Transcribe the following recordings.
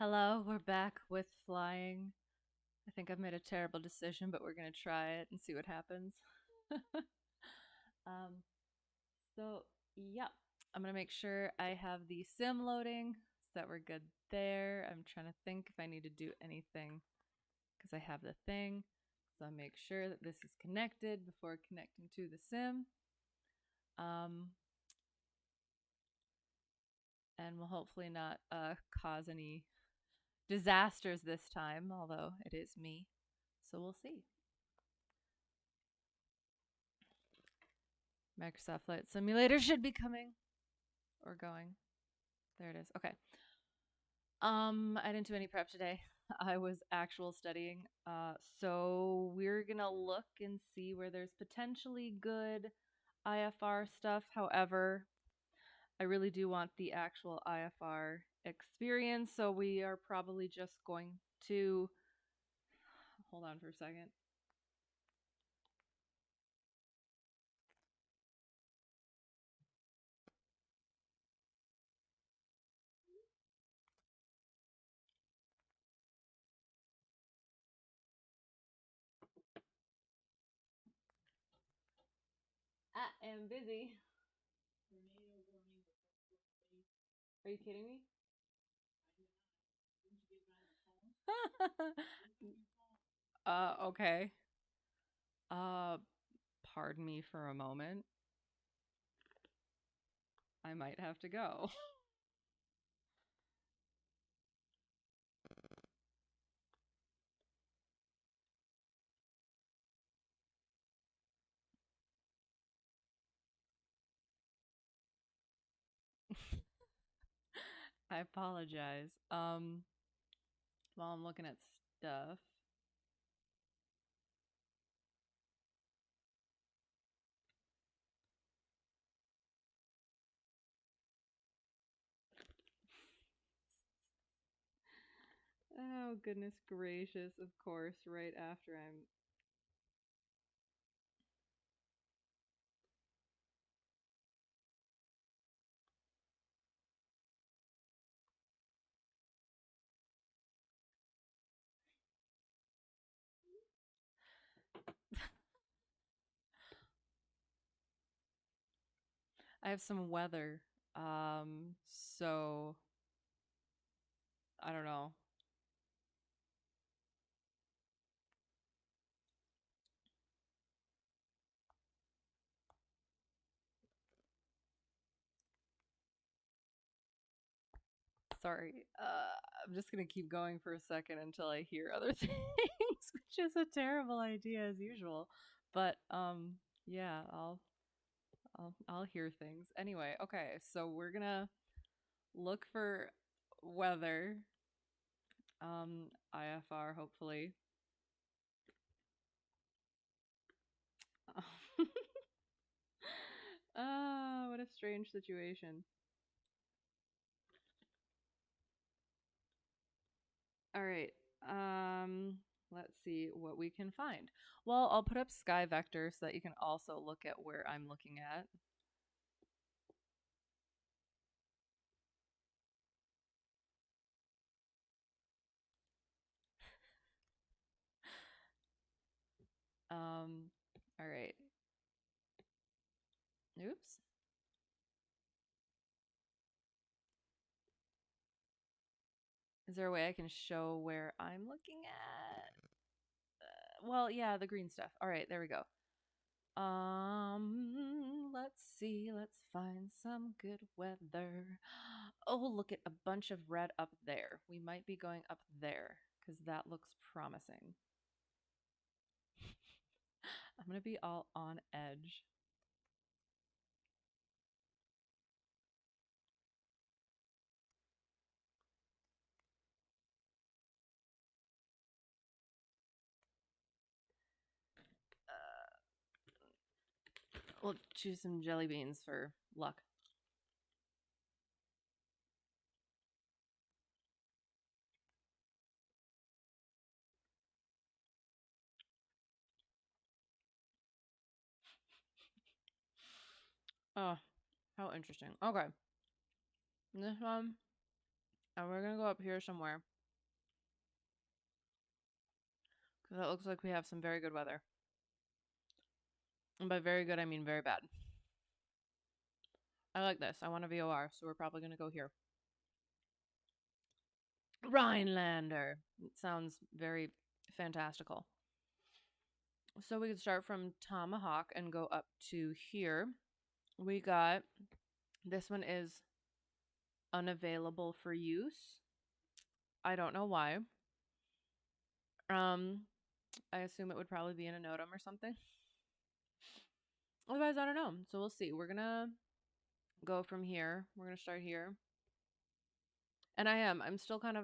Hello, we're back with flying. I think I've made a terrible decision, but we're going to try it and see what happens. um, so, yeah, I'm going to make sure I have the sim loading so that we're good there. I'm trying to think if I need to do anything because I have the thing. So I make sure that this is connected before connecting to the sim. Um, and will hopefully not cause any disasters this time, although it is me. So we'll see. Microsoft Flight Simulator should be coming or going. There it is. Okay. I didn't do any prep today. I was actual studying. So we're gonna look and see where there's potentially good IFR stuff. However, I really do want the actual IFR experience, so we are probably just going to hold on for a second. I am busy. Are you kidding me? Okay. Uh, pardon me for a moment. I might have to go. I apologize. While I'm looking at stuff. Oh, goodness gracious. Of course, right after I'm. I have some weather. So. I don't know. Sorry. I'm just gonna keep going for a second until I hear other things, which is a terrible idea as usual. But yeah, I'll hear things. Anyway, okay, so we're gonna look for weather. IFR hopefully. What a strange situation. All right. Um, let's see what we can find. Well, I'll put up sky vector so that you can also look at where I'm looking at. All right. Oops. Is there a way I can show where I'm looking at? Well, yeah, the green stuff. All right, there we go. Let's see. Let's find some good weather. Oh, look at a bunch of red up there. We might be going up there because that looks promising. I'm gonna be all on edge. We'll choose some jelly beans for luck. Oh, how interesting. Okay. This one, and we're gonna go up here somewhere because it looks like we have some very good weather. And by very good, I mean very bad. I like this. I want a VOR, so we're probably gonna go here. Rhinelander. It sounds very fantastical. So we could start from Tomahawk and go up to here. We got this one is unavailable for use. I don't know why. Um, I assume it would probably be in a NOTAM or something. Otherwise, I don't know. So we'll see. We're gonna go from here. We're gonna start here. And I'm still kind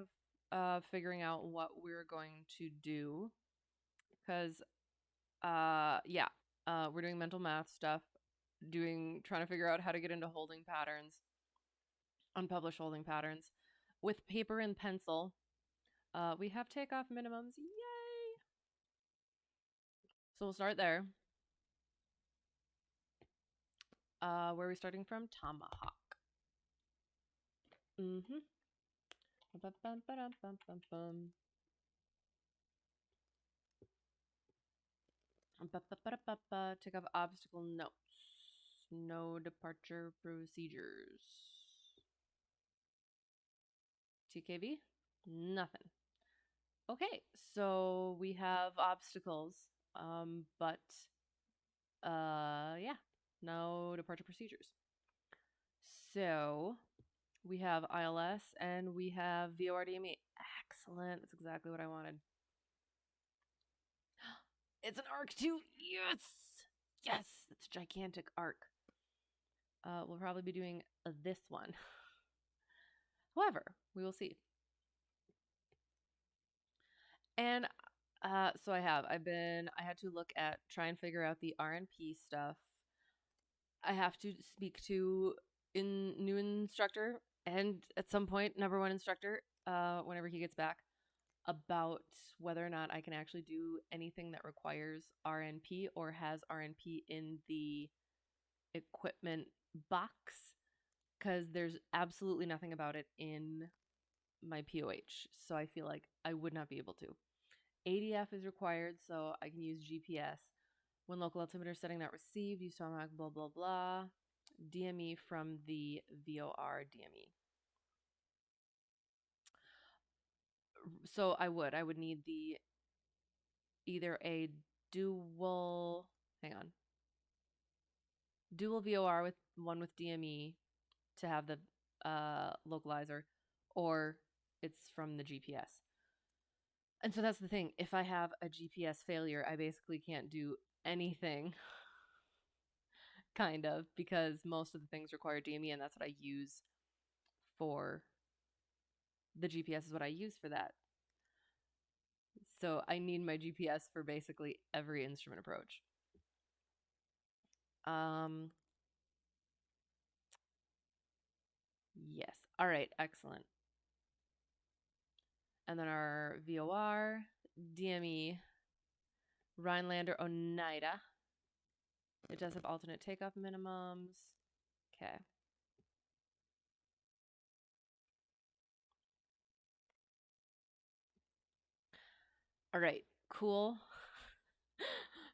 of figuring out what we're going to do. Cause yeah. We're doing mental math stuff, trying to figure out how to get into holding patterns, unpublished holding patterns. With paper and pencil, we have takeoff minimums. Yay! So we'll start there. Where are we starting from? Tomahawk. Mm-hmm. Take off obstacle notes. No departure procedures. TKV? Nothing. Okay, so we have obstacles, but yeah, no departure procedures. So we have ILS and we have VORDME. Excellent. That's exactly what I wanted. It's an arc too. Yes. Yes. It's a gigantic arc. We'll probably be doing this one. However, we will see. And so I had to look at, try and figure out the RNP stuff. I have to speak to new instructor and at some point number one instructor, whenever he gets back, about whether or not I can actually do anything that requires RNP or has RNP in the equipment box, because there's absolutely nothing about it in my POH. So I feel like I would not be able to. ADF is required, so I can use GPS. When local altimeter setting not received, use Tomahawk, blah, blah, blah. DME from the VOR DME. So I would need the either a dual, hang on, dual VOR with one with DME to have the localizer, or it's from the GPS. And so that's the thing. If I have a GPS failure, I basically can't do anything, kind of, because most of the things require DME, and that's what I use for the GPS, is what I use for that. So I need my GPS for basically every instrument approach. Yes. All right. Excellent. And then our VOR, DME, Rhinelander, Oneida. It does have alternate takeoff minimums. Okay. All right. Cool.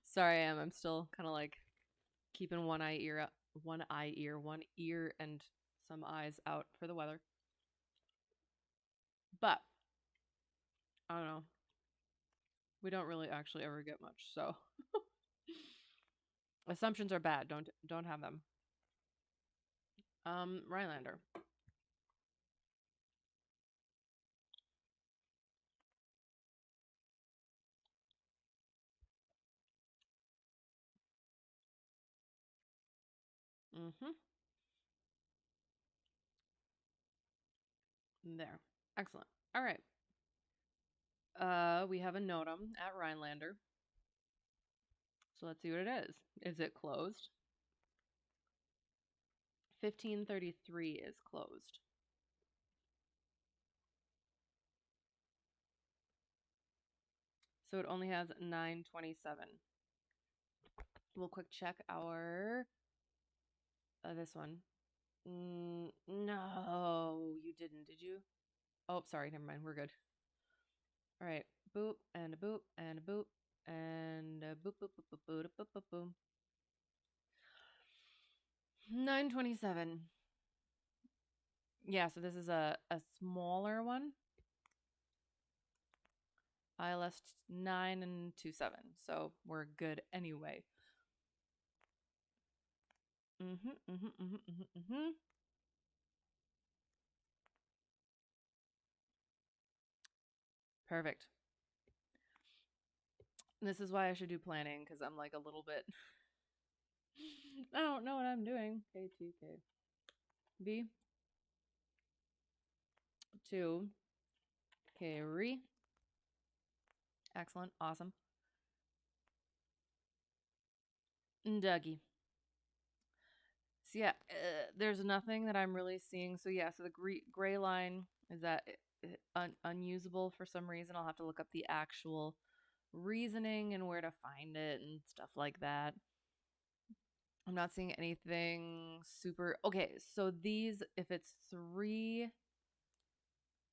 Sorry, I'm still kind of like keeping one ear, one ear, and some eyes out for the weather. But I don't know. We don't really actually ever get much, so assumptions are bad. Don't have them. Rhinelander. Mm-hmm. There. Excellent. All right. We have a NOTAM at Rhinelander. So let's see what it is. Is it closed? 1533 is closed. So it only has 927. We'll quick check our this one. No, you didn't, did you? Oh, sorry, never mind. We're good. All right. Boop and a boop and a boop and a boop boop boop boop boop boop boop boop. 927. Yeah, so this is a smaller one. ILS 9 and 27. So we're good anyway. Perfect. This is why I should do planning, because I'm like a little bit I don't know what I'm doing. K2K. B 2 carry. Excellent. Awesome. Dougie. So yeah, there's nothing that I'm really seeing. So yeah, so the gray line is that unusable for some reason. I'll have to look up the actual reasoning and where to find it and stuff like that. I'm not seeing anything super. Okay, so these, if it's three,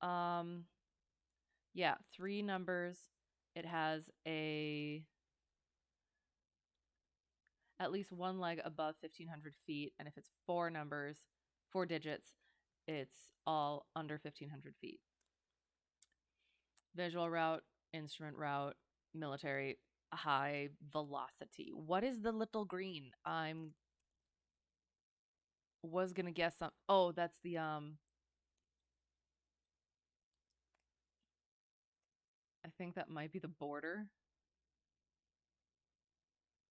yeah, three numbers, it has at least one leg above 1,500 feet. And if it's four numbers, four digits, it's all under 1,500 feet. Visual route, instrument route, military, high velocity. What is the little green? Was gonna guess some. Oh, that's the I think that might be the border.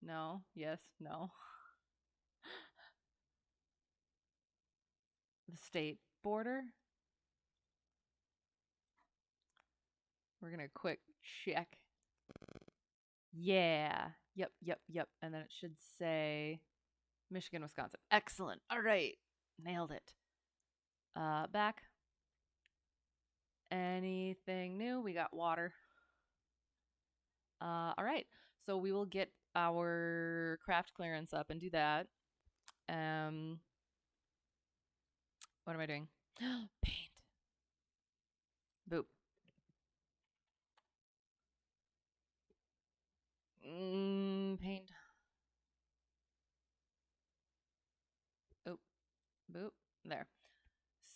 No. Yes. No. The state border. We're gonna quick check. Yeah. Yep. Yep. Yep. And then it should say Michigan, Wisconsin. Excellent. All right. Nailed it. Back. Anything new? We got water. All right. So we will get our craft clearance up and do that. What am I doing? Paint. Boop. Paint. Oop. Boop. There.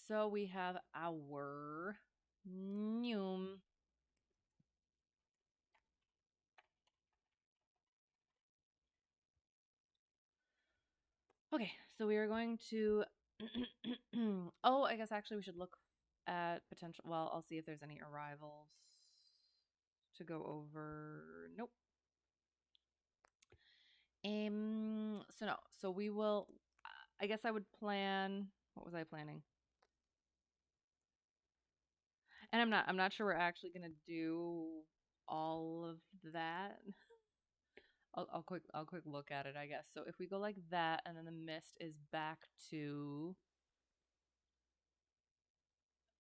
So we have our new. Okay, so we are going to. Oh, I guess actually we should look at potential. Well, I'll see if there's any arrivals to go over. Nope. So no. So we will. I guess I would plan. What was I planning? And I'm not sure we're actually gonna do all of that. I'll quick look at it, I guess. So if we go like that, and then the mist is back to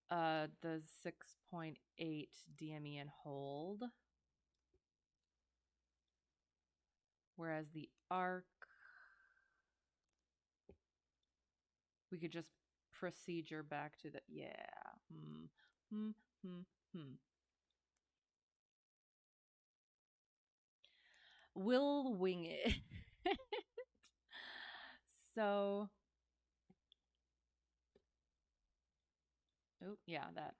the 6.8 DME and hold, whereas the arc we could just procedure back to the hmm. We'll wing it. So, oh yeah, that.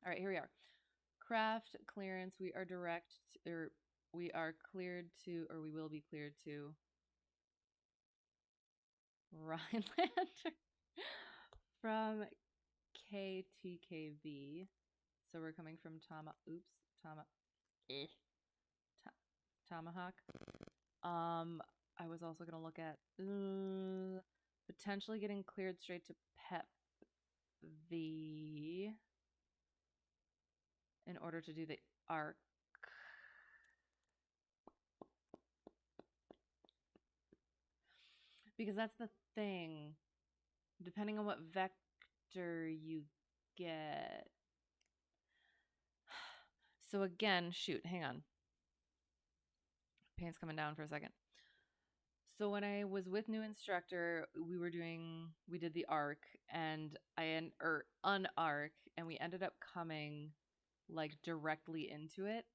All right, here we are. Craft clearance. We are direct, or we are cleared to, or we will be cleared to Rhinelander from KTKV. So we're coming from eh, Tomahawk. I was also gonna look at potentially getting cleared straight to PEP V in order to do the arc. Because that's the thing. Depending on what vector you get. So again, shoot, hang on. Paint's coming down for a second. So when I was with new instructor, we did the arc and or unarc, and we ended up coming like directly into it.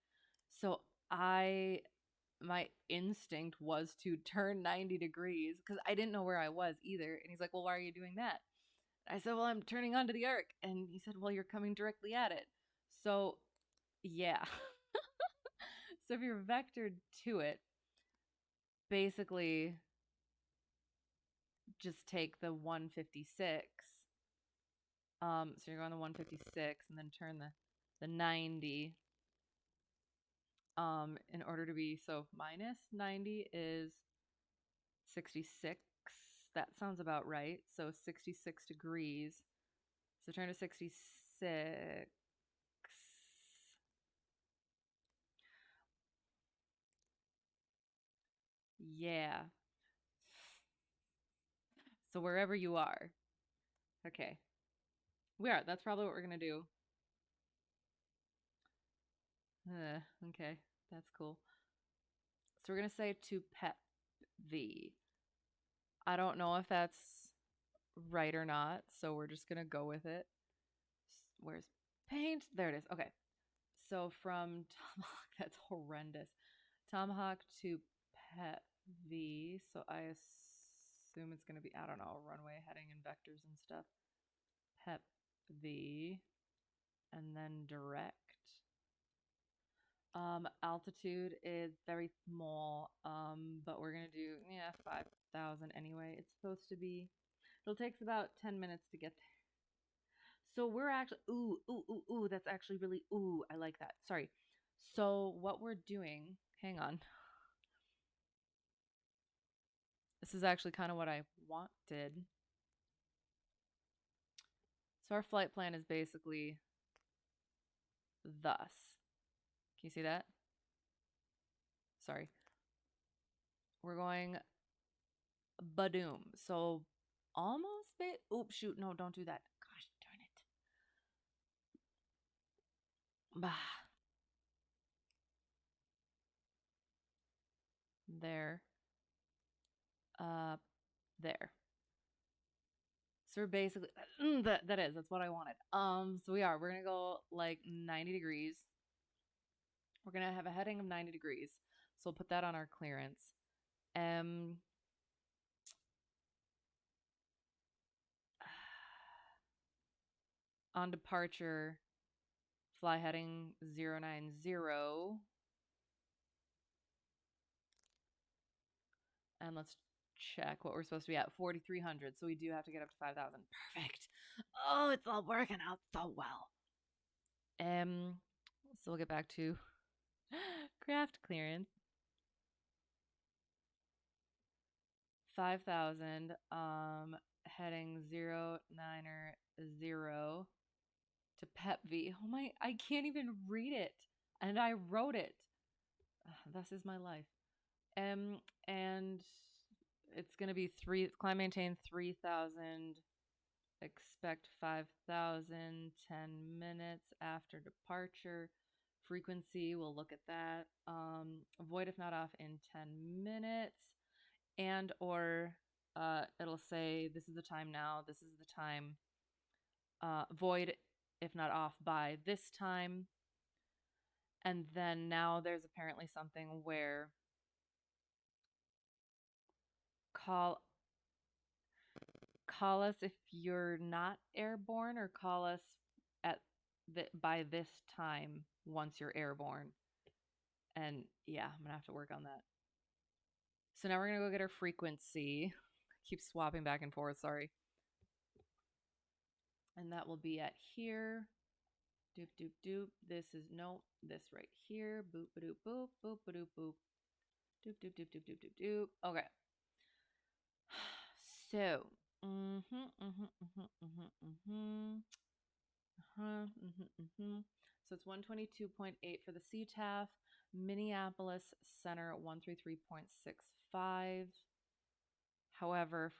So I my instinct was to turn 90 degrees because I didn't know where I was either. And he's like, "Well, why are you doing that?" I said, "Well, I'm turning onto the arc." And he said, "Well, you're coming directly at it." So, yeah. So if you're vectored to it, basically just take the 156. So you're going the 156 and then turn the 90 in order to be, so minus 90 is 66. That sounds about right. So 66 degrees. So turn to 66. Yeah. So wherever you are. Okay. We are. That's probably what we're going to do. Okay. That's cool. So we're going to say to pet thee. I don't know if that's right or not, so we're just going to go with it. Where's paint? There it is. Okay. So from tomahawk, that's horrendous. Tomahawk to pet V. So I assume it's going to be, I don't know, runway heading and vectors and stuff. Pep V. And then direct. Altitude is very small, but we're going to do, 5,000 anyway. It's supposed to be, it'll take about 10 minutes to get there. So we're actually, that's actually really, I like that. Sorry. So what we're doing, hang on. This is actually kind of what I wanted. So our flight plan is basically thus. Can you see that? Sorry. We're going badoom. So almost bit. Oops, shoot. No, don't do that. Gosh darn it. Bah. There. There. So we're basically that's what I wanted. So we're gonna go like 90 degrees. We're gonna have a heading of 90 degrees. So we'll put that on our clearance. On departure, fly heading 090. And let's check what we're supposed to be at 4,300. So we do have to get up to 5,000. Perfect. Oh, it's all working out so well. So we'll get back to craft clearance. 5,000. Heading 090 to Pep V. Oh my! I can't even read it, and I wrote it. This is my life. And it's gonna be climb maintain 3,000. Expect 5,000, 10 minutes after departure. Frequency, we'll look at that. Avoid if not off in 10 minutes. And or it'll say this is the time now, this is the time. Void if not off by this time. And then now there's apparently something where call us if you're not airborne, or call us at by this time once you're airborne. And yeah, I'm gonna have to work on that. So now we're gonna go get our frequency. Keep swapping back and forth, sorry. And that will be at here. Doop doop doop. This is this right here. Boop ba doop boop boop ba doop boop. Doop doop doop doop doop doop doop. Okay. So so it's 122.8 for the CTAF. Minneapolis Center 133.65. However,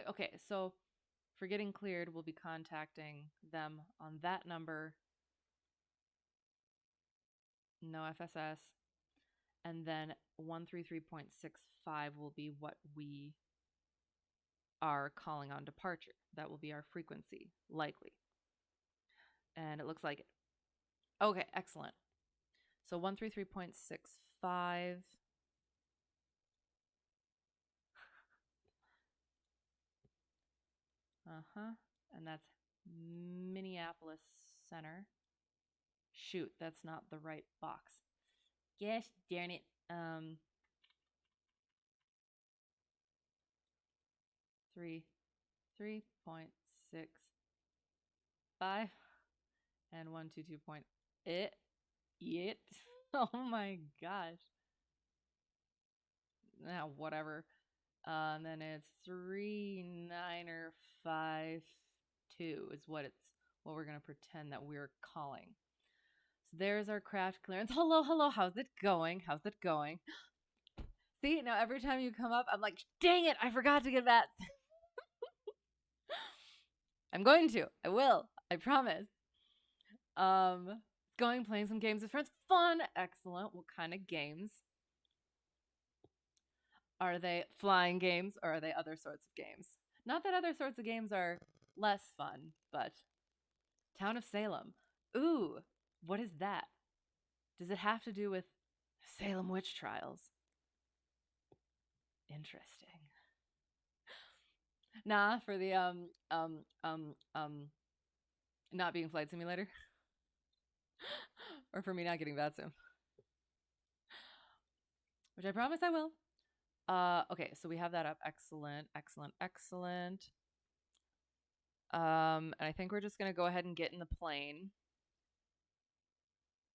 okay, so for getting cleared, we'll be contacting them on that number, no FSS, and then 133.65 will be what we are calling on departure. That will be our frequency, likely. And it looks like it. Okay, excellent. So 133.65. Uh-huh. And that's Minneapolis Center. Shoot, that's not the right box. Gosh darn it. 3.65 and 122 point it. Oh my gosh. Now whatever. And then it's 3952 is what we're gonna pretend that we're calling. So there's our craft clearance. Hello, hello. How's it going? How's it going? See, now every time you come up, I'm like, dang it, I forgot to get that. I'm going to. I will. I promise. Going playing some games with friends. Fun. Excellent. What kind of games? Are they flying games or are they other sorts of games? Not that other sorts of games are less fun, but Town of Salem. Ooh, what is that? Does it have to do with Salem witch trials? Interesting. Nah, for the not being Flight Simulator. Or for me not getting that soon. Which I promise I will. Okay, so we have that up. Excellent, excellent, excellent. And I think we're just gonna go ahead and get in the plane.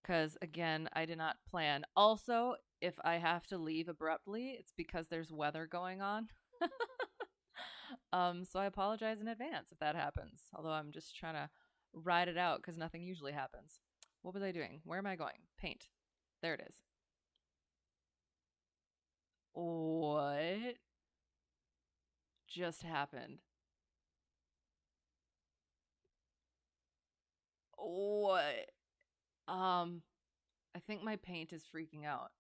Because again, I did not plan. Also, if I have to leave abruptly, it's because there's weather going on. So I apologize in advance if that happens. Although I'm just trying to ride it out because nothing usually happens. What was I doing? Where am I going? Paint. There it is. What just happened? What? I think my paint is freaking out.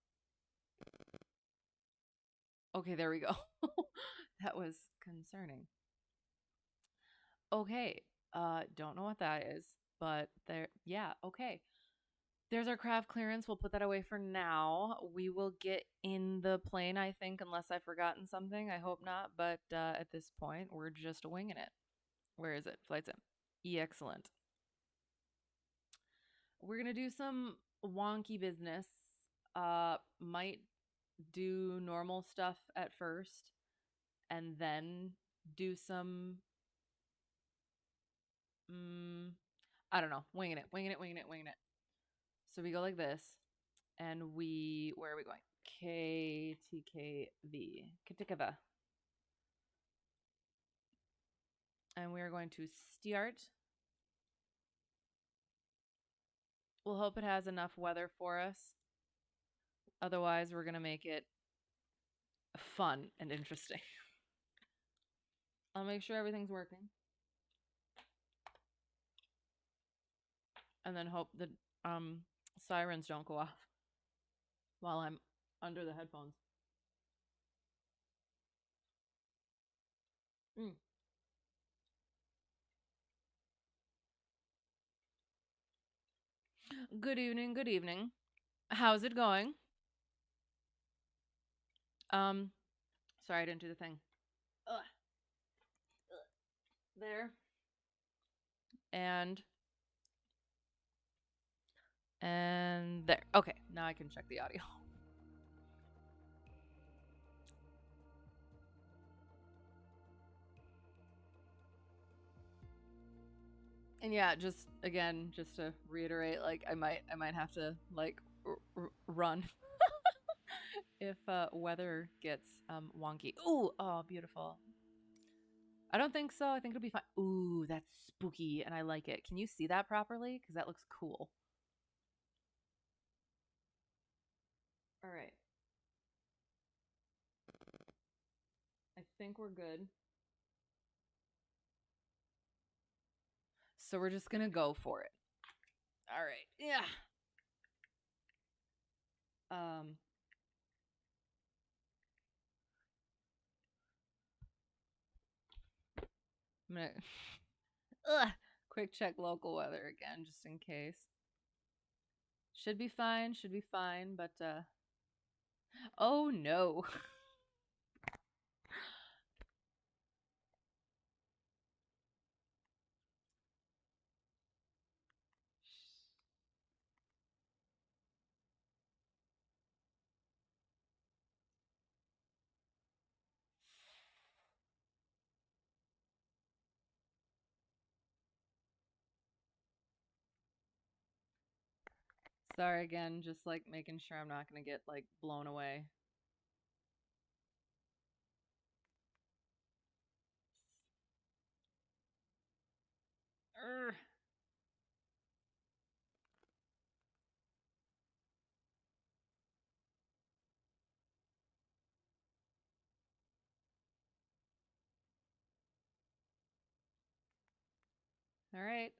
Okay, there we go. That was concerning. Okay, don't know what that is, but there, yeah, okay. There's our craft clearance. We'll put that away for now. We will get in the plane, I think, unless I've forgotten something. I hope not, but at this point, we're just winging it. Where is it? Flight sim. Excellent. We're gonna do some wonky business. Might do normal stuff at first, and then do some. I don't know. Winging it. Winging it. Winging it. Winging it. So we go like this, and where are we going? KTKV. Katikava. And we are going to start. We'll hope it has enough weather for us. Otherwise, we're going to make it fun and interesting. I'll make sure everything's working. And then hope the sirens don't go off while I'm under the headphones. Good evening, good evening. How's it going? Sorry I didn't do the thing. Ugh. There. And there. Okay, now I can check the audio. And yeah, just again, just to reiterate, like I might have to like run if weather gets wonky. Ooh, oh, beautiful. I don't think so. I think it'll be fine. Ooh, that's spooky, and I like it. Can you see that properly? Because that looks cool. All right. think we're good. So we're just gonna go for it. All right. Yeah. Um. I'm gonna quick check local weather again, just in case. Should be fine. Should be fine. But oh no. Sorry again. Just like making sure I'm not gonna get like blown away. Urgh. All right.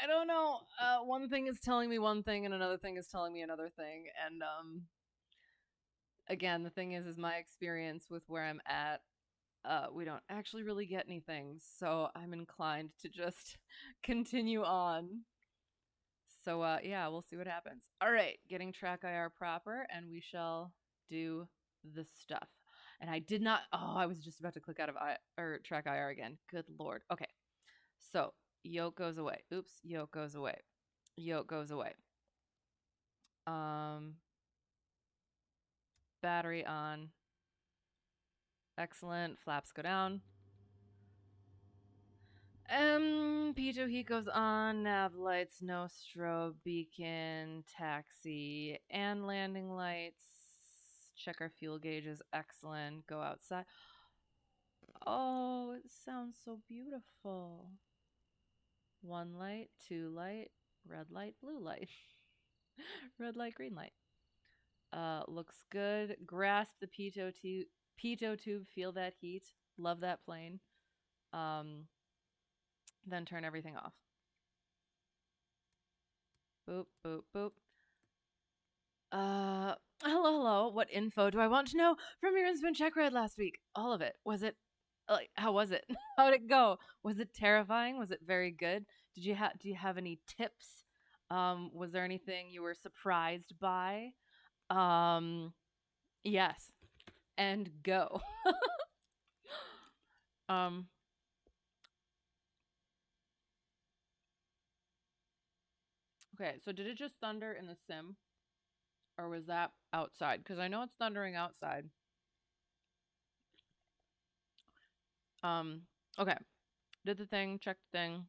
I don't know. One thing is telling me one thing, and another thing is telling me another thing. And again, the thing is my experience with where I'm at. We don't actually really get anything, so I'm inclined to just continue on. So yeah, we'll see what happens. All right, getting track IR proper, and we shall do the stuff. And I did not. Oh, I was just about to click out of track IR again. Good lord. Okay, so yoke goes away. Oops, yoke goes away. Yoke goes away. Um, battery on. Excellent. Flaps go down. Pitot heat goes on. Nav lights, no strobe, beacon, taxi, and landing lights. Check our fuel gauges. Excellent. Go outside. Oh, it sounds so beautiful. One light, two light, red light, blue light. Red light, green light. Looks good. Grasp the pitot tube. Feel that heat. Love that plane. Um, then turn everything off. Boop, boop, boop. Hello. What info do I want to know from your instrument check ride last week? All of it. Was it like how was it? How'd it go? Was it terrifying? Was it very good? Do you have any tips? Was there anything you were surprised by? Um, yes. And go. um, okay, so did it just thunder in the sim? Or was that outside? Because I know it's thundering outside. Okay. Did the thing, checked the thing.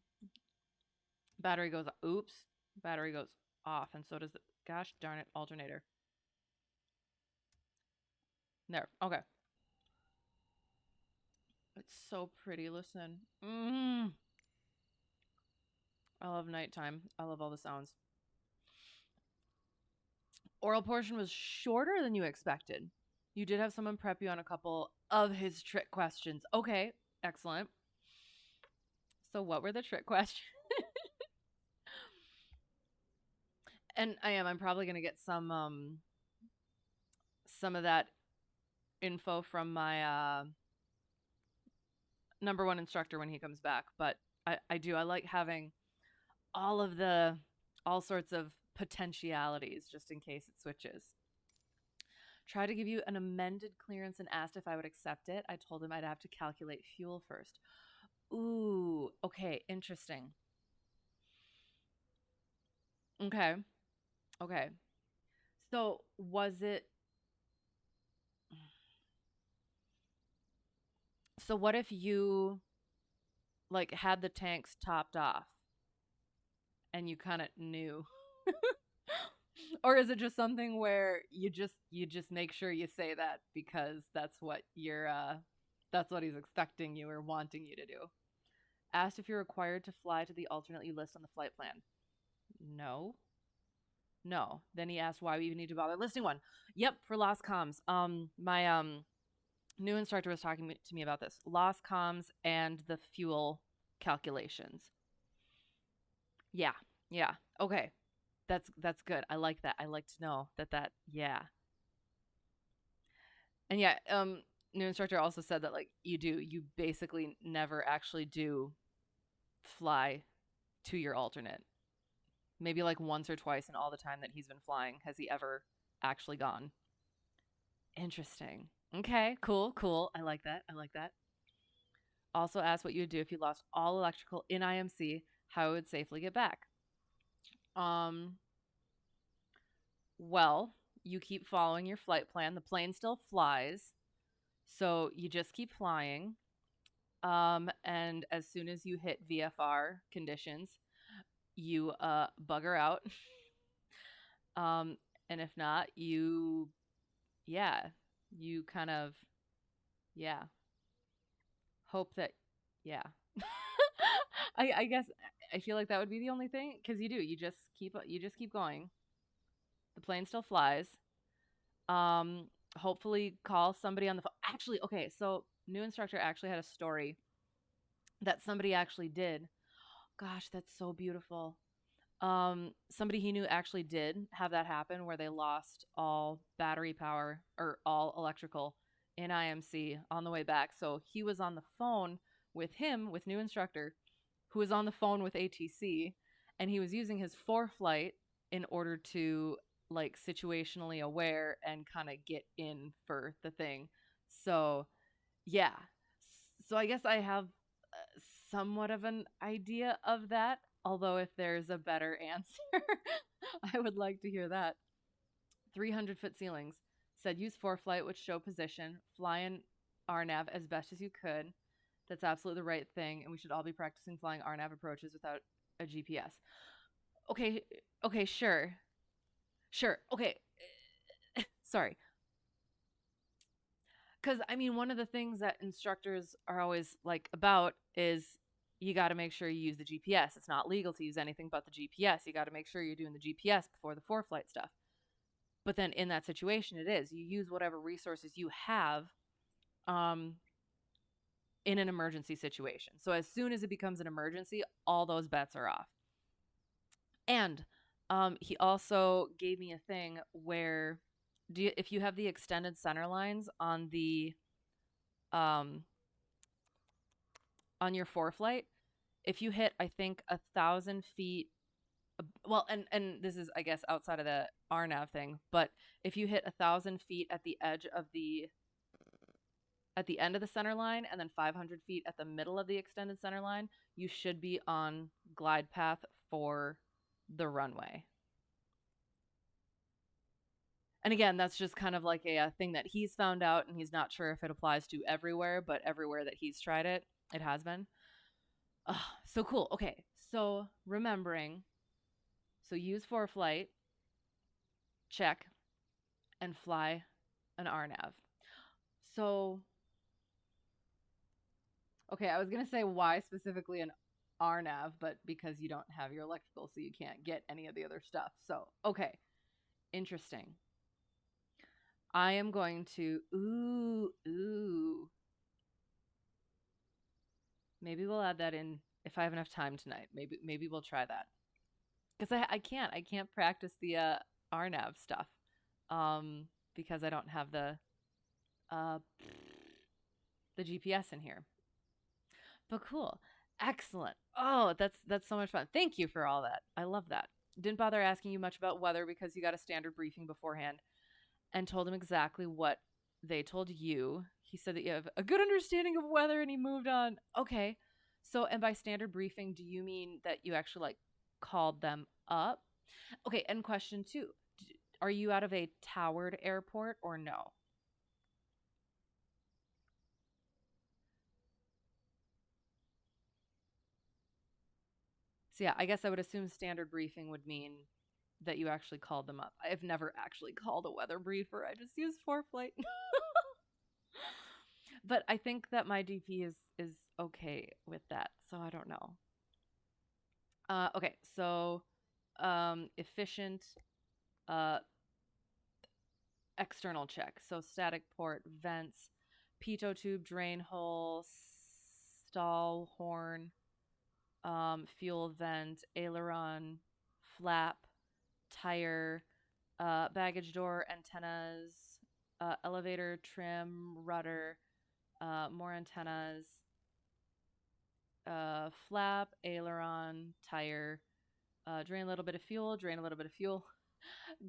Battery goes, oops. Battery goes off, and so does the, gosh darn it, alternator. There. Okay. It's so pretty. Listen. I love nighttime. I love all the sounds. Oral portion was shorter than you expected. You did have someone prep you on a couple of his trick questions. Okay. Excellent. So what were the trick questions? And I'm probably gonna get some of that info from my number one instructor when he comes back. But I like having all sorts of potentialities just in case it switches. Tried to give you an amended clearance and asked if I would accept it. I told him I'd have to calculate fuel first. Ooh, okay, interesting. Okay. Okay. So was it so what if you like had the tanks topped off and you kind of knew? Or is it just something where you just make sure you say that because that's what he's expecting you or wanting you to do? Asked if you're required to fly to the alternate you list on the flight plan. No. No. Then he asked why we even need to bother listing one. Yep, for lost comms. My New instructor was talking to me about this. Lost comms and the fuel calculations. Yeah. Yeah. Okay. That's good. I like that. I like to know that yeah. And yeah, new instructor also said that like you basically never actually do fly to your alternate. Maybe like once or twice in all the time that he's been flying has he ever actually gone. Interesting. Okay, cool, cool. I like that. I like that. Also asked what you would do if you lost all electrical in IMC, how it would safely get back. Um, well, you keep following your flight plan. The plane still flies, so you just keep flying. And as soon as you hit VFR conditions, you bugger out. And if not, yeah, you kind of yeah, hope that yeah. I guess I feel like that would be the only thing because you just keep going. The plane still flies. Um, hopefully call somebody on the phone. Actually, okay, so new instructor actually had a story that somebody actually did. Gosh, that's so beautiful. Somebody he knew actually did have that happen where they lost all battery power or all electrical in IMC on the way back. So he was on the phone with new instructor, who was on the phone with ATC, and he was using his ForeFlight in order to like situationally aware and kind of get in for the thing. So yeah. So I guess I have somewhat of an idea of that. Although, if there's a better answer, I would like to hear that. 300-foot ceilings said use ForeFlight, which show position, fly in RNAV as best as you could. That's absolutely the right thing, and we should all be practicing flying RNAV approaches without a GPS. Okay, okay, sure. Sure. Okay. Sorry. Because I mean, one of the things that instructors are always like about is you got to make sure you use the GPS. It's not legal to use anything but the GPS. You got to make sure you're doing the GPS before the ForeFlight stuff. But then in that situation, it is you use whatever resources you have um, in an emergency situation. So as soon as it becomes an emergency, all those bets are off. And he also gave me a thing where if you have the extended center lines um, on your ForeFlight, if you hit I think 1,000 feet, well, and this is I guess outside of the RNAV thing, but if you hit 1,000 feet at the edge of the at the end of the center line and then 500 feet at the middle of the extended center line, you should be on glide path for the runway. And again, that's just kind of like a thing that he's found out, and he's not sure if it applies to everywhere, but everywhere that he's tried it, it has been. So cool. Okay, so remembering, so use ForeFlight, check, and fly an RNAV. So, okay, I was gonna say why specifically an RNAV, but because you don't have your electrical, so you can't get any of the other stuff. So, okay, interesting. I am going to ooh. Maybe we'll add that in if I have enough time tonight. Maybe we'll try that because I can't practice the RNAV stuff because I don't have uh the GPS in here. But cool. Excellent. Oh, that's so much fun. Thank you for all that. I love that. Didn't bother asking you much about weather because you got a standard briefing beforehand and told him exactly what they told you. He said that you have a good understanding of weather and he moved on. Okay. So, and by standard briefing, do you mean that you actually like called them up? Okay, and question 2. Are you out of a towered airport or no? So yeah, I guess I would assume standard briefing would mean that you actually called them up. I've never actually called a weather briefer. I just use ForeFlight. But I think that my DP is okay with that, so I don't know. Okay, so efficient uh external check. So static port, vents, pitot tube, drain hole, stall horn, fuel vent, aileron, flap, tire, baggage door, antennas, elevator, trim, rudder, more antennas, flap, aileron, tire, drain a little bit of fuel, drain a little bit of fuel.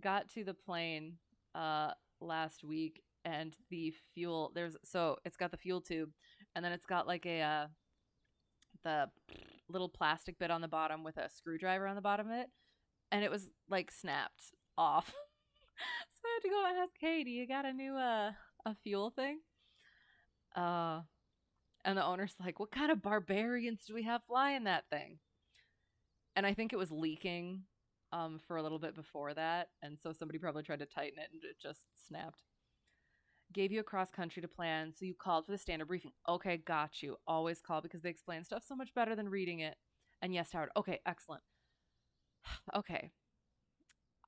Got to the plane uh, last week, and the fuel it's got the fuel tube, and then it's got like the little plastic bit on the bottom with a screwdriver on the bottom of it, and it was like snapped off. So I had to go ask, hey, do you got a new a fuel thing? Uh, and the owner's like, what kind of barbarians do we have flying that thing? And I think it was leaking for a little bit before that, and so somebody probably tried to tighten it and it just snapped. Gave you a cross country to plan, so you called for the standard briefing. Okay, got you. Always call because they explain stuff so much better than reading it. And yes, Howard. Okay, excellent. Okay,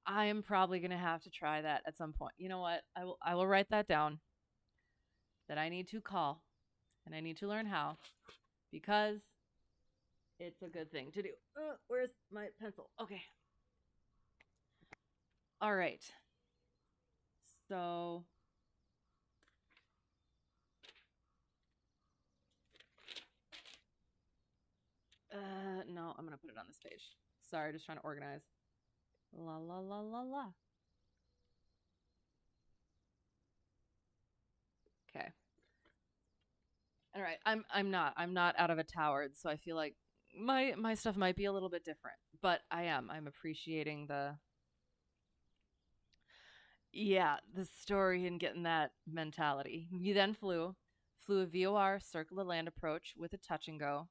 I am probably gonna have to try that at some point. You know what? I will write that down. That I need to call, and I need to learn how, because it's a good thing to do. Where's my pencil? Okay. All right. So no, I'm gonna put it on this page. Sorry, just trying to organize. La la la la la. Okay. All right. I'm not out of a tower, so I feel like my stuff might be a little bit different, but I'm appreciating the story and getting that mentality. You then flew a VOR circle of land approach with a touch and go,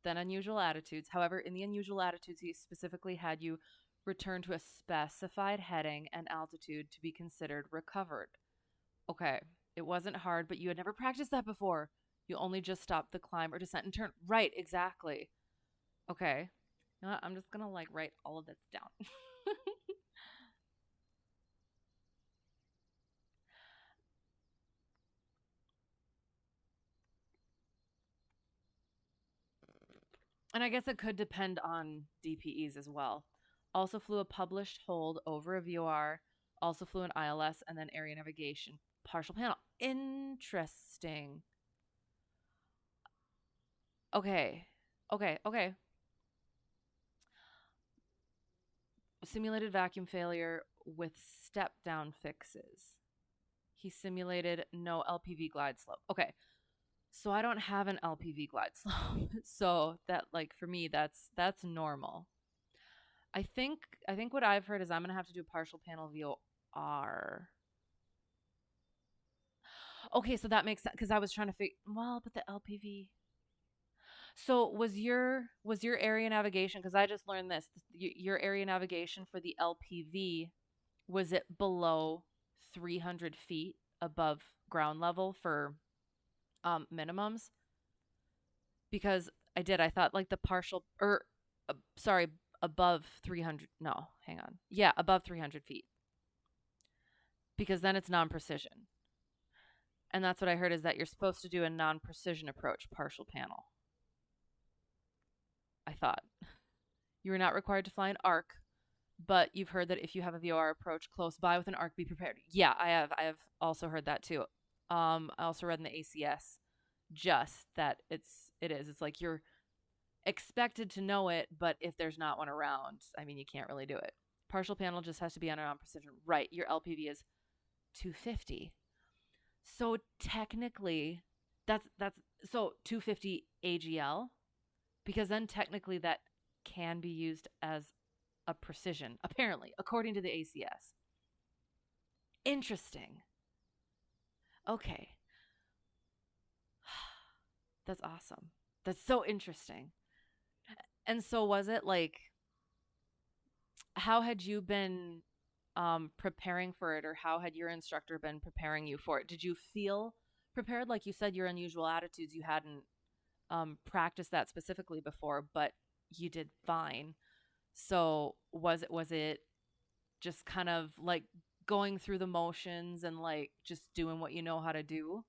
then unusual attitudes. However, in the unusual attitudes, he specifically had you return to a specified heading and altitude to be considered recovered. Okay, it wasn't hard, but you had never practiced that before. You only just stopped the climb or descent and turn. Right, exactly. Okay. You know what? I'm just gonna like write all of this down. And I guess it could depend on DPEs as well. Also flew a published hold over a VOR, also flew an ILS, and then area navigation partial panel. Interesting. Okay. Okay. Simulated vacuum failure with step down fixes. He simulated no LPV glide slope. Okay. So I don't have an LPV glide slope. So that like for me that's normal. I think what I've heard is I'm gonna have to do partial panel VOR. Okay, so that makes sense because I was trying to figure. Well, but the LPV. So was your area navigation? Because I just learned this. Your area navigation for the LPV, was it below 300 feet above ground level for minimums? Because I thought like the partial or sorry, above 300. No, hang on. Yeah, above 300 feet because then it's non-precision. And that's what I heard is that you're supposed to do a non-precision approach partial panel. I thought you were not required to fly an arc, but you've heard that if you have a VOR approach close by with an arc, be prepared. Yeah, I have. I have also heard that too. I also read in the ACS just that it's like you're expected to know it, but if there's not one around, I mean, you can't really do it. Partial panel just has to be on a non-precision. Right, your LPV is 250. So technically, that's so 250 AGL because then technically that can be used as a precision, apparently, according to the ACS. Interesting. Okay. That's awesome. That's so interesting. And so was it like how had you been preparing for it or how had your instructor been preparing you for it? Did you feel prepared? Like you said, your unusual attitudes, you hadn't practiced that specifically before, but you did fine. So was it just kind of like going through the motions and like just doing what you know how to do?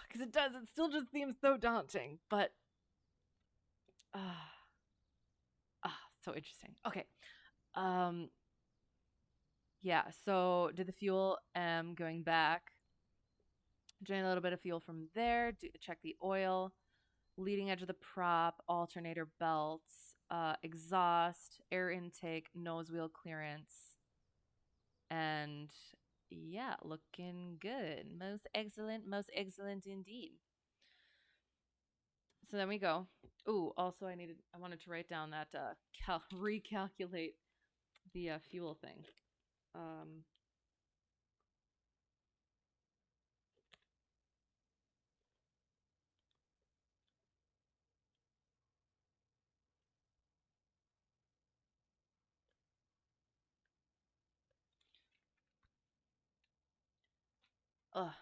because it does. It still just seems so daunting, but uh, so interesting. Okay. Um, yeah. So did the fuel. Going back, drain a little bit of fuel from there. Check the oil, leading edge of the prop, alternator belts, exhaust, air intake, nose wheel clearance, and yeah, looking good. Most excellent indeed. So then we go. Ooh, also I wanted to write down that recalculate the fuel thing. Um, ugh,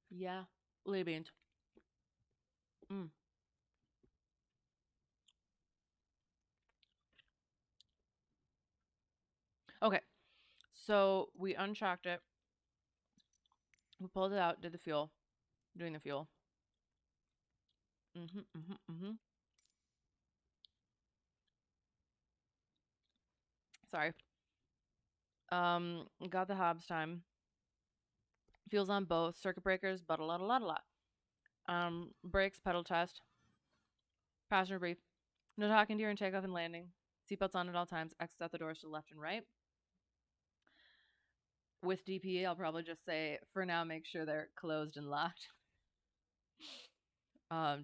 yeah, Libyan. Mm. Okay, so we unchocked it. We pulled it out. Did the fuel. Doing the fuel. Mm-hmm. Mm-hmm. Mm-hmm. Sorry. Got the Hobbs time. Fuels on both circuit breakers, but a lot, a lot, a lot. Brakes, pedal test, passenger brief. No talking during takeoff and landing. Seatbelts on at all times. Exit out the doors to the left and right. With DPE, I'll probably just say for now, make sure they're closed and locked.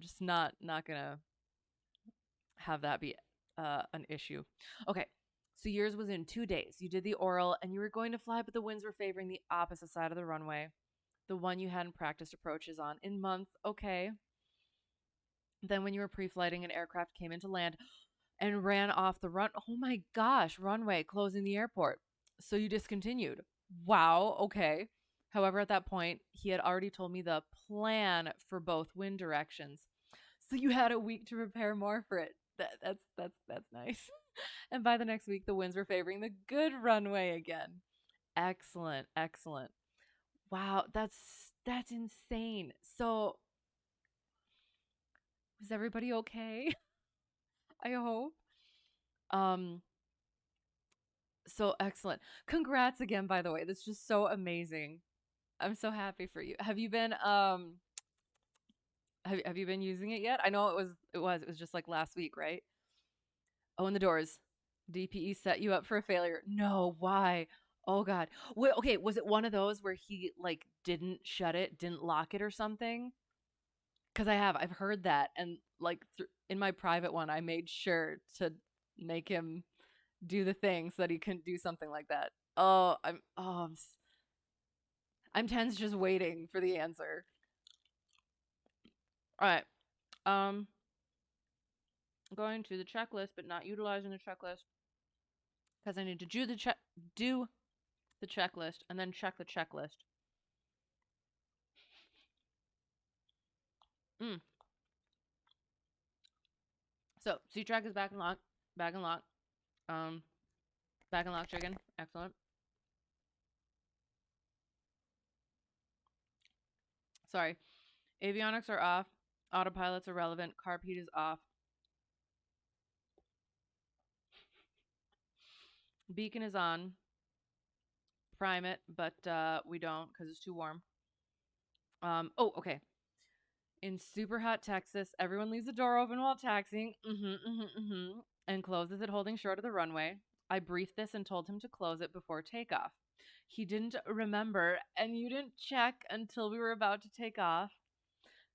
Just not gonna have that be an issue. Okay, so yours was in 2 days. You did the oral, and you were going to fly, but the winds were favoring the opposite side of the runway, the one you hadn't practiced approaches on in months. Okay. Then when you were pre-flighting, an aircraft came into land and ran off the run. Oh my gosh, runway closing the airport. So you discontinued. Wow. Okay. However, at that point, he had already told me the plan for both wind directions. So you had a week to prepare more for it. That's nice. And by the next week, the winds were favoring the good runway again. Excellent, excellent. Wow, that's insane. So was everybody okay? I hope. Um, so excellent. Congrats again, by the way. That's just so amazing. I'm so happy for you. Have you been using it yet? I know it was just like last week, right? Oh, and the doors. DPE set you up for a failure. No, why? Oh God. Wait, okay, was it one of those where he like didn't shut it, didn't lock it or something? Because I've heard that, and like in my private one, I made sure to make him do the thing so that he couldn't do something like that. I'm tense just waiting for the answer. All right. Um, going to the checklist, but not utilizing the checklist because I need to do the checklist and then check the checklist. Mm. So C track is back and lock, back and lock, um, back and lock chicken. Excellent. Sorry, avionics are off. Autopilot's irrelevant. Carb heat is off. Beacon is on. Prime it, but we don't because it's too warm. Oh, okay. In super hot Texas, everyone leaves the door open while taxiing, and closes it holding short of the runway. I briefed this and told him to close it before takeoff. He didn't remember, and you didn't check until we were about to take off.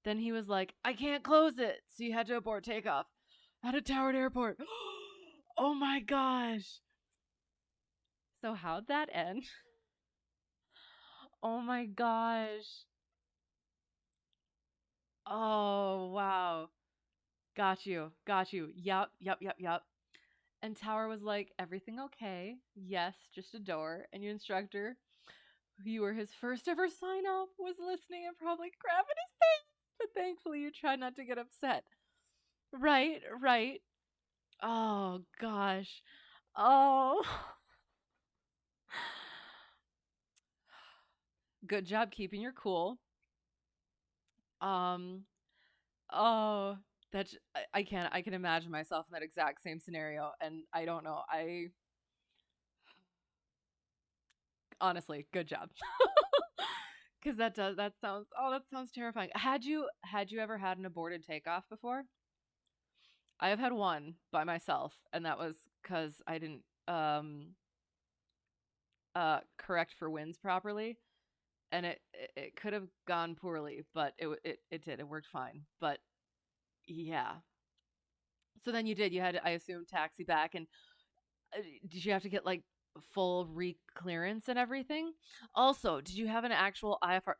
Then he was like, I can't close it. So you had to abort takeoff at a towered airport. Oh my gosh. So how'd that end? Oh my gosh. Oh, wow. Got you. Got you. Yep, yep, yep, yep. And Tower was like, everything okay? Yes, just a door. And your instructor, who you were his first ever sign off, was listening and probably grabbing his face. But thankfully, you tried not to get upset. Right, right. Oh, gosh. Oh. Good job keeping your cool. Um, oh, I can't. I can imagine myself in that exact same scenario, and I don't know. I honestly, good job. Because that sounds terrifying. Had you ever had an aborted takeoff before? I have had one by myself, and that was because I didn't correct for winds properly, and it could have gone poorly, but it did. It worked fine. But yeah. So then you had I assume taxi back, and did you have to get like full re-clearance and everything? Also, did you have an actual IFR?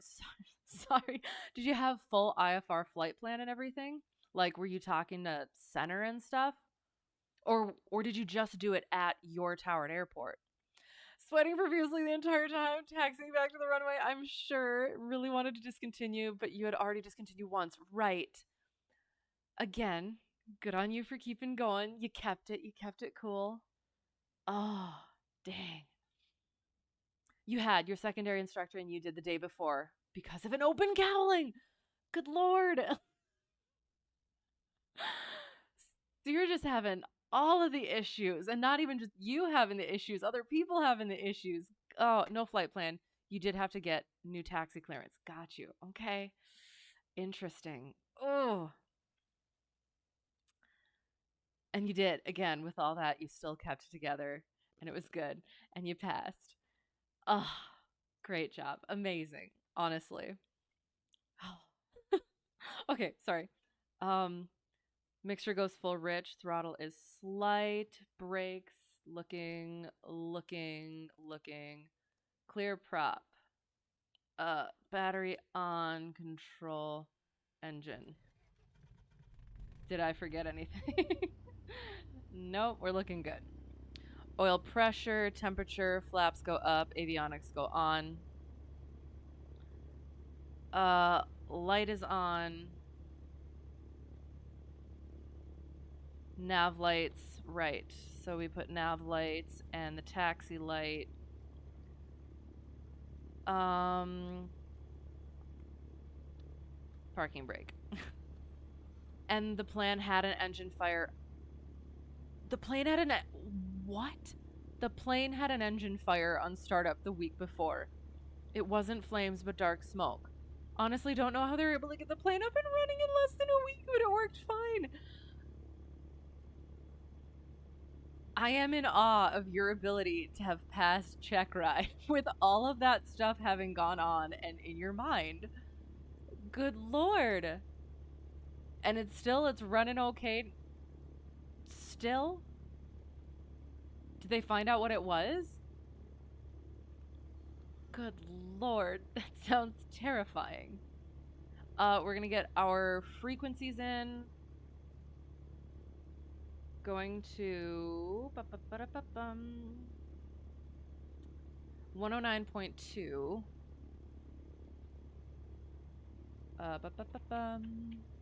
Sorry, did you have full IFR flight plan and everything? Like, were you talking to center and stuff, or did you just do it at your tower at airport? Sweating profusely the entire time, taxiing back to the runway. I'm sure really wanted to discontinue, but you had already discontinued once, right? Again, good on you for keeping going. You kept it. You kept it cool. Oh, dang. You had your secondary instructor and you did the day before because of an open cowling. Good Lord. So you're just having all of the issues, and not even just you having the issues, other people having the issues. Oh, no flight plan. You did have to get new taxi clearance. Got you. Okay. Interesting. Oh, and you did. Again, with all that, you still kept it together and it was good and you passed. Oh, great job. Amazing. Honestly. Okay, sorry. Um, Mixture goes full rich. Throttle is slight. Brakes looking. Clear prop. Battery on. Control. Engine. Did I forget anything? Nope, we're looking good. Oil pressure, temperature, flaps go up, avionics go on. Light is on. Nav lights, right. So we put nav lights and the taxi light. Parking brake. And the plane had an engine fire. The plane had an what? The plane had an engine fire on startup the week before. It wasn't flames but dark smoke. Honestly, don't know how they were able to get the plane up and running in less than a week, but it worked fine. I am in awe of your ability to have passed check ride with all of that stuff having gone on and in your mind. Good Lord. And it's running okay still? Did they find out what it was? Good Lord, that sounds terrifying. We're gonna get our frequencies in. Going to 109.2.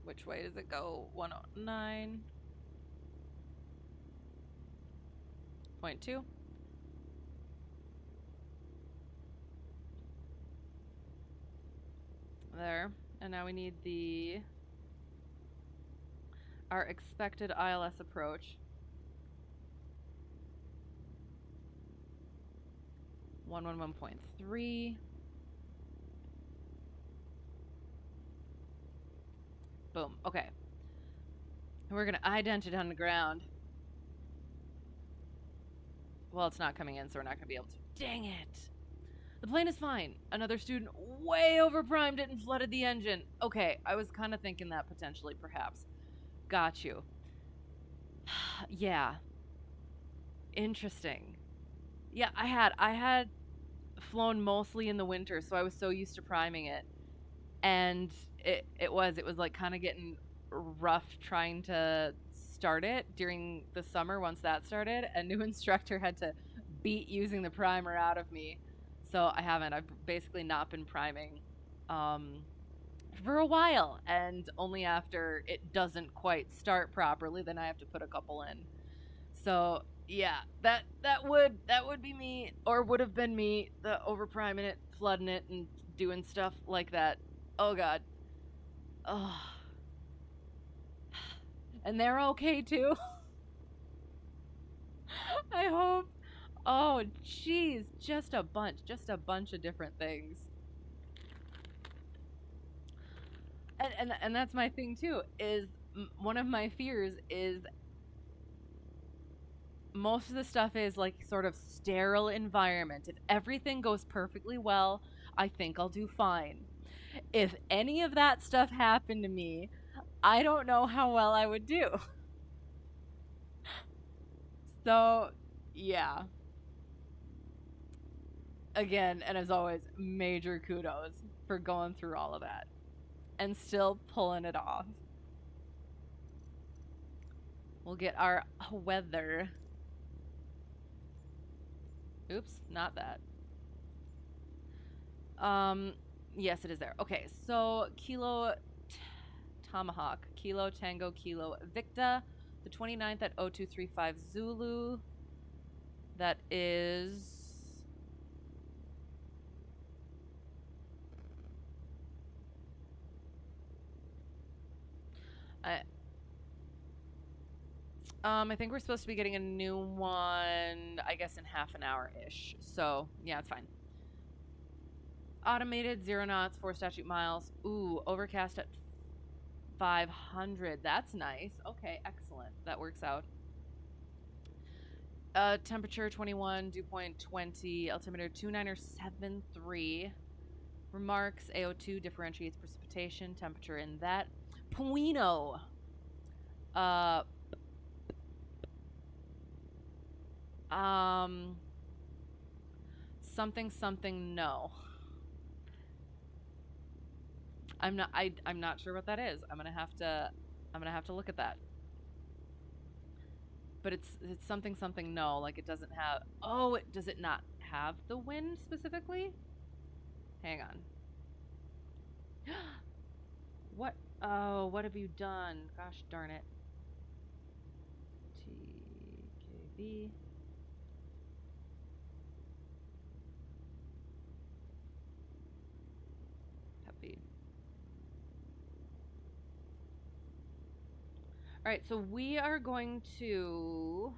Which way does it go? 109.2. There. And now we need our expected ILS approach. 111.3. Boom. Okay. And we're going to ident it on the ground. Well, it's not coming in, so we're not going to be able to. Dang it. The plane is fine. Another student way overprimed it and flooded the engine. Okay, I was kind of thinking that potentially, perhaps. Got you. Yeah. Interesting. Yeah, I had flown mostly in the winter, so I was so used to priming it. And it was like kind of getting rough trying to start it during the summer once that started. A new instructor had to beat using the primer out of me. So I've basically not been priming for a while, and only after it doesn't quite start properly then I have to put a couple in. So yeah, that would be me, or would have been me, the overpriming it, flooding it, and doing stuff like that. Oh God. Oh. And they're okay too. I hope. Oh, jeez, just a bunch of different things. And that's my thing too. Is one of my fears is most of the stuff is like sort of sterile environment. If everything goes perfectly well, I think I'll do fine. If any of that stuff happened to me, I don't know how well I would do. So, yeah. Again, and as always, major kudos for going through all of that and still pulling it off. We'll get our weather. Oops, not that. Yes, it is there. Okay, so Kilo Tomahawk, Kilo Tango Kilo Victa, the 29th at 0235 Zulu. That is. I think we're supposed to be getting a new one, I guess, in half an hour-ish. So, yeah, it's fine. Automated, 0 knots, 4 statute miles. Ooh, overcast at 500. That's nice. Okay, excellent. That works out. Temperature 21, dew point 20, altimeter 2973. Remarks, AO2 differentiates precipitation, temperature in that. Puino. Something no. I'm not sure what that is. I'm gonna have to look at that. But it's something no, like it doesn't have. Oh, does it not have the wind specifically? Hang on. What? Oh, what have you done? Gosh darn it. TKB. Happy. All right, so we are going to.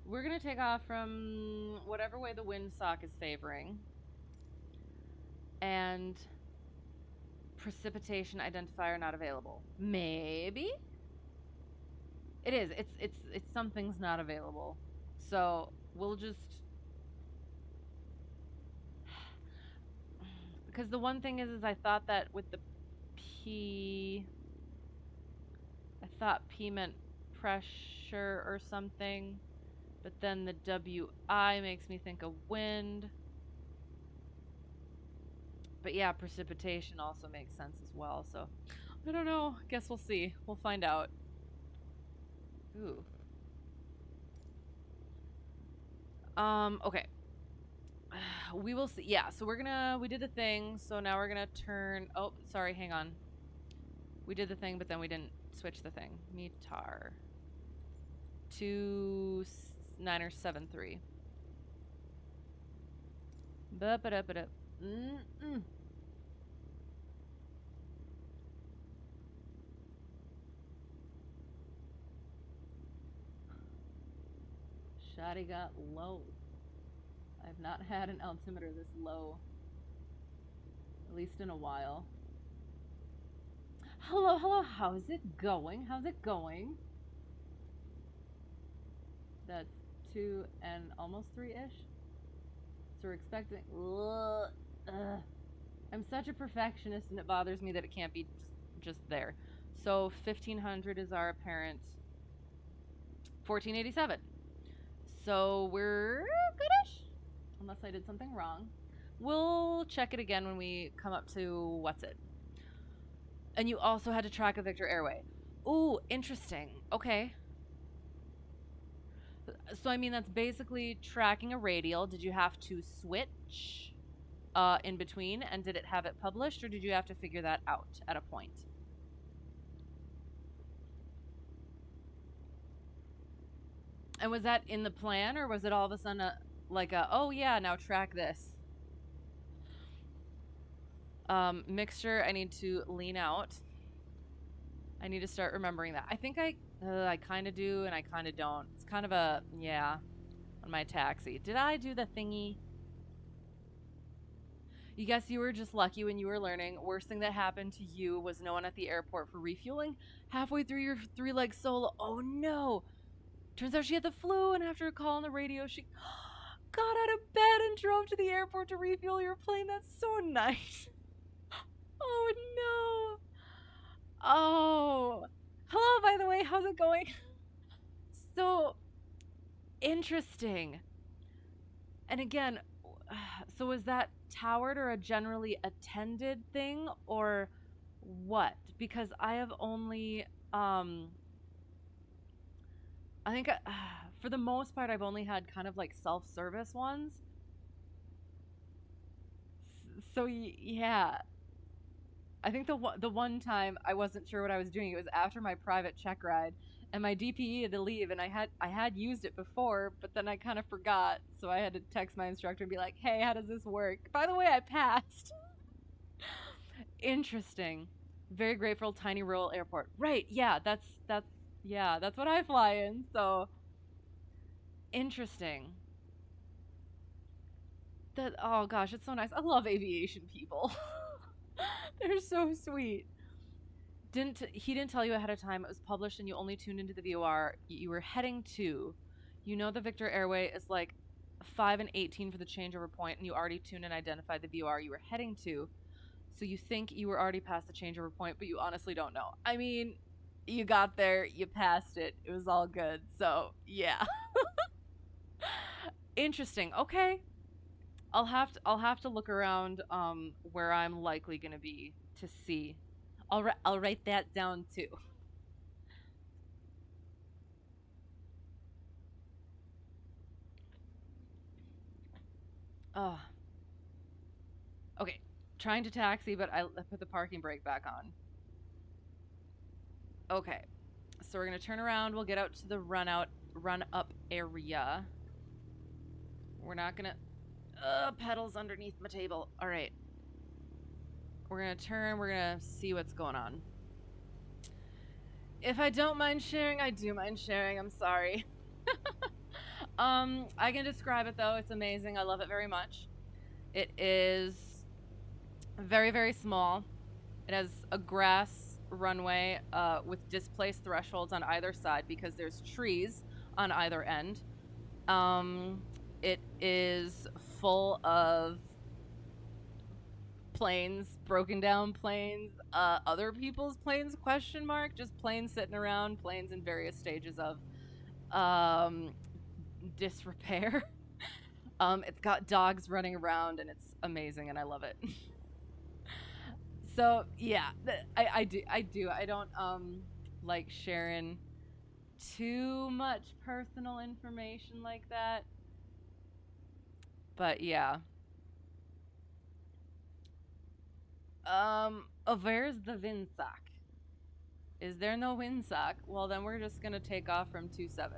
We're going to take off from whatever way the windsock is favoring. And precipitation identifier not available. Maybe? It is. It's something's not available. So we'll just. Because the one thing is I thought that with the P. I thought P meant pressure or something. But then the WI makes me think of wind. But yeah, precipitation also makes sense as well. So I don't know. Guess we'll see. We'll find out. Ooh. Okay. We will see. Yeah, so we did the thing. So now we're gonna turn. Oh, sorry. Hang on. We did the thing, but then we didn't switch the thing. Metar. 2973. Ba-ba-da-ba-da. Shotty got low. I've not had an altimeter this low. At least in a while. Hello, hello. How's it going? How's it going? That's 2 and almost 3-ish. So we're expecting. I'm such a perfectionist, and it bothers me that it can't be just there. So 1500 is our apparent 1487. So we're goodish, unless I did something wrong. We'll check it again when we come up to what's it. And you also had to track a Victor Airway. Ooh, interesting. Okay. So, I mean, that's basically tracking a radial. Did you have to switch in between? And did it have it published? Or did you have to figure that out at a point? And was that in the plan, or was it all of a sudden like a, oh yeah, now track this? Mixture, I need to lean out. I need to start remembering that. I think I kind of do and I kind of don't. It's kind of a, yeah, on my taxi. Did I do the thingy? You guess you were just lucky when you were learning. Worst thing that happened to you was no one at the airport for refueling halfway through your 3-leg solo. Oh no. Turns out she had the flu, and after a call on the radio, she got out of bed and drove to the airport to refuel your plane. That's so nice. Oh no. Oh. Hello, by the way. How's it going? So interesting. And again, so is that towered or a generally attended thing or what? Because I have only I think for the most part I've only had kind of like self-service ones. So yeah, I think the one time I wasn't sure what I was doing. It was after my private check ride, and my DPE had to leave, and I had used it before, but then I kind of forgot, so I had to text my instructor and be like, "Hey, how does this work? By the way, I passed." Interesting. Very grateful. Tiny rural airport. Right. Yeah. That's yeah. That's what I fly in. So interesting. That oh gosh, it's so nice. I love aviation people. They're so sweet. Didn't he didn't tell you ahead of time it was published and you only tuned into the VOR you were heading to. You know the Victor Airway is like 5 and 18 for the changeover point, and you already tuned and identified the VOR you were heading to. So you think you were already past the changeover point, but you honestly don't know. I mean, you got there, you passed it. It was all good. So, yeah. Interesting. Okay. I'll have to look around where I'm likely going to be to see. I'll write that down too. Oh, okay. Trying to taxi, but I put the parking brake back on. Okay. So we're going to turn around. We'll get out to the run up area. We're not going to pedals underneath my table. All right. We're going to turn. We're going to see what's going on. If I don't mind sharing, I do mind sharing. I'm sorry. I can describe it though. It's amazing. I love it very much. It is very, very small. It has a grass runway with displaced thresholds on either side because there's trees on either end. It is full of planes, broken down planes, other people's planes, question mark, just planes sitting around, planes in various stages of disrepair. It's got dogs running around and it's amazing and I love it. So yeah, I do. I don't like sharing too much personal information like that. But yeah. Oh, where's the windsock? Is there no windsock? Well, then we're just gonna take off from 27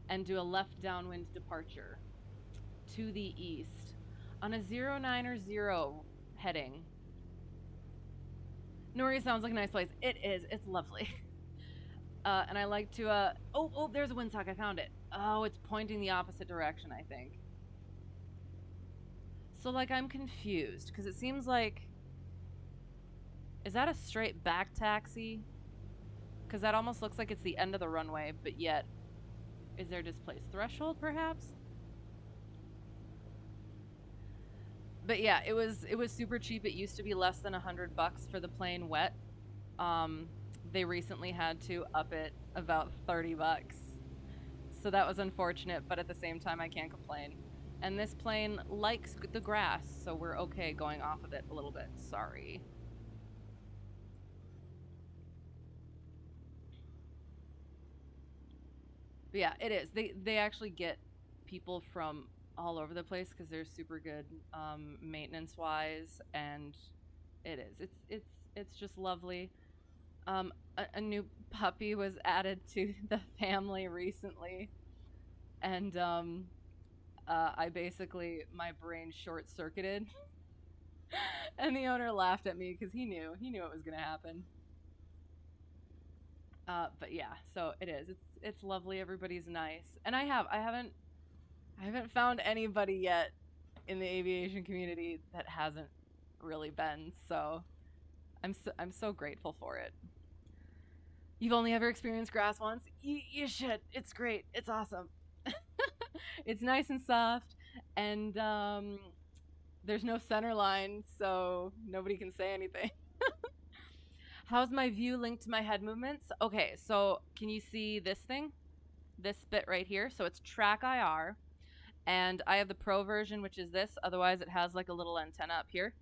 and do a left downwind departure to the east on a 09 heading. Nori sounds like a nice place. It is. It's lovely. And I like to, oh, there's a windsock. I found it. Oh, it's pointing the opposite direction, I think. So, like, I'm confused because it seems like, is that a straight back taxi? Because that almost looks like it's the end of the runway, but yet, is there displaced threshold, perhaps? But yeah, it was super cheap. It used to be less than $100 for the plane wet. They recently had to up it about $30. So that was unfortunate, but at the same time, I can't complain. And this plane likes the grass, so we're okay going off of it a little bit. Sorry. But yeah, it is. They actually get people from all over the place because they're super good maintenance wise, and it is. It's just lovely. A new puppy was added to the family recently, and I basically my brain short circuited, and the owner laughed at me because he knew it was gonna happen. But yeah, so it is. It's lovely. Everybody's nice, and I haven't found anybody yet in the aviation community that hasn't really been. So I'm so grateful for it. You've only ever experienced grass once? You should. It's great. It's awesome. It's nice and soft, and there's no center line, so nobody can say anything. How's my view linked to my head movements? Okay, so can you see this thing? This bit right here? So it's track IR, and I have the pro version, which is this. Otherwise, it has like a little antenna up here.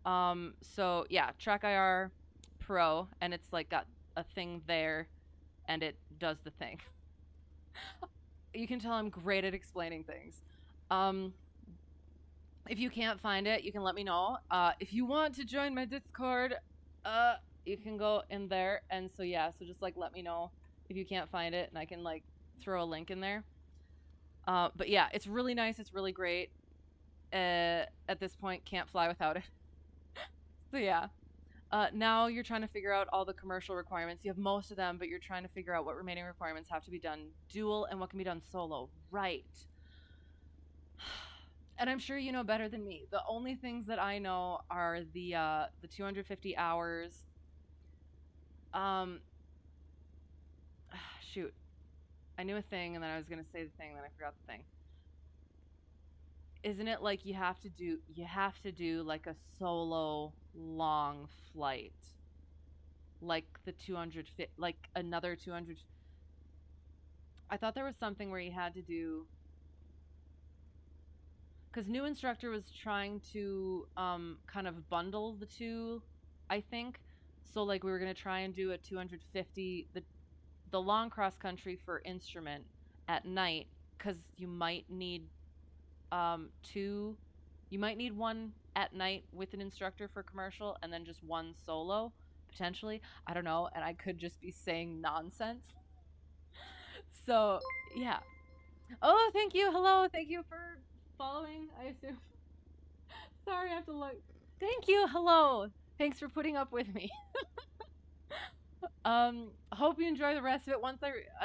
So yeah, track IR pro, and it's like got a thing there, and it does the thing. You can tell I'm great at explaining things. Um, if you can't find it, you can let me know. If you want to join my Discord, uh, you can go in there. And so yeah, so just like let me know if you can't find it, and I can like throw a link in there. But yeah, it's really nice. It's really great. At this point, can't fly without it. So yeah. Now you're trying to figure out all the commercial requirements. You have most of them, but you're trying to figure out what remaining requirements have to be done dual and what can be done solo. Right. And I'm sure you know better than me. The only things that I know are the 250 hours. Um, shoot, I knew a thing, and then I was gonna say the thing, then I forgot the thing. Isn't it like you have to do like a solo long flight, like the 200 like another 200? I thought there was something where you had to do because new instructor was trying to kind of bundle the two, I think. So like we were gonna try and do a 250 the long cross country for instrument at night because two you might need one at night with an instructor for commercial and then just one solo potentially. I don't know, and I could just be saying nonsense. So yeah. Oh, thank you. Hello, thank you for following, I assume. Sorry, I have to look. Thank you. Hello. Thanks for putting up with me. Hope you enjoy the rest of it.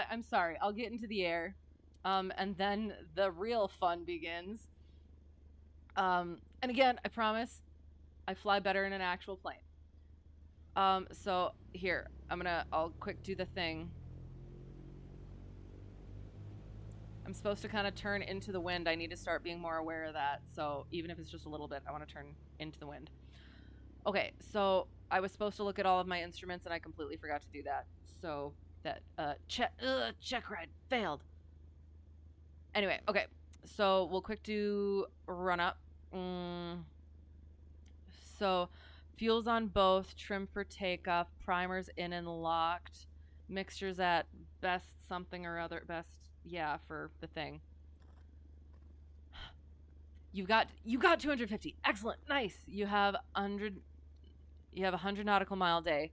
I'm sorry, I'll get into the air. And then the real fun begins. And again, I promise I fly better in an actual plane. So here, I'll quick do the thing. I'm supposed to kind of turn into the wind. I need to start being more aware of that. So even if it's just a little bit, I want to turn into the wind. Okay, so I was supposed to look at all of my instruments and I completely forgot to do that. So that check ride failed. Anyway, okay. So we'll quick do run up. So fuels on both, trim for takeoff, primers in and locked, mixtures at best something or other, best yeah for the thing. You got 250. Excellent. Nice. You have a 100 nautical mile day.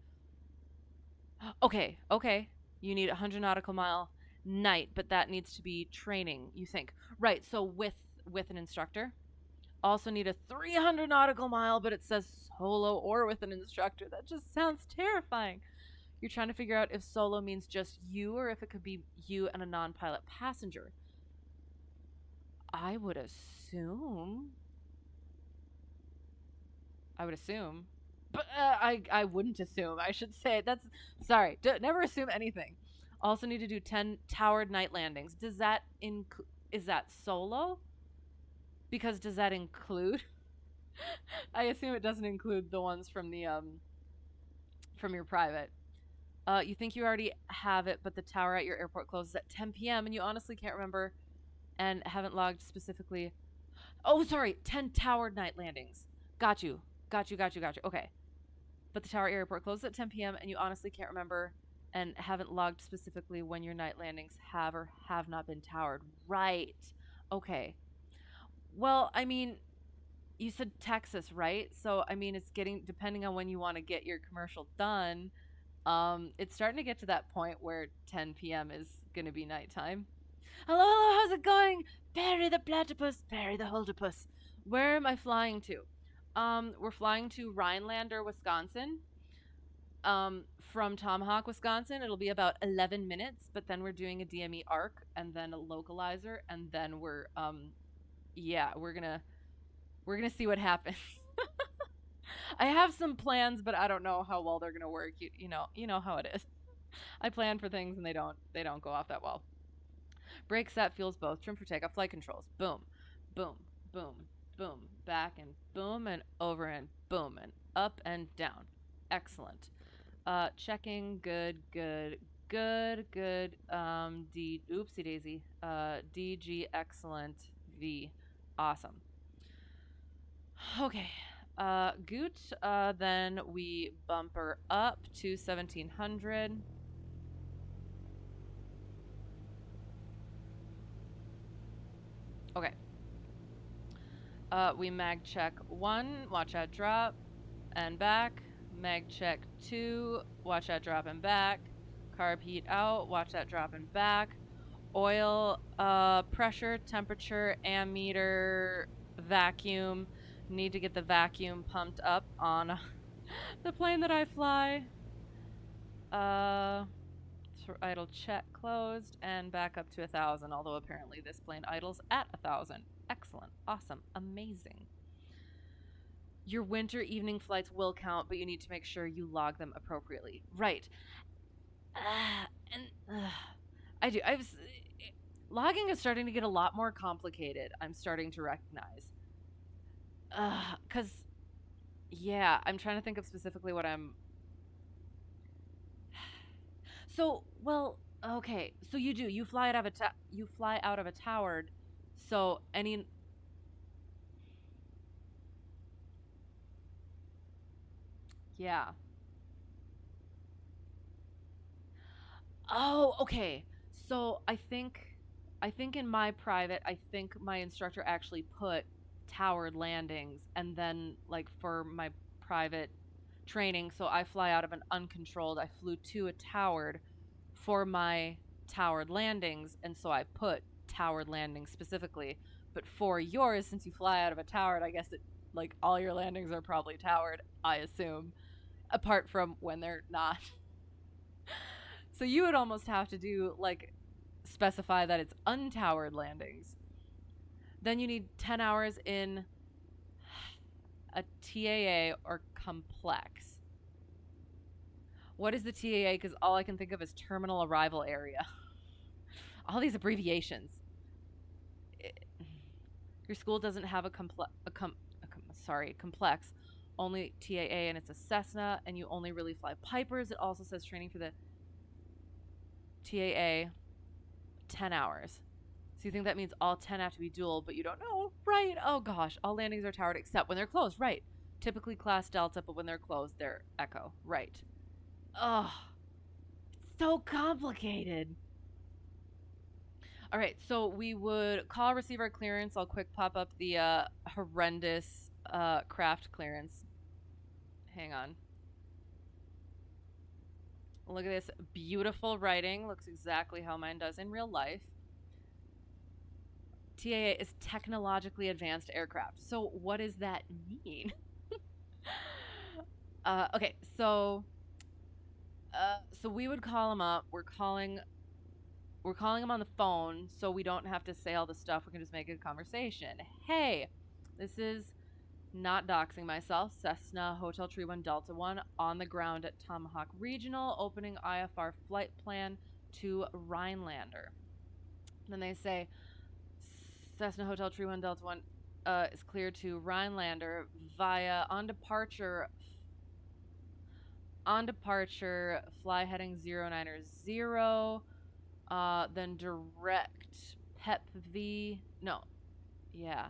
Okay. You need a 100 nautical mile night, but that needs to be training, you think. Right. So with an instructor. Also need a 300 nautical mile, but it says solo or with an instructor. That just sounds terrifying. You're trying to figure out if solo means just you or if it could be you and a non-pilot passenger. I would assume. I would assume. But I wouldn't assume. I should say that's sorry. Never assume anything. Also need to do 10 towered night landings. Is that solo? Because does that include? I assume it doesn't include the ones from the from your private. You think you already have it, but the tower at your airport closes at 10 p.m. and you honestly can't remember and haven't logged specifically. Oh, sorry, 10 towered night landings. Got you. Okay. But the tower airport closes at 10 p.m. and you honestly can't remember and haven't logged specifically when your night landings have or have not been towered. Right. Okay. Well, I mean, you said Texas, right? So, I mean, it's getting, depending on when you want to get your commercial done, It's starting to get to that point where 10 p.m. is gonna be nighttime. Hello, hello, how's it going? Perry the platypus, Perry the holdopus. Where am I flying to? We're flying to Rhinelander, Wisconsin. From Tomahawk, Wisconsin, it'll be about 11 minutes, but then we're doing a DME arc and then a localizer, and then yeah, we're gonna see what happens. I have some plans, but I don't know how well they're gonna work. You know how it is. I plan for things and they don't go off that well. Brake set, fuels both, trim for takeoff, flight controls. Boom, boom, boom, boom, back and boom and over and boom and up and down. Excellent. Checking, good, good, good, good. Oopsie daisy. DG, excellent. V, awesome. Okay. Goot. Then we bumper up to 1700. Okay. We mag check 1, watch that drop, and back. Mag check 2, watch that drop and back. Carb heat out, watch that drop and back. Oil, pressure, temperature, ammeter, vacuum. Need to get the vacuum pumped up on the plane that I fly. Idle check closed and back up to 1,000, although apparently this plane idles at 1,000. Excellent, awesome, amazing. Your winter evening flights will count, but you need to make sure you log them appropriately. Right. I do. Logging is starting to get a lot more complicated. I'm starting to recognize. Cause yeah, I'm trying to think of specifically what I'm. So well, okay. So you fly out of you fly out of a tower. So any. Yeah. Oh, okay. So I think in my private, I think my instructor actually put towered landings, and then like for my private training, so I fly out of an uncontrolled. I flew to a towered for my towered landings, and so I put towered landings specifically. But for yours, since you fly out of a towered, I guess it like all your landings are probably towered, I assume, apart from when they're not. So you would almost have to do like specify that it's untowered landings. Then you need 10 hours in a TAA or complex. What is the TAA? Because all I can think of is terminal arrival area. All these abbreviations. Your school doesn't have complex, only TAA, and it's a Cessna, and you only really fly Pipers. It also says training for the TAA 10 hours. So you think that means all 10 have to be dual, but you don't know. Right. Oh gosh. All landings are towered except when they're closed. Right. Typically class Delta, but when they're closed, they're Echo. Right. Ugh. It's so complicated. All right. So we would call receiver clearance. I'll quick pop up the horrendous craft clearance. Hang on. Look at this beautiful writing. Looks exactly how mine does in real life. TAA is technologically advanced aircraft. So what does that mean? Okay, so we would call them up. We're calling them on the phone, so we don't have to say all the stuff. We can just make a conversation. Hey, this is not doxing myself. Cessna Hotel Tree 1 Delta 1 on the ground at Tomahawk Regional, opening IFR flight plan to Rhinelander. Then they say Cessna Hotel Tree 1 Delta 1 is cleared to Rhinelander via on departure, fly heading 090, then direct PEP V. No, yeah.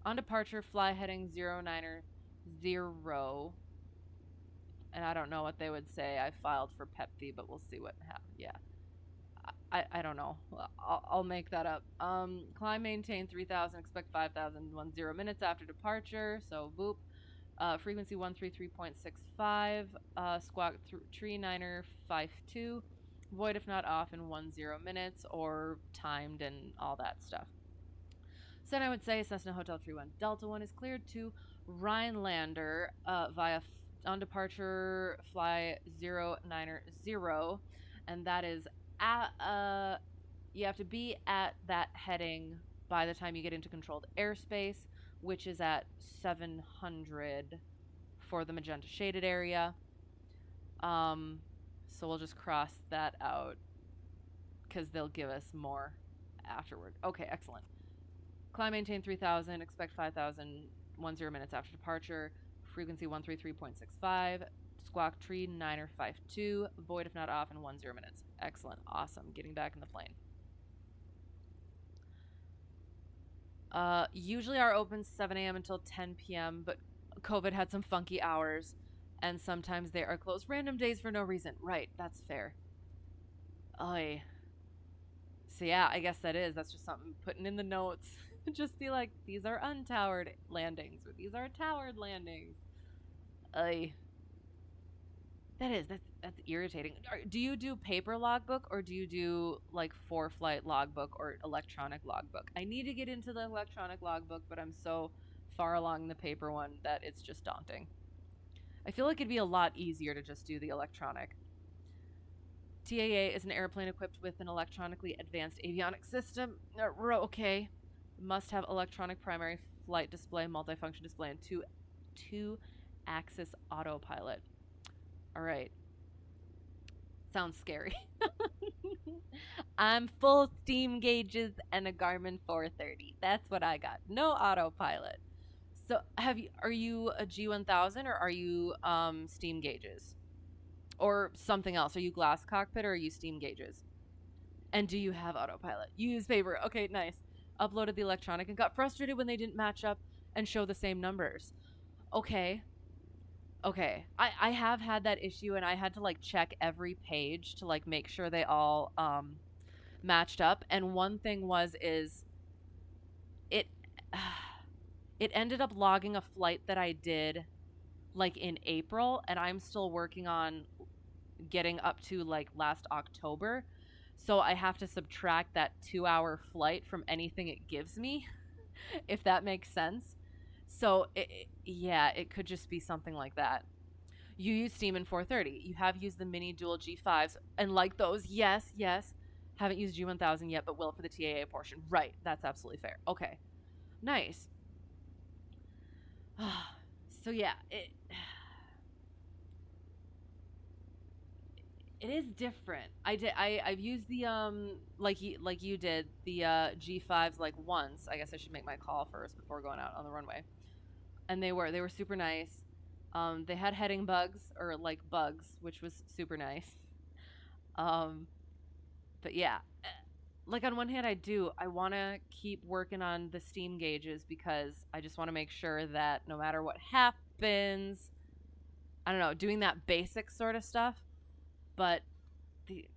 On departure, fly heading 090. And I don't know what they would say. I filed for PEP V, but we'll see what happens. Yeah. I don't know. I'll make that up. Climb, maintain 3,000, expect 5,000, 10 minutes after departure. So, boop. Frequency 133.65. Squawk tree niner 52. Void if not off in 10 minutes, or timed and all that stuff. So then I would say Cessna Hotel Tree 1 Delta 1 is cleared to Rhinelander via on departure fly 090, and that is at you have to be at that heading by the time you get into controlled airspace, which is at 700 for the magenta shaded area. So we'll just cross that out because they'll give us more afterward. Okay, excellent. Climb, maintain 3000, expect 5000, 10 minutes after departure. Frequency 133.65. Squawk tree niner 52. Void if not off in 10 minutes. Excellent. Awesome. Getting back in the plane. Usually our open's 7 a.m. until 10 p.m., but COVID had some funky hours, and sometimes they are closed random days for no reason. Right, that's fair. Oy. So yeah, I guess that's just something putting in the notes. Just be like, these are untowered landings, or these are towered landings. Oy. That's irritating. Do you do paper logbook, or do you do like ForeFlight logbook or electronic logbook? I need to get into the electronic logbook, but I'm so far along the paper one that it's just daunting. I feel like it'd be a lot easier to just do the electronic. TAA is an airplane equipped with an electronically advanced avionics system. Okay. Must have electronic primary flight display, multifunction display, and two-axis autopilot. All right. Sounds scary. I'm full steam gauges and a Garmin 430. That's what I got. No autopilot. So are you a G1000, or are you steam gauges? Or something else? Are you glass cockpit, or are you steam gauges? And do you have autopilot? You use paper. Okay, nice. Uploaded the electronic and got frustrated when they didn't match up and show the same numbers. Okay. I have had that issue, and I had to like check every page to like make sure they all matched up. And one thing is it it ended up logging a flight that I did like in April, and I'm still working on getting up to like last October. So I have to subtract that 2-hour flight from anything it gives me, if that makes sense. So it could just be something like that. You use Steam in 430. You have used the mini dual G5s and like those. Yes. Haven't used G1000 yet, but will for the TAA portion. Right. That's absolutely fair. Okay. Nice. So yeah, it is different. I've used the like you did the G5s like once. I guess I should make my call first before going out on the runway. And they were super nice. They had heading bugs, or like bugs, which was super nice. But yeah, like on one hand I want to keep working on the steam gauges, because I just want to make sure that no matter what happens, I don't know, doing that basic sort of stuff. But the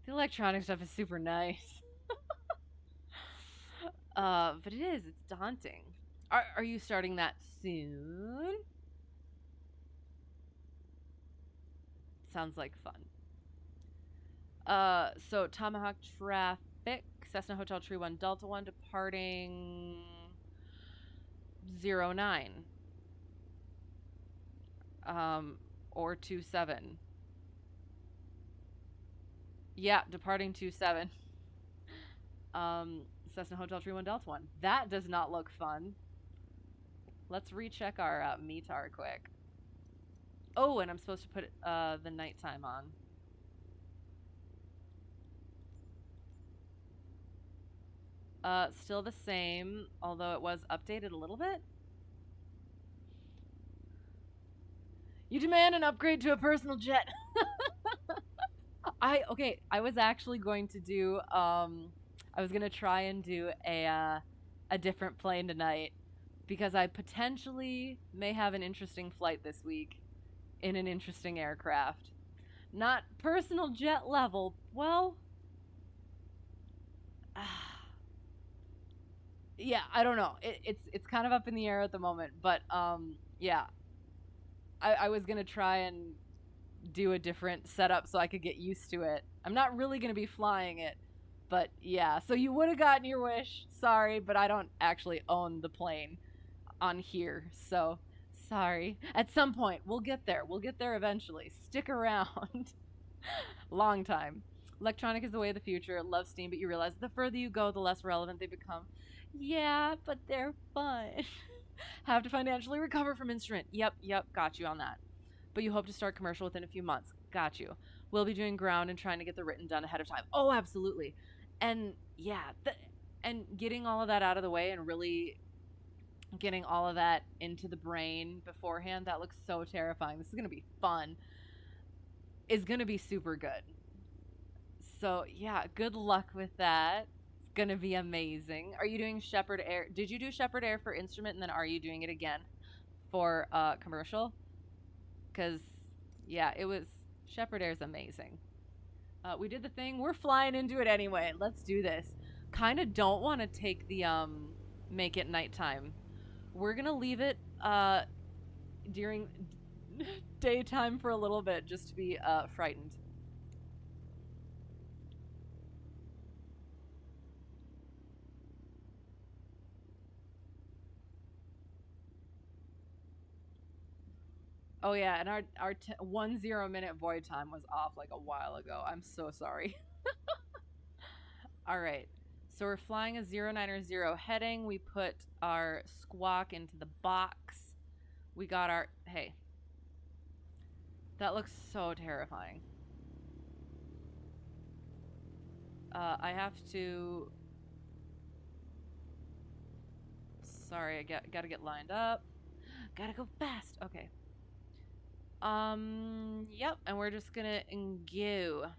electronic stuff is super nice. But it's daunting. Are you starting that soon? Sounds like fun. So Tomahawk traffic, Cessna Hotel Tree 1 Delta 1 departing 09. Or 27. Yeah, departing 27. Cessna Hotel Tree 1 Delta 1. That does not look fun. Let's recheck our METAR quick. Oh, and I'm supposed to put the nighttime on. Still the same, although it was updated a little bit. You demand an upgrade to a personal jet. I was actually going to do I was gonna try and do a different plane tonight, because I potentially may have an interesting flight this week in an interesting aircraft. Not personal jet level. Well, yeah, I don't know. It's kind of up in the air at the moment, but yeah. I was gonna try and do a different setup so I could get used to it. I'm not really gonna be flying it, but yeah. So you would have gotten your wish. Sorry, but I don't actually own the plane on here, so sorry. At some point, we'll get there. We'll get there eventually. Stick around. Long time. Electronic is the way of the future. Love Steam, but you realize the further you go, the less relevant they become. Yeah, but they're fun. Have to financially recover from instrument. Yep, got you on that. But you hope to start commercial within a few months. Got you. We'll be doing ground and trying to get the written done ahead of time. Oh, absolutely. And yeah, and getting all of that out of the way and really getting all of that into the brain beforehand, that looks so terrifying. This is going to be fun. Is going to be super good. So, yeah, good luck with that. It's going to be amazing. Are you doing Shepherd Air? Did you do Shepherd Air for instrument and then are you doing it again for commercial? Cuz yeah, it was Shepherd Air's amazing. We did the thing. We're flying into it anyway. Let's do this. Kind of don't want to take the make it nighttime. We're going to leave it during daytime for a little bit just to be frightened. Oh yeah, and our 1 0 minute void time was off like a while ago. I'm so sorry. All right. So we're flying a 090 heading. We put our squawk into the box. We got our hey. That looks so terrifying. I have to sorry, gotta get lined up. Gotta go fast. Okay. Yep, and we're just gonna go.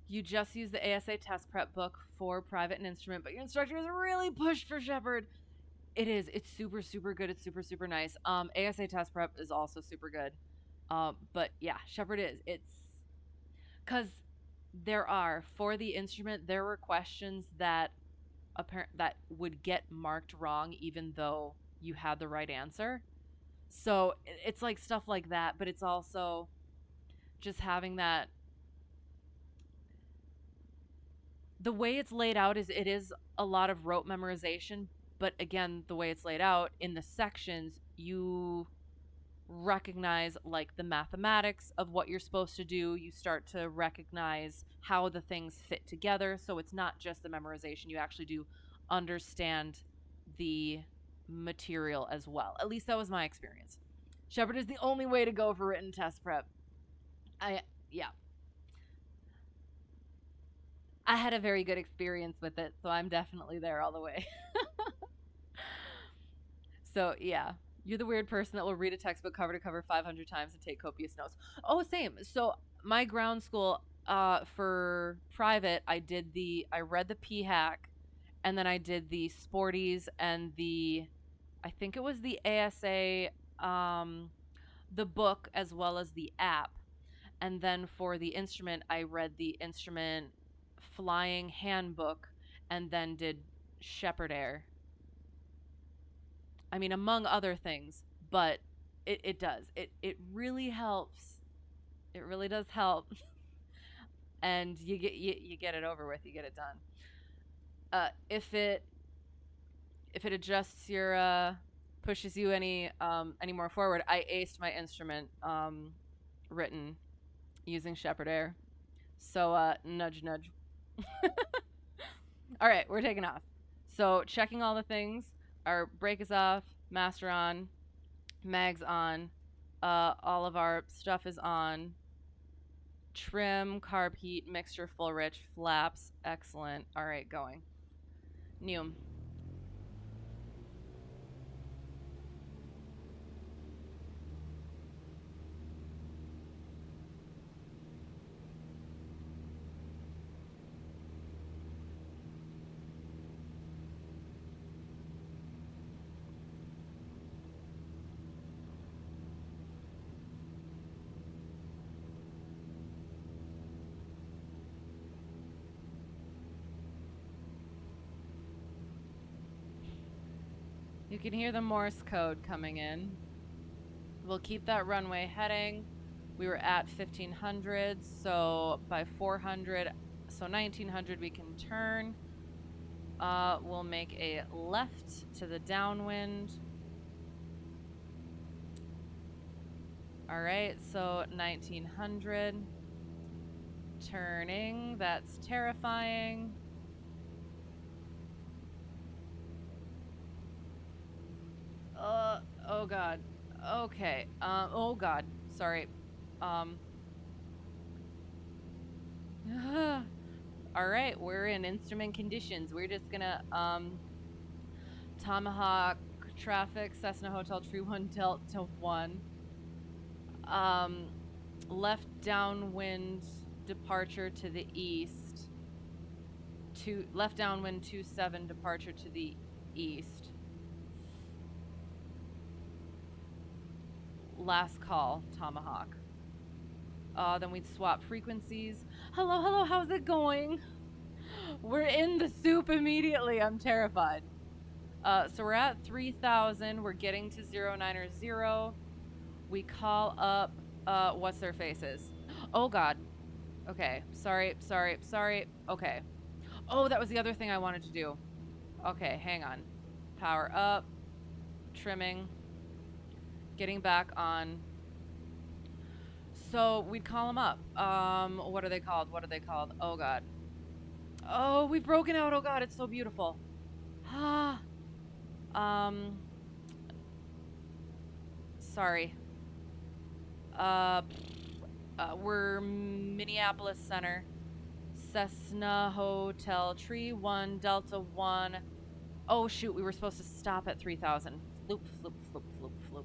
You just use the ASA test prep book for private and instrument, but your instructor is really pushed for Shepherd. It is. It's super, super good. It's super, super nice. ASA test prep is also super good. But yeah, Shepherd is. It's because there are for the instrument there were questions that that would get marked wrong even though you had the right answer. So it's like stuff like that, but it's also just having that the way it's laid out is it is a lot of rote memorization, but again, the way it's laid out in the sections, you recognize like the mathematics of what you're supposed to do. You start to recognize how the things fit together. So it's not just the memorization, you actually do understand the material as well. At least that was my experience. Shepherd is the only way to go for written test prep. Yeah, I had a very good experience with it, so I'm definitely there all the way. So, yeah, you're the weird person that will read a textbook cover to cover 500 times and take copious notes. Oh, same. So, my ground school for private, I read the PHAC and then I did the Sporties and I think it was the ASA, the book as well as the app. And then for the instrument, I read the instrument flying handbook and then did Shepherd Air. I mean, among other things, but it does. It really helps. It really does help. And you get it over with, you get it done. If it adjusts your pushes you any more forward, I aced my instrument written using Shepherd Air. So nudge nudge. All right, we're taking off. So checking all the things. Our brake is off, master on, mags on, all of our stuff is on. Trim, carb heat, mixture full rich, flaps, excellent. All right, going. New. You can hear the Morse code coming in. We'll keep that runway heading. We were at 1500, so by 400, so 1900 we can turn. We'll make a left to the downwind. All right, so 1900. Turning, that's terrifying. Oh God. Okay. Oh God. Sorry. All right, we're in instrument conditions. We're just gonna Tomahawk traffic, Cessna Hotel Tree 1 Delta 1. Left downwind departure to the east. Left downwind 27 departure to the east. Last call, Tomahawk. Then we'd swap frequencies. Hello, hello, how's it going? We're in the soup immediately. I'm terrified. So we're at 3000. We're getting to 090. We call up, what's their faces? Oh God. Okay. Sorry. Okay. Oh, that was the other thing I wanted to do. Okay, hang on. Power up. Trimming. Getting back on. So we'd call them up. What are they called? Oh God. Oh, we've broken out. Oh God, it's so beautiful. Ah. Sorry. We're Minneapolis Center. Cessna Hotel Tree 1 Delta 1. Oh shoot, we were supposed to stop at 3000. Floop.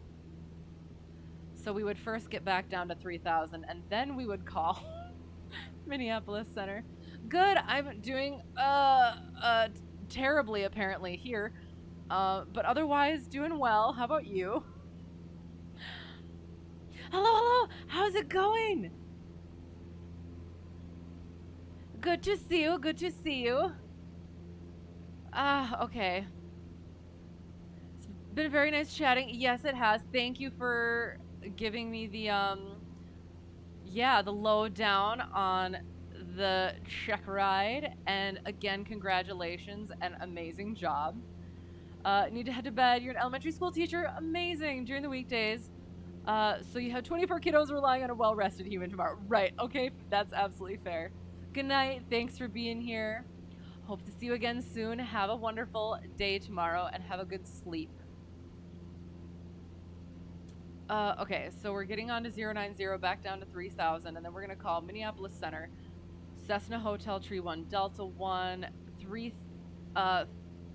So we would first get back down to 3000 and then we would call Minneapolis Center. Good, I'm doing terribly apparently here. But otherwise doing well. How about you? Hello. How's it going? Good to see you. Okay. It's been very nice chatting. Yes, it has. Thank you for giving me the the lowdown on the check ride. And again, congratulations and amazing job. Need to head to bed. You're an elementary school teacher. Amazing. During the weekdays. So you have 24 kiddos relying on a well-rested human tomorrow. Right. Okay. That's absolutely fair. Good night. Thanks for being here. Hope to see you again soon. Have a wonderful day tomorrow and have a good sleep. Okay, so we're getting on to 090, back down to 3000, and then we're going to call Minneapolis Center, Cessna Hotel Tree 1 Delta 1,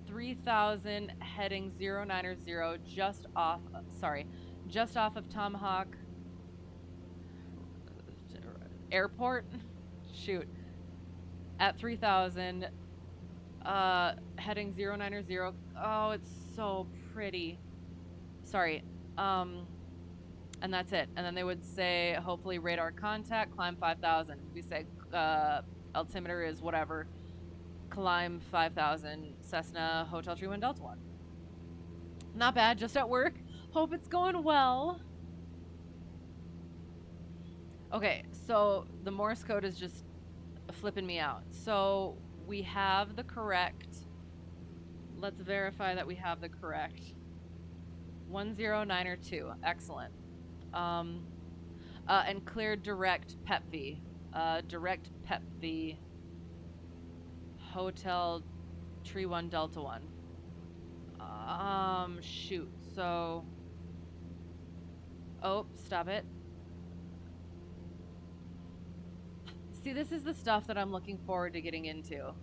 3000 heading 090 just off of Tomahawk Airport. Shoot. At 3000 heading 090. Oh, it's so pretty. Sorry. And that's it. And then they would say, hopefully radar contact, climb 5000. We say, altimeter is whatever. Climb 5000, Cessna Hotel Tree 1 Delta 1. Not bad, just at work. Hope it's going well. Okay, so the Morse code is just flipping me out. So we have the correct. Let's verify that we have the correct. 1092. Excellent. And clear direct PEPV. Direct PEPV. Hotel Tree 1 Delta 1. Shoot. So. Oh, stop it. See, this is the stuff that I'm looking forward to getting into.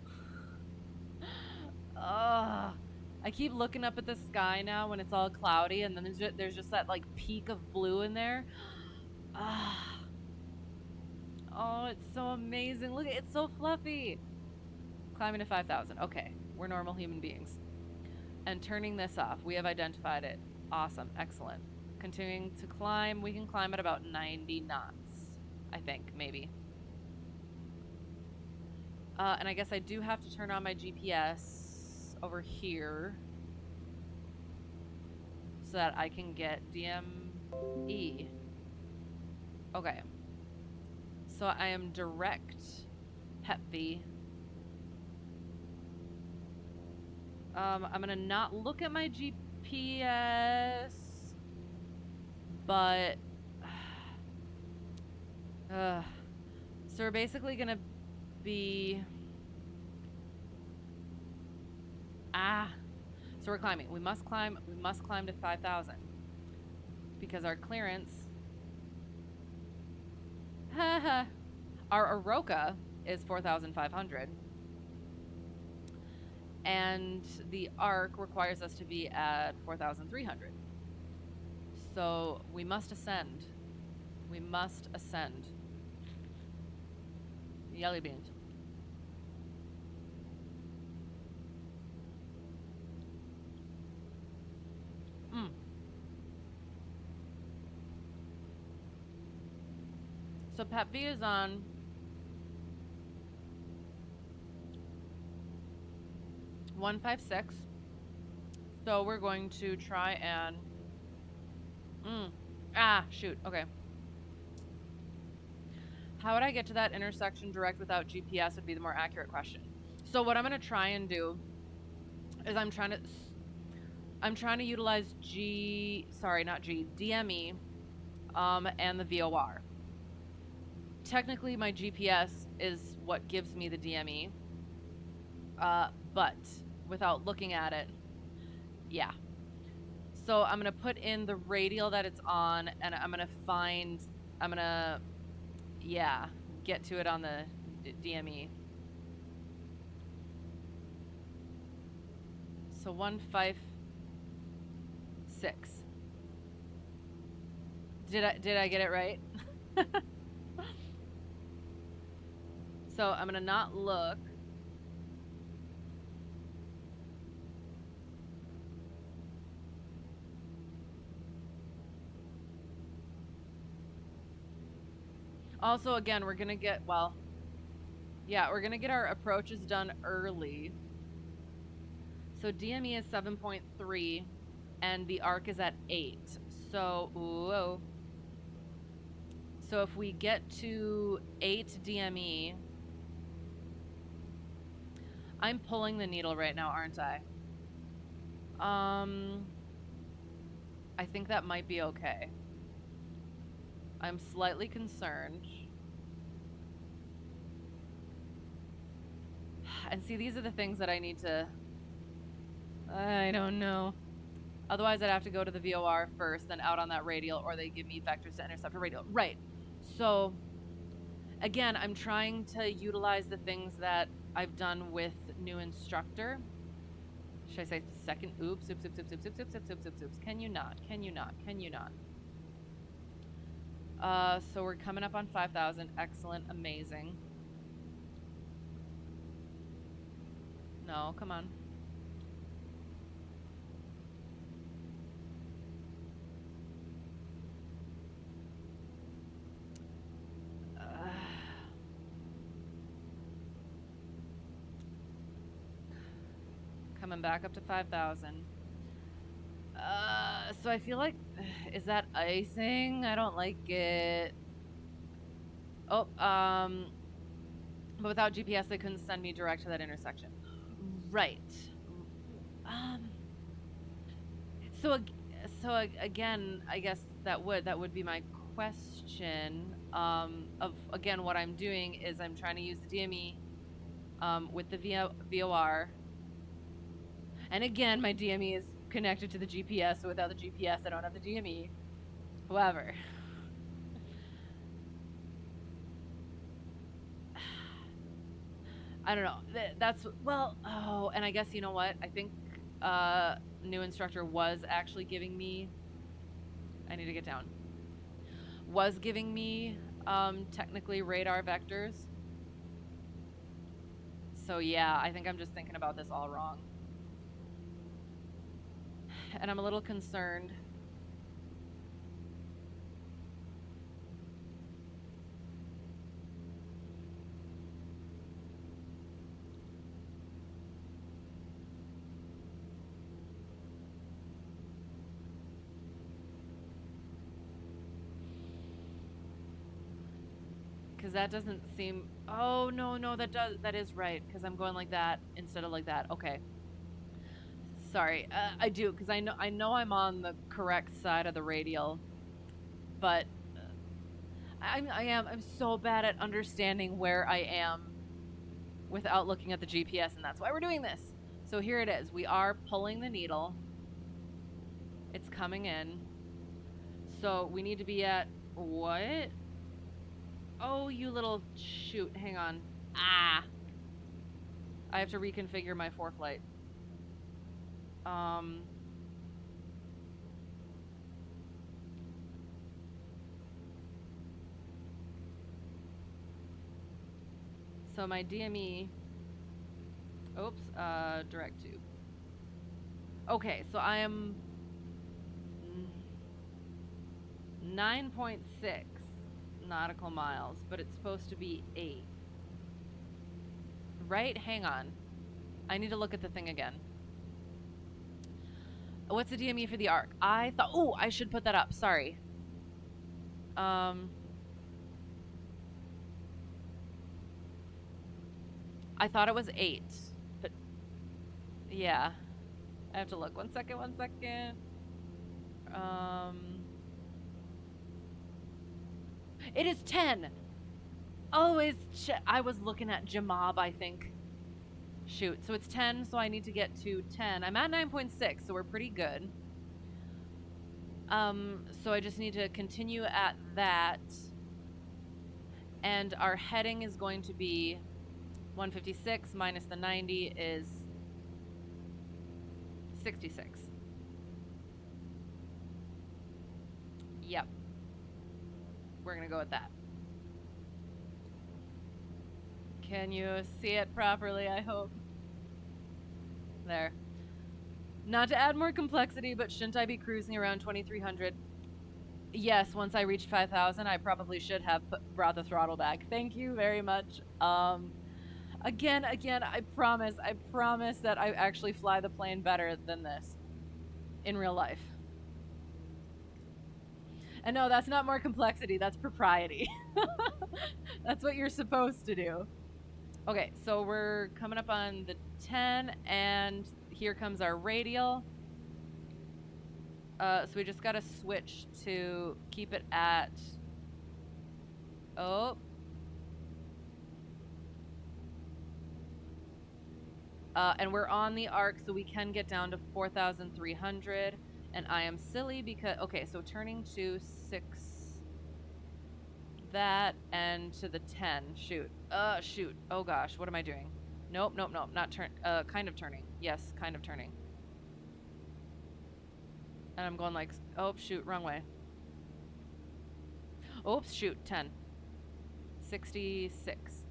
I keep looking up at the sky now when it's all cloudy, and then there's just that like peak of blue in there. Oh, it's so amazing. Look, it's so fluffy. Climbing to 5000. Okay, we're normal human beings. And turning this off. We have identified it. Awesome. Excellent. Continuing to climb. We can climb at about 90 knots. I think, maybe. And I guess I do have to turn on my GPS over here. so that I can get DME. Okay. So I am direct Hep B. I'm gonna not look at my GPS, but so we're basically gonna be so we're climbing. We must climb to 5,000 because our clearance our Aroka is 4,500 and the arc requires us to be at 4,300. So we must ascend. We must ascend. Jelly beans. So Pep V is on 156. So we're going to try and shoot. Okay. How would I get to that intersection direct without GPS would be the more accurate question. So what I'm going to try and do is I'm trying to utilize DME and the VOR. Technically my GPS is what gives me the DME. But without looking at it, yeah. So I'm going to put in the radial that it's on and I'm going to get to it on the DME. So 156. Did I get it right? So I'm gonna not look. Also, again, we're gonna get we're gonna get our approaches done early. So DME is 7.3 and the arc is at 8. So if we get to 8 DME, I'm pulling the needle right now, aren't I? I think that might be okay. I'm slightly concerned. And see, these are the things that I need to... I don't know. Otherwise, I'd have to go to the VOR first, then out on that radial, or they give me vectors to intercept a radial. Right. So, again, I'm trying to utilize the things that I've done with new instructor. Should I say second? Oops. Can you not? So we're coming up on 5,000. Excellent. Amazing. No, come on. Coming back up to 5,000. So I feel like, is that icing? I don't like it. Oh, but without GPS, they couldn't send me direct to that intersection. Right. So again, I guess that would be my question. Of again, what I'm doing is I'm trying to use the DME, with the VOR. And again, my DME is connected to the GPS, so without the GPS, I don't have the DME. However, I don't know. That's, well, and I guess, you know what? I think new instructor was actually giving me, I need to get down, was giving me technically radar vectors. So yeah, I think I'm just thinking about this all wrong. And I'm a little concerned. Because that doesn't seem... Oh, no, no, that is right. Because I'm going like that instead of like that. Okay. Sorry. I do, because I know I'm on the correct side of the radial. But I'm so bad at understanding where I am without looking at the GPS, and that's why we're doing this. So here it is. We are pulling the needle. It's coming in. So we need to be at what? Oh, you little shoot. Hang on. Ah. I have to reconfigure my ForeFlight. So my DME. Oops. Direct to. Okay, so I am 9.6 nautical miles, but it's supposed to be 8. Right? Hang on. I need to look at the thing again. What's the DME for the arc? I thought... Oh, I should put that up. Sorry. I thought it was 8. But... Yeah. I have to look. One second. It is 10! Always... I was looking at Jamab, I think. Shoot. So it's 10, so I need to get to 10. I'm at 9.6, so we're pretty good. So I just need to continue at that. And our heading is going to be 156 minus the 90 is 66. Yep. We're going to go with that. Can you see it properly, I hope? There. Not to add more complexity, but shouldn't I be cruising around 2300? Yes, once I reached 5000, I probably should have brought the throttle back. Thank you very much. Again, I promise that I actually fly the plane better than this in real life. And no, that's not more complexity, that's propriety. That's what you're supposed to do. Okay, so we're coming up on the 10, and here comes our radial. So we just gotta switch to keep it at... Oh. And we're on the arc, so we can get down to 4,300. And I am silly because... Okay, so turning to 6... That, and to the 10. Shoot. Shoot. Oh gosh, what am I doing? Nope, not turn... kind of turning. Yes, kind of turning. And I'm going like... Oh, shoot, wrong way. Oops, shoot, 10. 66.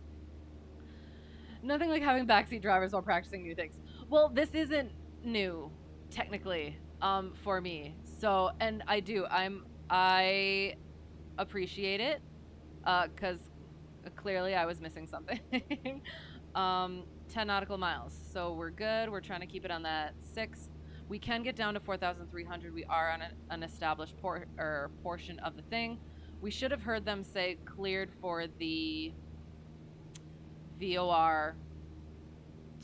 Nothing like having backseat drivers while practicing new things. Well, this isn't new, technically, for me. So, and I appreciate it, because clearly I was missing something. 10 nautical miles. So we're good. We're trying to keep it on that 6. We can get down to 4,300. We are on an established portion of the thing. We should have heard them say cleared for the VOR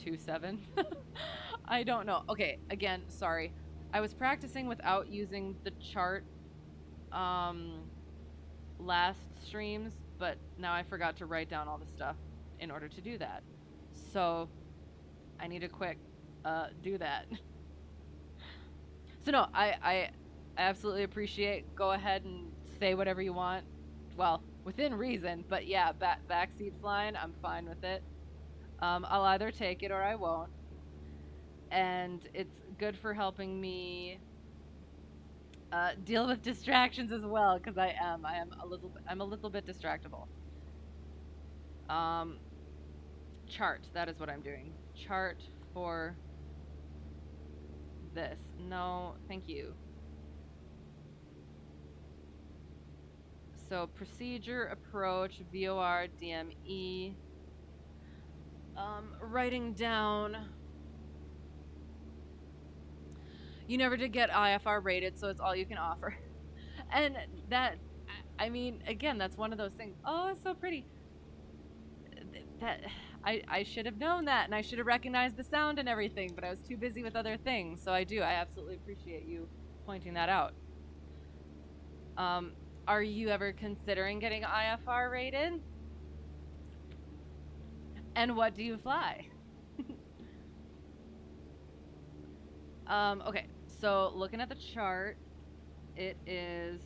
27. I don't know. Okay, again, sorry. I was practicing without using the chart last streams, but now I forgot to write down all the stuff in order to do that. So I need to quick do that. So no, I absolutely appreciate. Go ahead and say whatever you want. Well, within reason, but yeah, backseat flying, I'm fine with it. I'll either take it or I won't. And it's good for helping me deal with distractions as well, because I'm a little bit distractible. Chart, that is what I'm doing. Chart for this. No, thank you. So procedure, approach, VOR, DME. Writing down. You never did get IFR rated, so it's all you can offer. And that, I mean, again, that's one of those things. Oh, it's so pretty. That I should have known that, and I should have recognized the sound and everything, but I was too busy with other things. So I do. I absolutely appreciate you pointing that out. Um, are you ever considering getting IFR rated? And what do you fly? Okay, so looking at the chart, it is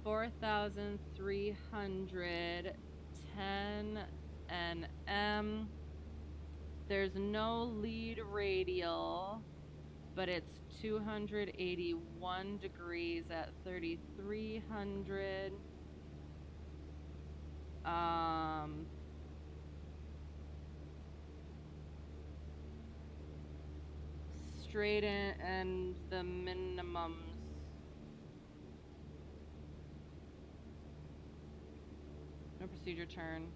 4,310 nm. There's no lead radial, but it's 281 degrees at 3,300. Straight in, and the minimums. No procedure turn.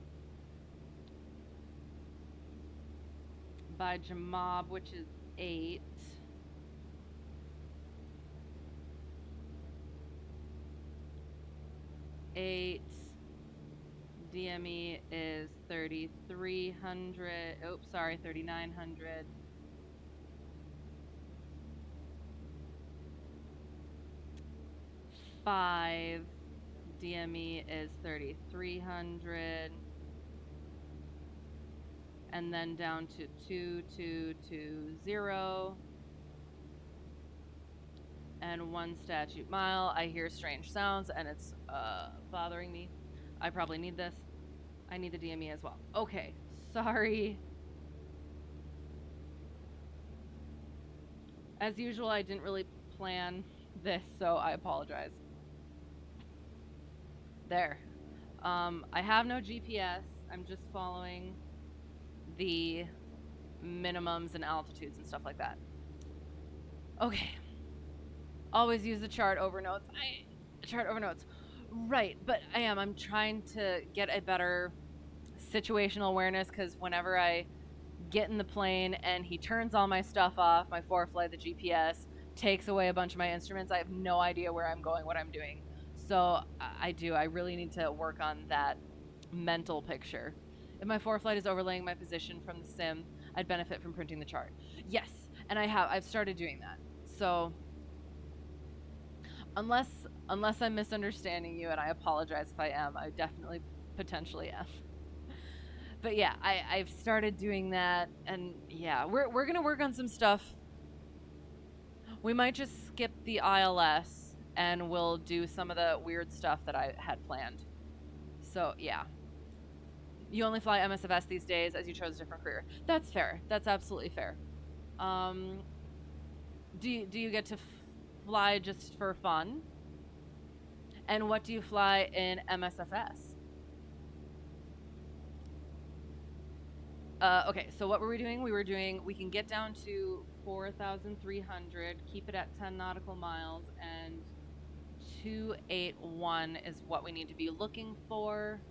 By Jamab, which is 8. DME is 3,300. Oops, sorry, 3,900. Five DME is 3,300. And then down to 2,220. And 1 statute mile. I hear strange sounds and it's bothering me. I probably need this. I need the DME as well. Okay, sorry. As usual, I didn't really plan this, so I apologize. There. I have no GPS. I'm just following the minimums and altitudes and stuff like that. Okay. Always use the chart over notes. Chart over notes. Right, but I'm trying to get a better situational awareness, because whenever I get in the plane and he turns all my stuff off, my ForeFlight, the GPS, takes away a bunch of my instruments, I have no idea where I'm going, what I'm doing. So I really need to work on that mental picture. If my ForeFlight is overlaying my position from the sim, I'd benefit from printing the chart. Yes, and I've started doing that. So unless I'm misunderstanding you, and I apologize if I am, I definitely potentially am. But yeah, I've started doing that, and yeah, we're gonna work on some stuff. We might just skip the ILS and we'll do some of the weird stuff that I had planned. So yeah. You only fly MSFS these days as you chose a different career. That's fair. That's absolutely fair. Do you get to fly just for fun? And what do you fly in MSFS? Okay, so what were we doing? We can get down to 4,300, keep it at 10 nautical miles, and 281 is what we need to be looking for.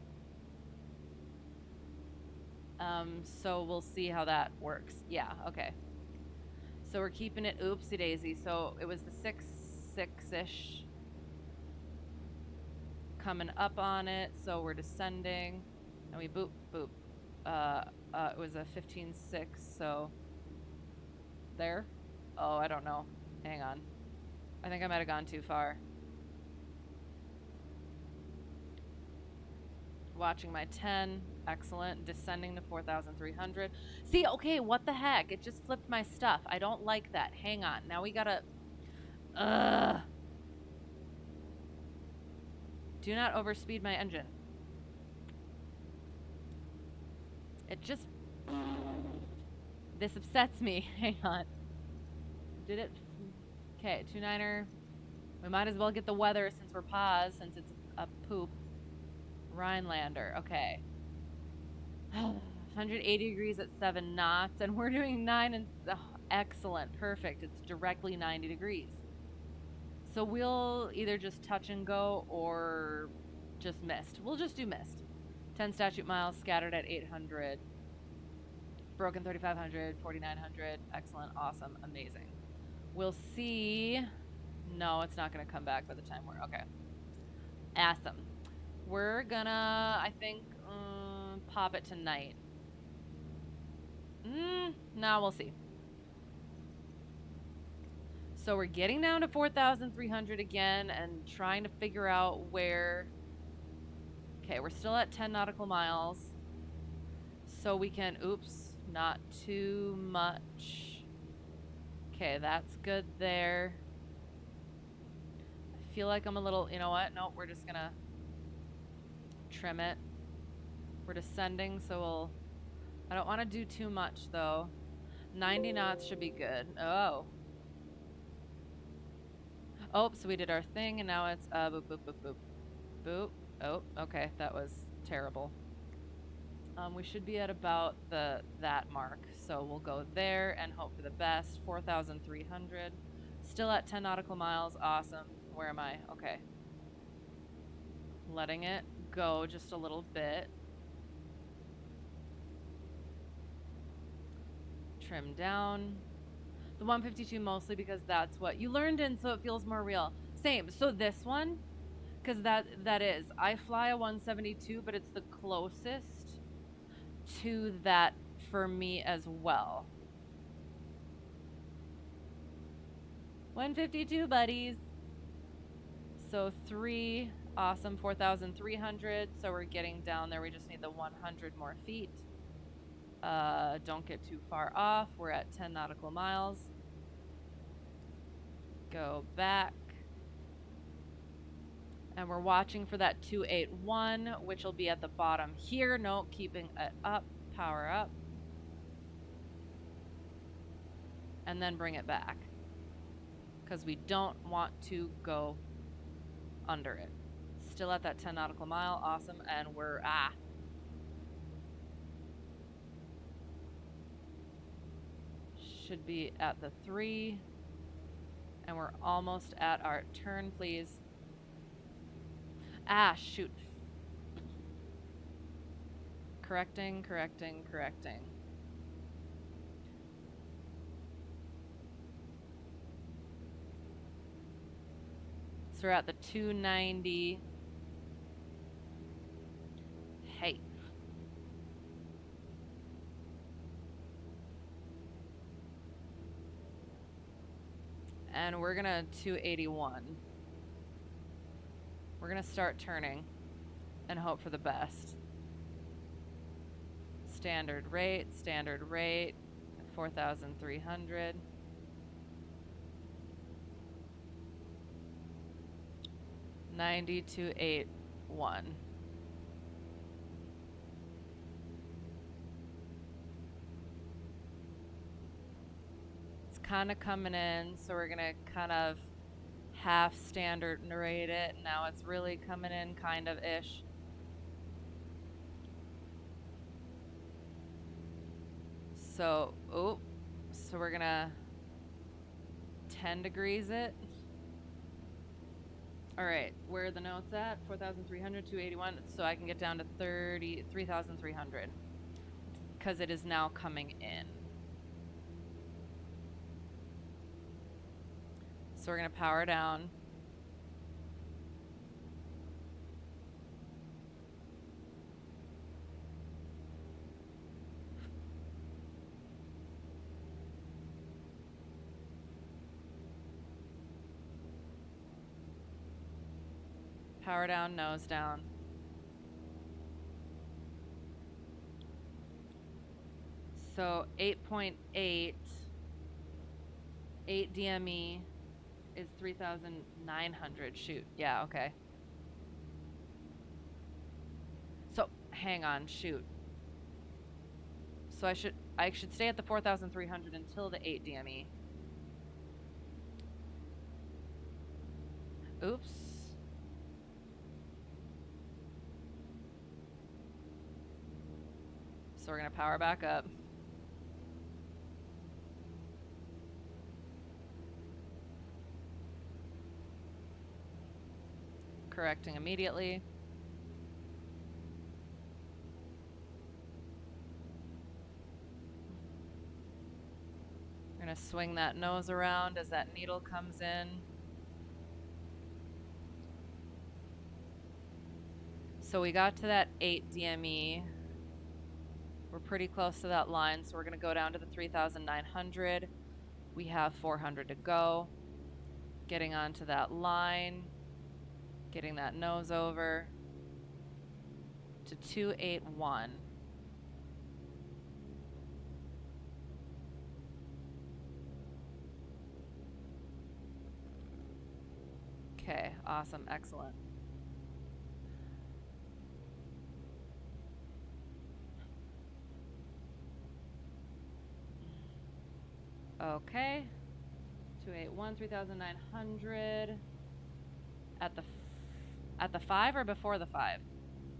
So we'll see how that works. Yeah, okay. So we're keeping it oopsie daisy. So it was the 6-ish coming up on it. So we're descending and we boop, boop. It was a 15.6, so there. Oh, I don't know. Hang on. I think I might have gone too far. Watching my 10. Excellent. Descending to 4,300. See, okay, what the heck? It just flipped my stuff. I don't like that. Hang on. Now we gotta... Do not overspeed my engine. It just... This upsets me. Hang on. Did it... Okay, 2-9er. We might as well get the weather since we're paused, since it's a poop. Rhinelander. Okay. 180 degrees at 7 knots, and we're doing 9 and... Oh, excellent. Perfect. It's directly 90 degrees. So we'll either just touch and go or just missed. We'll just do missed. 10 statute miles scattered at 800. Broken 3,500, 4,900. Excellent. Awesome. Amazing. We'll see. No, it's not going to come back by the time we're... Okay. Awesome. We're gonna, I think, pop it tonight. Now we'll see. So we're getting down to 4,300 again and trying to figure out where. Okay, we're still at 10 nautical miles. So we can, oops, not too much. Okay, that's good there. I feel like I'm a little, you know what? Nope, we're just gonna trim it. We're descending, so I don't want to do too much though. 90 knots should be good. Oh. Oh, so we did our thing and now it's boop, boop, boop, boop. Boop. Oh, okay, that was terrible. We should be at about that mark. So we'll go there and hope for the best. 4,300. Still at 10 nautical miles. Awesome. Where am I? Okay. Letting it go just a little bit. Trim down. The 152 mostly because that's what you learned in, so it feels more real. Same. So this one, because that is. I fly a 172, but it's the closest to that for me as well. 152 buddies. So 3, awesome, 4,300. So we're getting down there. We just need the 100 more feet. Don't get too far off. We're at 10 nautical miles. Go back. And we're watching for that 281, which will be at the bottom here. No, keeping it up, power up. And then bring it back. Because we don't want to go under it. Still at that 10 nautical mile, awesome. And we're, should be at the 3. And we're almost at our turn, please. Shoot. Correcting. So we're at the 290. Hey. And we're gonna 281. We're gonna start turning and hope for the best. Standard rate, 4,300. $90,281. It's kind of coming in, so we're gonna kind of half standard rate it. Now it's really coming in kind of ish. So, so we're gonna 10 degrees it. All right, where are the notes at? 4,300, 281. So I can get down to 3,300 because it is now coming in. So we're gonna power down. Power down, nose down. So 8.8, 8 DME is 3,900. Shoot. Yeah, okay. So hang on, shoot. So I should stay at the 4,300 until the 8 DME. Oops. So we're gonna power back up. Correcting immediately. We're gonna swing that nose around as that needle comes in. So we got to that 8 DME. We're pretty close to that line, so we're going to go down to the 3,900. We have 400 to go. Getting onto that line, getting that nose over to 281. Okay, awesome, excellent. Okay, 281, 3,900. At the 5 or before the 5?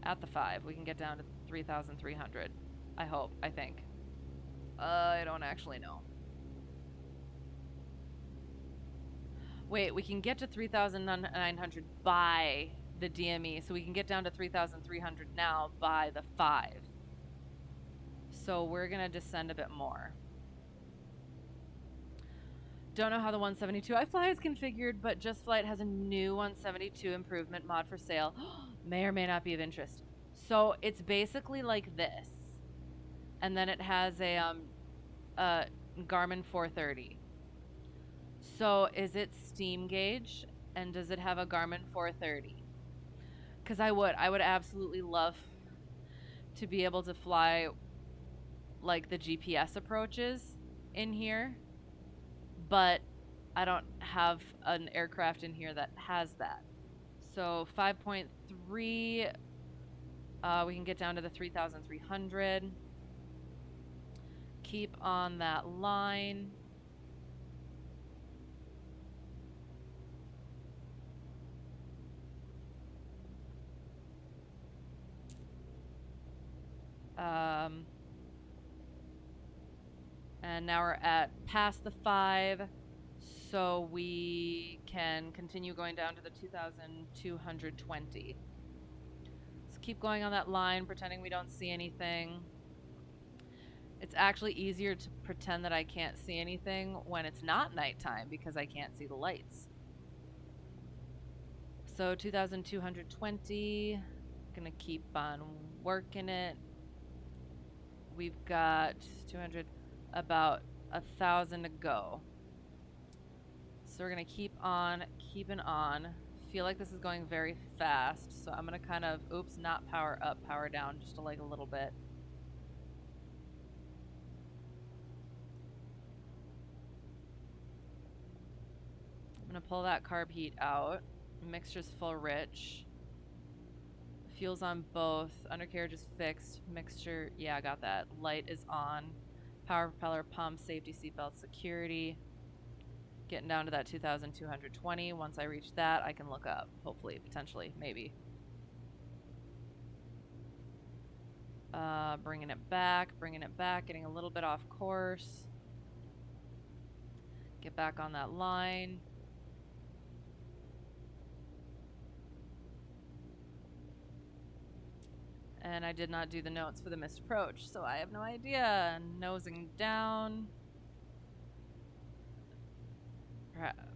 At the 5, we can get down to 3,300. I hope, I think. I don't actually know. Wait, we can get to 3,900 by the DME, so we can get down to 3,300 now by the 5. So we're going to descend a bit more. Don't know how the 172 iFly is configured, but Just Flight has a new 172 improvement mod for sale. May or may not be of interest. So it's basically like this. And then it has a Garmin 430. So is it steam gauge? And does it have a Garmin 430? Because I would absolutely love to be able to fly like the GPS approaches in here, but I don't have an aircraft in here that has that. So 5.3, we can get down to the 3,300. Keep on that line. And now we're at past the 5, so we can continue going down to the 2,220. Let's keep going on that line, pretending we don't see anything. It's actually easier to pretend that I can't see anything when it's not nighttime because I can't see the lights. So 2,220, gonna keep on working it. We've got 200, about 1,000 to go. So we're gonna keep on keeping on. Feel like this is going very fast, so I'm gonna kind of, oops, not power up, power down just like a little bit. I'm gonna pull that carb heat out. Mixture's full rich. Fuel's on both. Undercarriage is fixed. Mixture, yeah, I got that. Light is on. Power propeller, pump, safety, seatbelt, security. Getting down to that 2,220. Once I reach that, I can look up. Hopefully, potentially, maybe. Bringing it back, getting a little bit off course. Get back on that line. And I did not do the notes for the missed approach, so I have no idea. Nosing down.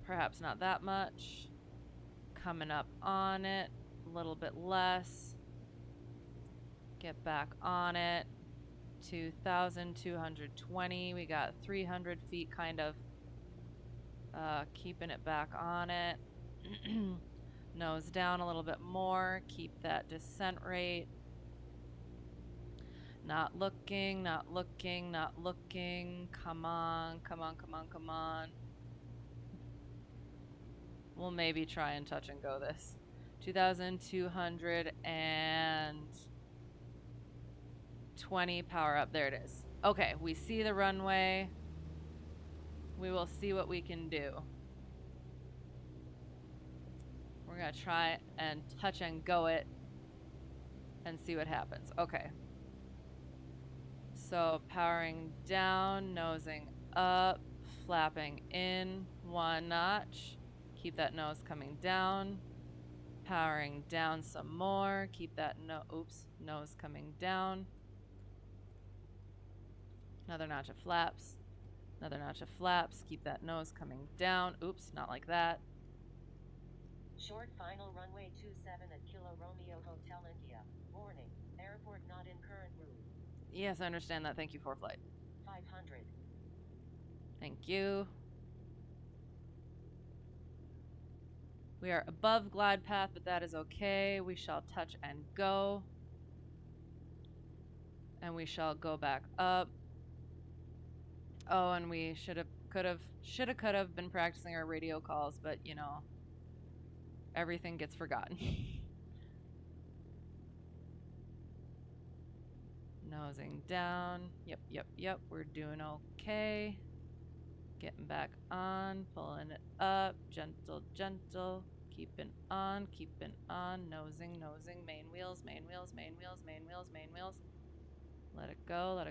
Perhaps not that much. Coming up on it, a little bit less. Get back on it. 2,220. We got 300 feet kind of keeping it back on it. Nose down a little bit more. Keep that descent rate. Not looking, not looking, not looking. Come on, come on, come on, come on. We'll maybe try and touch and go this. 2,220 power up. There it is. Okay, we see the runway. We will see what we can do. We're gonna try and touch and go it and see what happens. Okay. So powering down, nosing up, flapping in 1 notch. Keep that nose coming down. Powering down some more. Keep that nose coming down. Another notch of flaps. Another notch of flaps. Keep that nose coming down. Oops, not like that. Short final runway 27 at Kilo Romeo Hotel India. Warning, airport not in current route. Yes, I understand that. Thank you, for flight. 500. Thank you. We are above glide path, but that is okay. We shall touch and go. And we shall go back up. Oh, and we should have, could have been practicing our radio calls, but you know, everything gets forgotten. Nosing down. Yep. We're doing okay. Getting back on, pulling it up, gentle. Keeping on. Nosing. Main wheels. Let it go.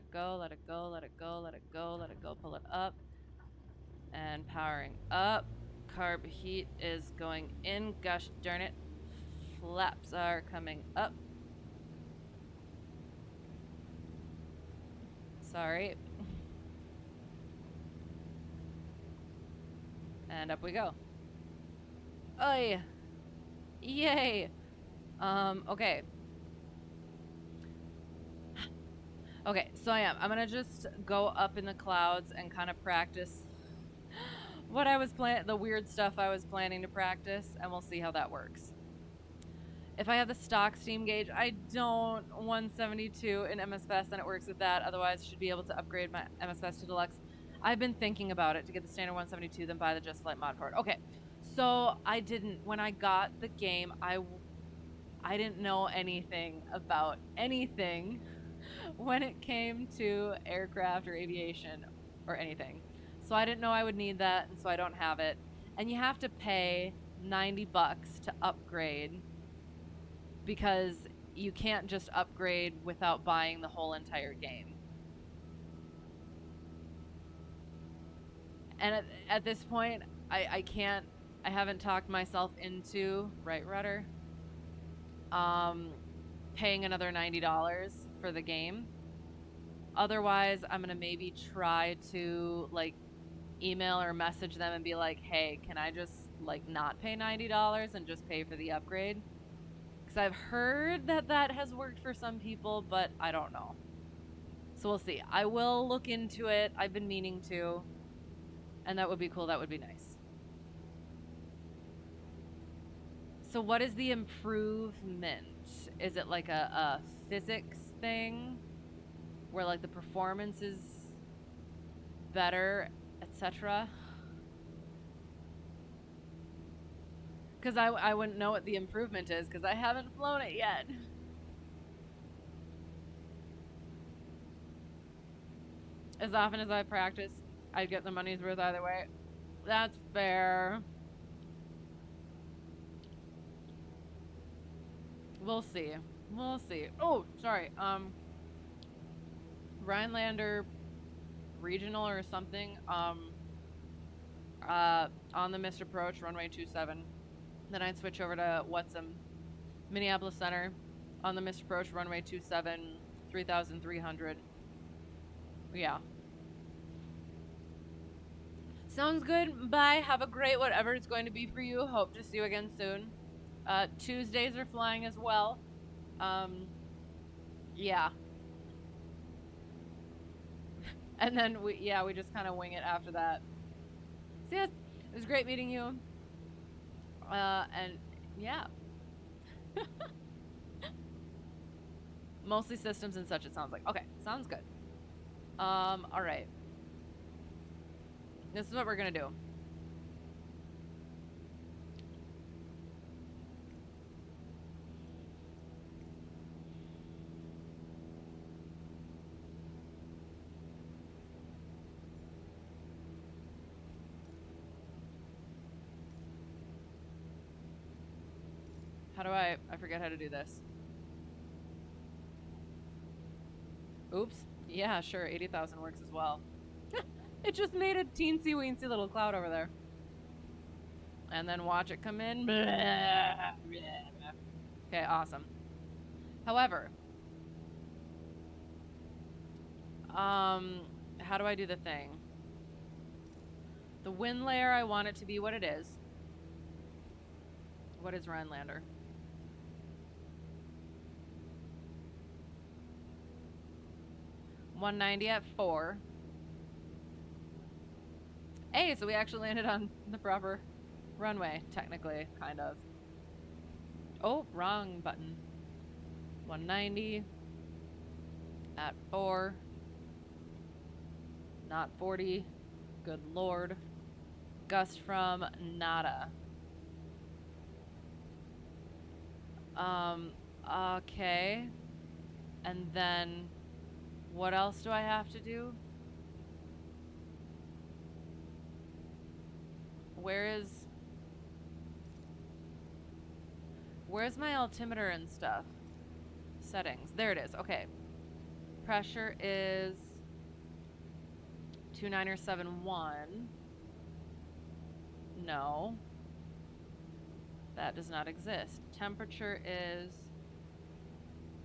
Pull it up. And powering up. Carb heat is going in. Gosh darn it. Flaps are coming up. Sorry. And up we go. Oh, yay. Okay. Okay, so I'm gonna just go up in the clouds and kind of practice what I was the weird stuff I was planning to practice, and we'll see how that works. If I have the stock steam gauge, I don't 172 in MSFest, and it works with that. Otherwise, should be able to upgrade my MSFest to Deluxe. I've been thinking about it to get the standard 172, then buy the Just Flight mod for it. Okay, so when I got the game, I didn't know anything about anything when it came to aircraft or aviation or anything. So I didn't know I would need that, and so I don't have it. And you have to pay $90 to upgrade, because you can't just upgrade without buying the whole entire game. And at this point, I haven't talked myself into, right, Rudder? Paying another $90 for the game. Otherwise, I'm gonna maybe try to like email or message them and be like, hey, can I just like not pay $90 and just pay for the upgrade? Because I've heard that has worked for some people, but I don't know. So we'll see. I will look into it. I've been meaning to. And that would be cool. That would be nice. So what is the improvement? Is it like a physics thing where like the performance is better, etc.? Because I wouldn't know what the improvement is because I haven't flown it yet. As often as I practice, I get the money's worth either way. That's fair. We'll see. Oh, sorry. Rhinelander Regional or something. On the missed approach, runway 27. Then I'd switch over to Whatsom, Minneapolis Center. On the missed approach, runway 27, 3,300. Yeah. Sounds good. Bye. Have a great whatever it's going to be for you. Hope to see you again soon. Tuesdays are flying as well. Yeah. And then we just kind of wing it after that. So yes, it was great meeting you. And yeah. Mostly systems and such, it sounds like. Okay, sounds good. All right. This is what we're gonna do. How do I forget how to do this. Oops. Yeah, sure. 80,000 works as well. It just made a teensy weensy little cloud over there. And then watch it come in. Okay, awesome. However, how do I do the thing? The wind layer, I want it to be what it is. What is Rhinelander? $190 at 4. Hey, so we actually landed on the proper runway, technically, kind of. Oh, wrong button. 190 at 4. Not 40. Good lord. Gust from nada. Okay. And then what else do I have to do? Where's my altimeter and stuff? Settings. There it is. Okay. Pressure is 2971. No. That does not exist. Temperature is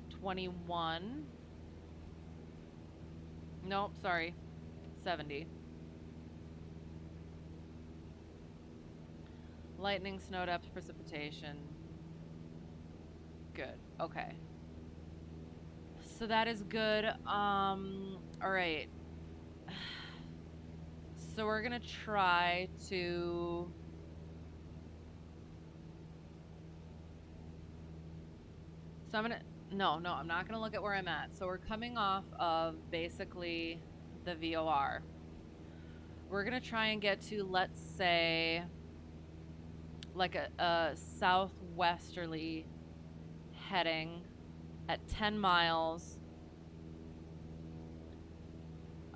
21. Nope, sorry. 70. Lightning, snow depth, precipitation. Good. Okay. So that is good. All right. So we're gonna try to. So I'm gonna. No, I'm not gonna look at where I'm at. So we're coming off of basically the VOR. We're gonna try and get to, let's say, like a southwesterly heading at 10 miles.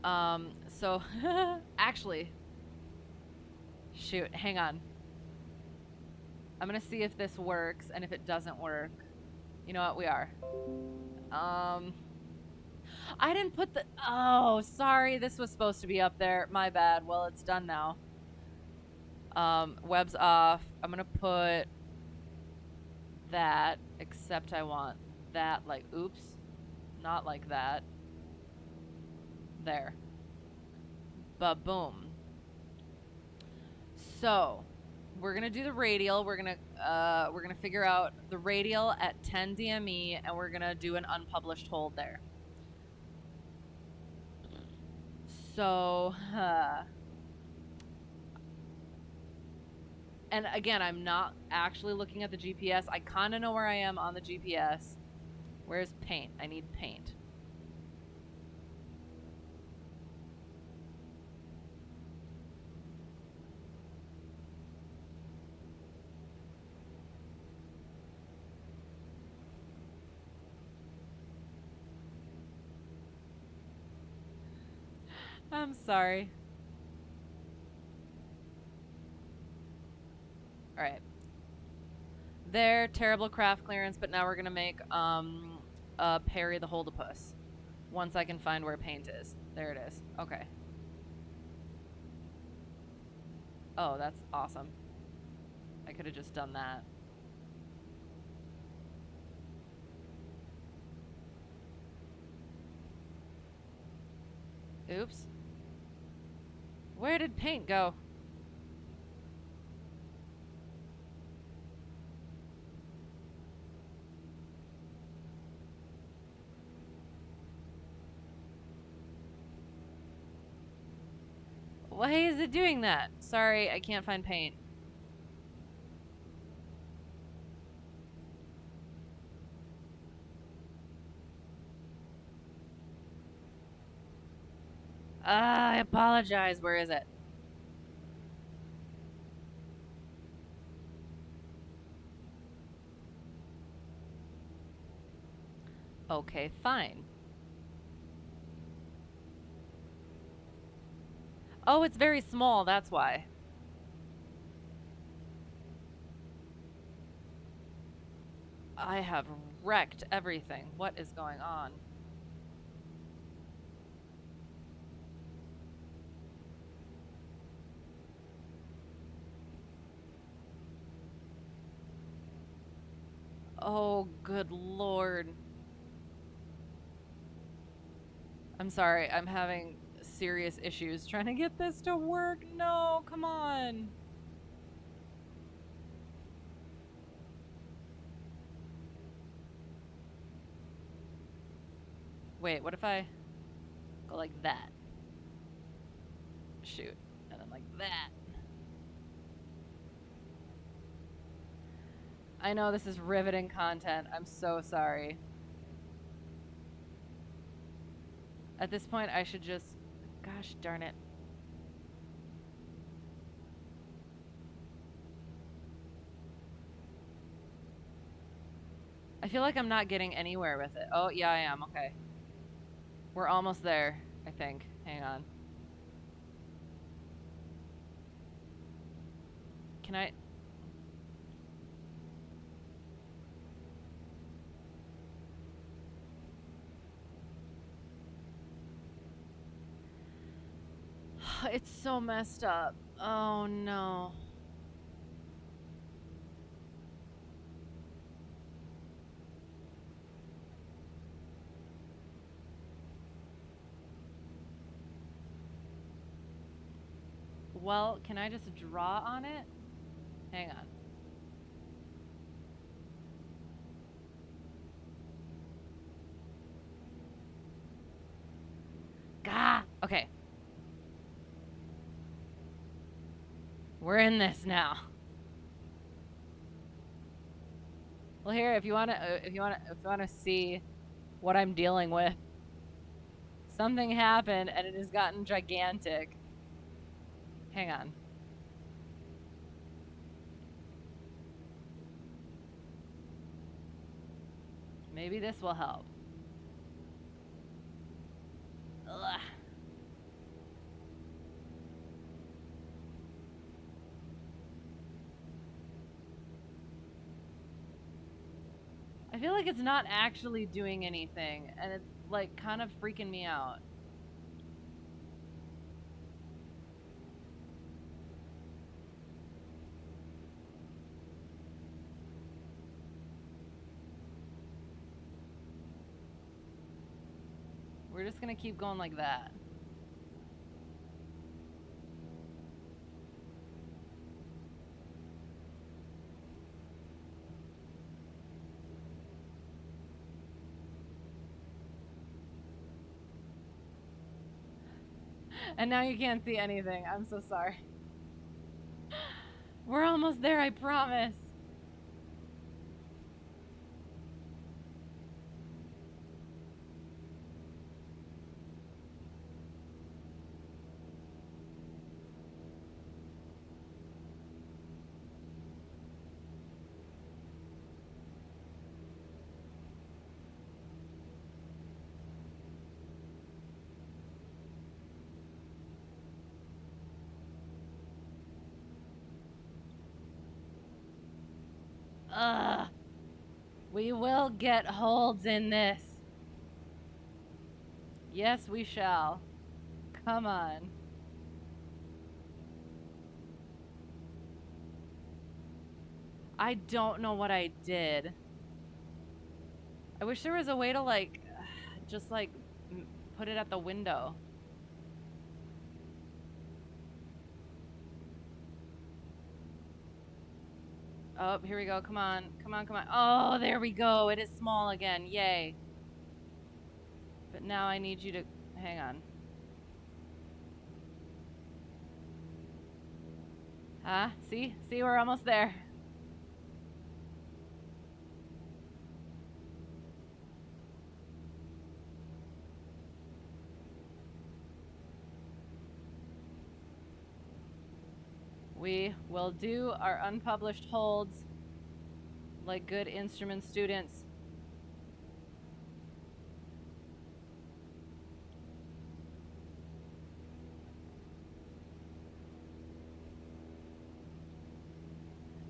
So actually, shoot, hang on. I'm gonna see if this works, and if it doesn't work, you know what, we are. I didn't put the, oh, sorry, this was supposed to be up there. My bad. Well, it's done now. Web's off. I'm gonna put that, except I want that, like, oops, not like that. There. Ba-boom. So, we're gonna do the radial. We're gonna figure out the radial at 10 DME, and we're gonna do an unpublished hold there. So, and again, I'm not actually looking at the GPS. I kind of know where I am on the GPS. Where's paint? I need paint. I'm sorry. All right. There, terrible craft clearance, but now we're gonna make Perry the Holdapus. Once I can find where paint is. There it is. Okay. Oh, that's awesome. I could have just done that. Oops. Where did paint go? Why is it doing that? Sorry, I can't find paint. I apologize. Where is it? Okay, fine. Oh, it's very small, that's why. I have wrecked everything. What is going on? Oh, good lord. I'm sorry, I'm having serious issues trying to get this to work. No, come on. Wait, what if I go like that? Shoot. And then like that. I know this is riveting content. I'm so sorry. At this point, I should just... Gosh darn it. I feel like I'm not getting anywhere with it. Oh, yeah, I am. Okay. We're almost there, I think. Hang on. Can I... It's so messed up. Oh, no. Well, can I just draw on it? Hang on. Gah! Okay. We're in this now. Well, here, if you wanna see what I'm dealing with, something happened and it has gotten gigantic. Hang on. Maybe this will help. Ugh. I feel like it's not actually doing anything, and it's like kind of freaking me out. We're just gonna keep going like that. And now you can't see anything. I'm so sorry. We're almost there, I promise. Ugh. We will get holds in this. Yes, we shall. Come on. I don't know what I did. I wish there was a way to like, just like, put it at the window. Oh, here we go. Come on. Come on, come on. Oh, there we go. It is small again. Yay. But now I need you to... Hang on. Huh? See? See, we're almost there. We will do our unpublished holds like good instrument students.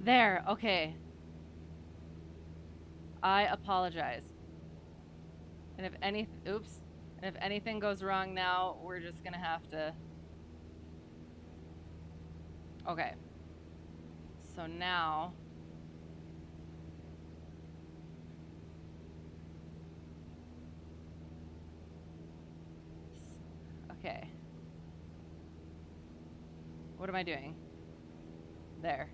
There, okay. I apologize. And if anything goes wrong now, we're just gonna have to... Okay. So now... Okay. What am I doing? There.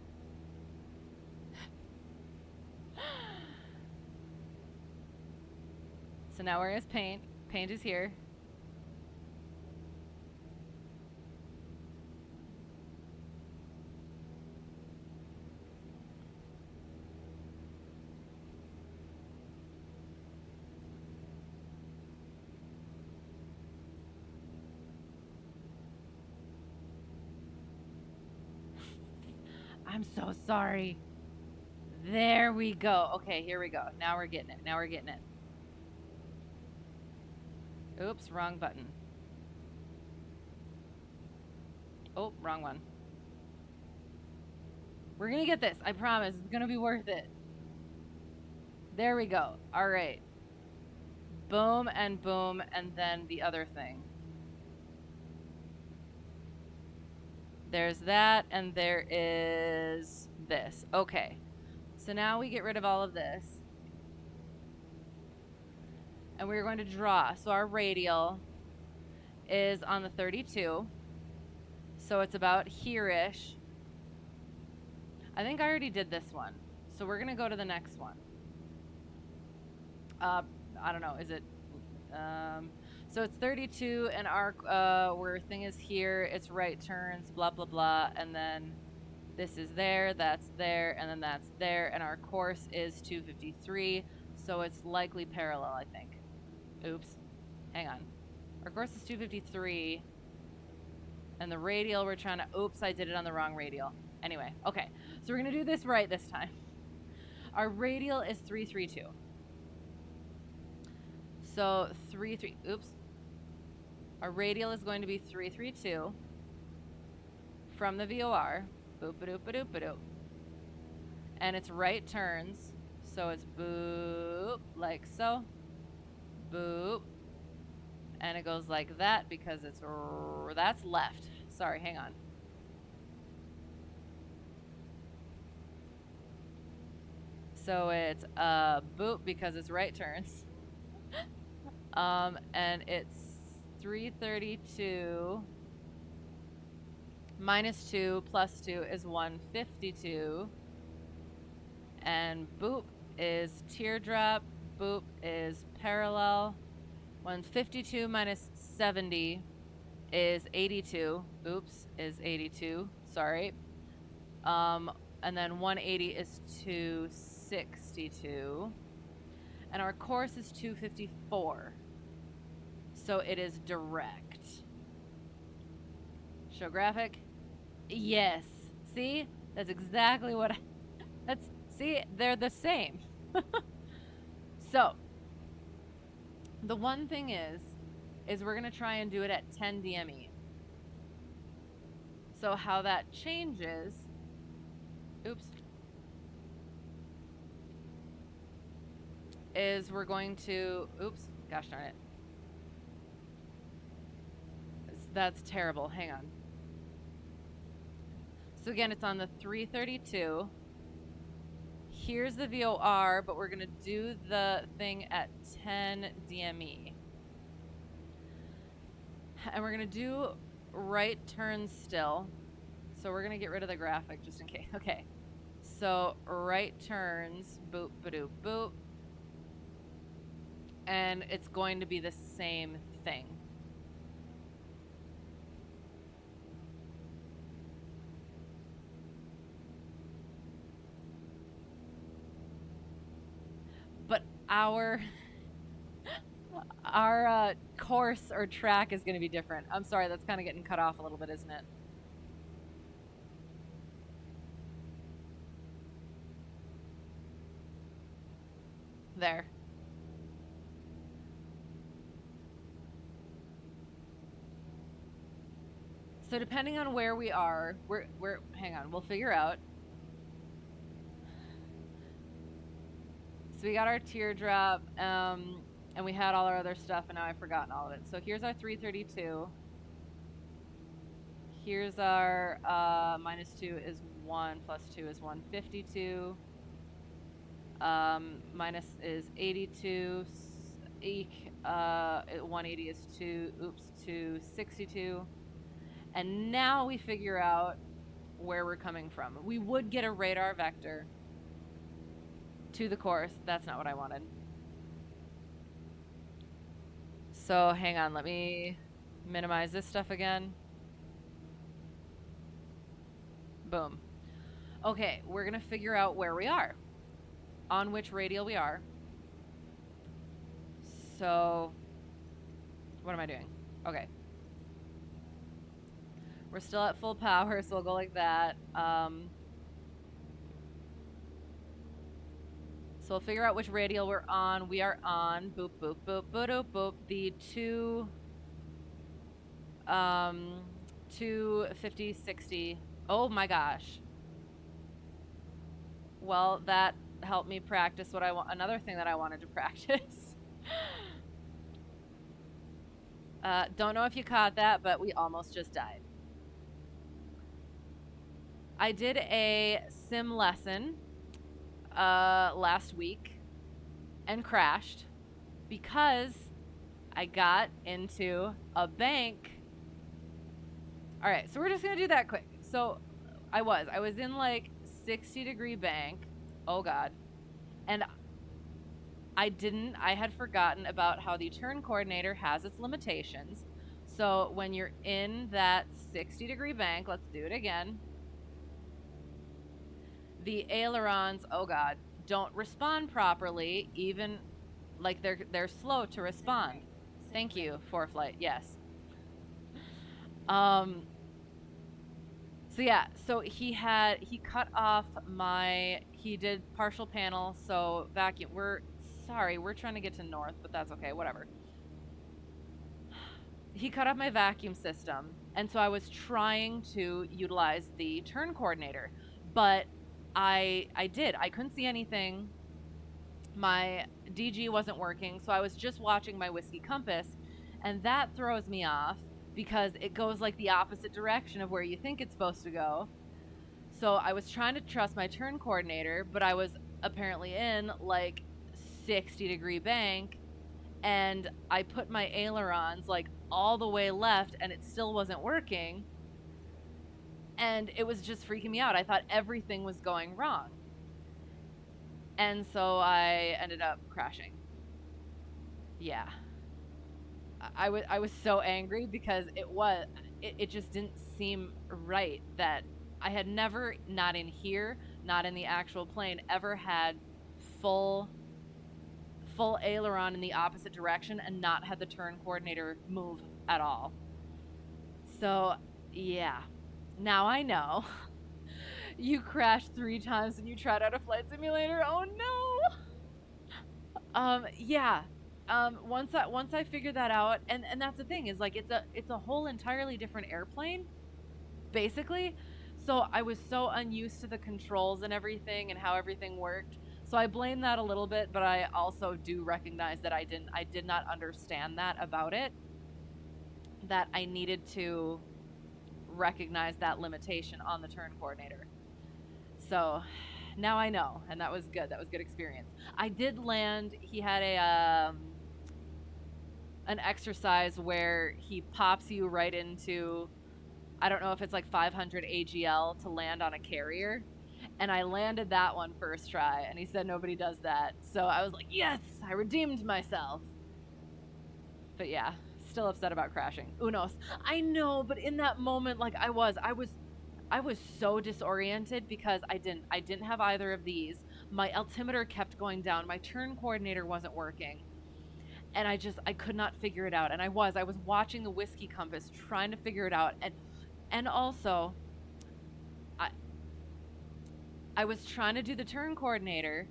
So now where is paint? Paint is here. I'm so sorry. There we go. Okay, here we go. Now we're getting it. Now we're getting it. Oops, wrong button. Oh, wrong one. We're gonna get this. I promise. It's gonna be worth it. There we go. All right. Boom, and then the other thing. There's that, and there is this. Okay. So now we get rid of all of this. And we're going to draw. So our radial is on the 32. So it's about here-ish. I think I already did this one. So we're going to go to the next one. I don't know. Is it... so it's 32, and our where thing is here. It's right turns, blah, blah, blah. And then this is there, that's there, and then that's there. And our course is 253. So it's likely parallel, I think. Oops. Hang on. Our course is 253. And the radial, we're trying to... Oops, I did it on the wrong radial. Anyway, okay. So we're going to do this right this time. Our radial is 332. So 3... Oops. Our radial is going to be 332 from the VOR. Boop-a-doop-a-doop-a-doop. And it's right turns. So it's boop, like so. Boop. And it goes like that because it's... That's left. Sorry, hang on. So it's boop because it's right turns. And it's 332 minus 2 plus 2 is 152. And boop is teardrop. Boop is parallel. 152 minus 70 is 82. Oops, is 82. Sorry. And then 180 is 262. And our course is 254. So it is direct. Show graphic. Yes. See? That's exactly what I... That's... See? They're the same. So, the one thing is we're going to try and do it at 10 DME. So how that changes... Oops. Is we're going to... Oops. Gosh darn it. That's terrible. Hang on. So again, it's on the 332. Here's the VOR, but we're going to do the thing at 10 DME. And we're going to do right turn still. So we're going to get rid of the graphic just in case. Okay. So right turns, boop, ba-doop, boop. And it's going to be the same thing. But our course or track is going to be different. I'm sorry, that's kind of getting cut off a little bit, isn't it? There. So depending on where we are, we're hang on, we'll figure out. So we got our teardrop, and we had all our other stuff, and now I've forgotten all of it. So here's our 332. Here's our minus 2 is 1, plus 2 is 152. Minus is 82. 180 is 262. And now we figure out where we're coming from. We would get a radar vector to the course. That's not what I wanted. So hang on, let me minimize this stuff again. Boom. Okay, we're gonna figure out where we are, on which radial we are. So, what am I doing? Okay. We're still at full power, so we'll go like that. So we'll figure out which radial we're on. We are on, boop, boop, boop, boop, boop, boop, the 250, 60. Oh my gosh. Well, that helped me practice what I want. Another thing that I wanted to practice. Don't know if you caught that, but we almost just died. I did a sim lesson last week and crashed because I got into a bank. All right, so we're just gonna do that quick. So I was in like 60-degree bank. Oh God. And I had forgotten about how the turn coordinator has its limitations. So when you're in that 60-degree bank, let's do it again. The ailerons, oh God, don't respond properly, even like they're slow to respond. Thank you, ForeFlight. Yes. Um so yeah, so he cut off he did partial panel, so vacuum. We're trying to get to north, but that's okay, whatever. He cut off my vacuum system, and so I was trying to utilize the turn coordinator, but I couldn't see anything. My DG wasn't working, so I was just watching my whiskey compass, and that throws me off because it goes like the opposite direction of where you think it's supposed to go. So I was trying to trust my turn coordinator, but I was apparently in like 60-degree bank, and I put my ailerons like all the way left and it still wasn't working. And it was just freaking me out. I thought everything was going wrong. And so I ended up crashing. Yeah. I was so angry because it just didn't seem right that I had never, not in here, not in the actual plane, ever had full aileron in the opposite direction and not had the turn coordinator move at all. So, yeah. Now I know. You crashed 3 times and you tried out a flight simulator. Oh no. Yeah. Once I figured that out, and that's the thing, is like it's a whole entirely different airplane basically. So I was so unused to the controls and everything and how everything worked. So I blame that a little bit, but I also do recognize that I did not understand that about it, that I needed to recognize that limitation on the turn coordinator. So now I know, and that was good. That was good experience. I did land. He had an exercise where he pops you right into, I don't know if it's like 500 AGL to land on a carrier. And I landed that one first try, and he said nobody does that. So I was like, yes, I redeemed myself. But yeah, still upset about crashing. Unos. I know, but in that moment, like I was so disoriented because I didn't have either of these. My altimeter kept going down. My turn coordinator wasn't working. And I could not figure it out. And I was watching the whiskey compass trying to figure it out. And also I I was trying to do the turn coordinator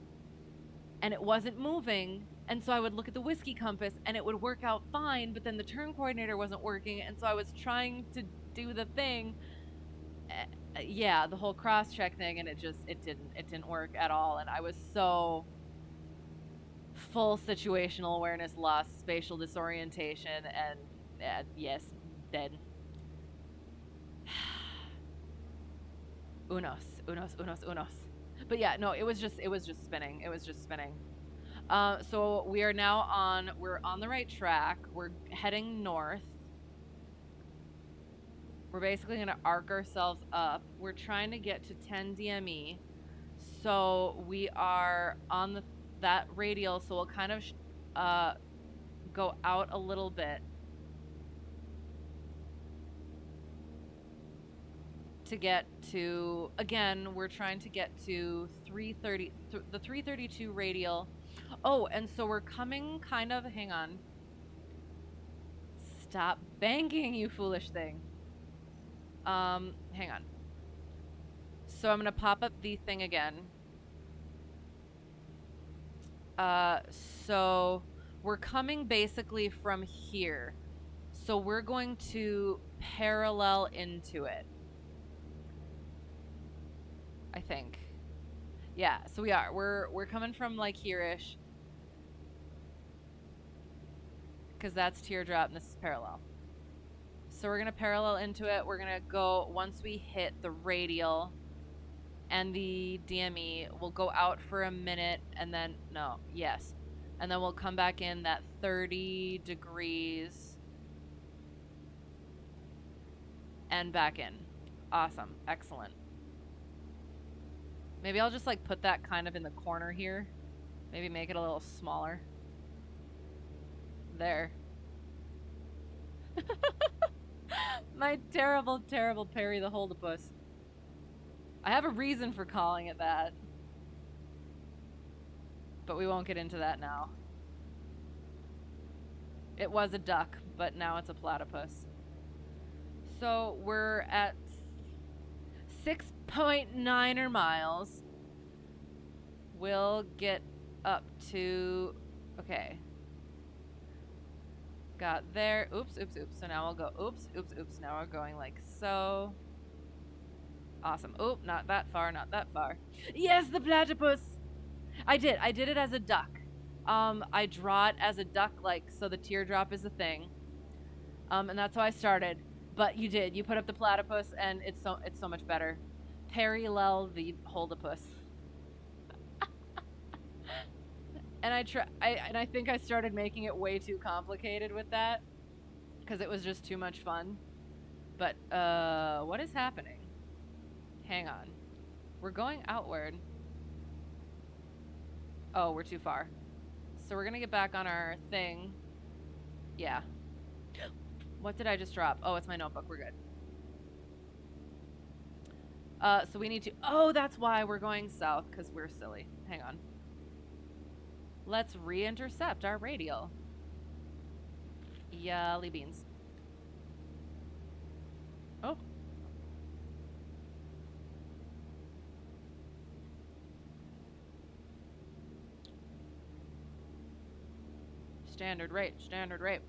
and it wasn't moving. And so I would look at the whiskey compass and it would work out fine, but then the turn coordinator wasn't working, and so I was trying to do the thing, yeah, the whole cross check thing, and it didn't work at all. And I was so full situational awareness loss, spatial disorientation, and yes, dead. Unos. But yeah, no, it was just spinning. It was just spinning. So we're on the right track. We're heading north. We're basically going to arc ourselves up. We're trying to get to 10 DME. So we are on that radial, so we'll kind of go out a little bit to get to, again, we're trying to get to 330, the 332 radial. Oh, and so we're coming kind of, hang on. Stop banking, you foolish thing. Hang on. So I'm going to pop up the thing again. Uh, so we're coming basically from here. So we're going to parallel into it, I think. Yeah, so we are. We're coming from like here-ish. Because that's teardrop and this is parallel. So we're going to parallel into it. We're going to go, once we hit the radial and the DME, we'll go out for a minute and then, no, yes. And then we'll come back in that 30 degrees and back in. Awesome. Excellent. Maybe I'll just like put that kind of in the corner here. Maybe make it a little smaller. There. My terrible, terrible Perry the Holdapus. I have a reason for calling it that. But we won't get into that now. It was a duck, but now it's a platypus. So we're at 6.9 miles. We'll get up to, okay. Got there. Oops, oops, oops. So now we'll go oops, oops, oops. Now we're going like so. Awesome. Oop, not that far, not that far. Yes, the platypus! I did it as a duck. I draw it as a duck, like, so the teardrop is a thing. And that's how I started. But you did. You put up the platypus, and it's so much better. Parallel the holdapus. And I think I started making it way too complicated with that, because it was just too much fun. But what is happening? Hang on. We're going outward. Oh, we're too far. So we're gonna get back on our thing. Yeah. What did I just drop? Oh, it's my notebook. We're good. So we need to... Oh, that's why we're going south, because we're silly. Hang on. Let's re-intercept our radial. Yally beans. Oh. Standard rate, standard rate.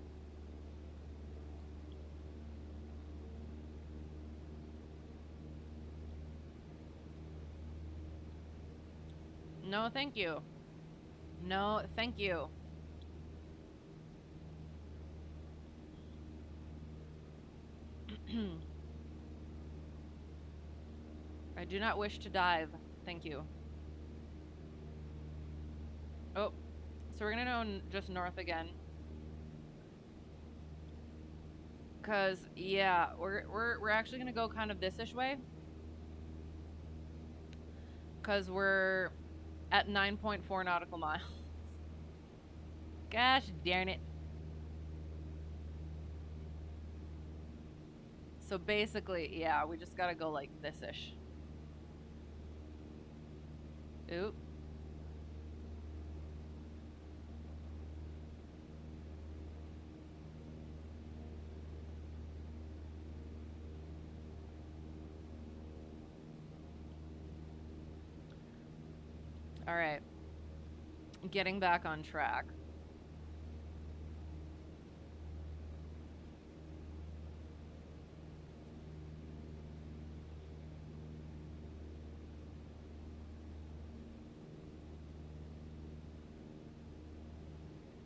No, thank you. No, thank you. I do not wish to dive. Thank you. Oh, so we're gonna go just north again. Cause yeah, we're actually gonna go kind of this-ish way. Cause we're at 9.4 nautical miles. Gosh darn it. So basically, yeah, we just gotta go like this-ish. Oop. All right. Getting back on track.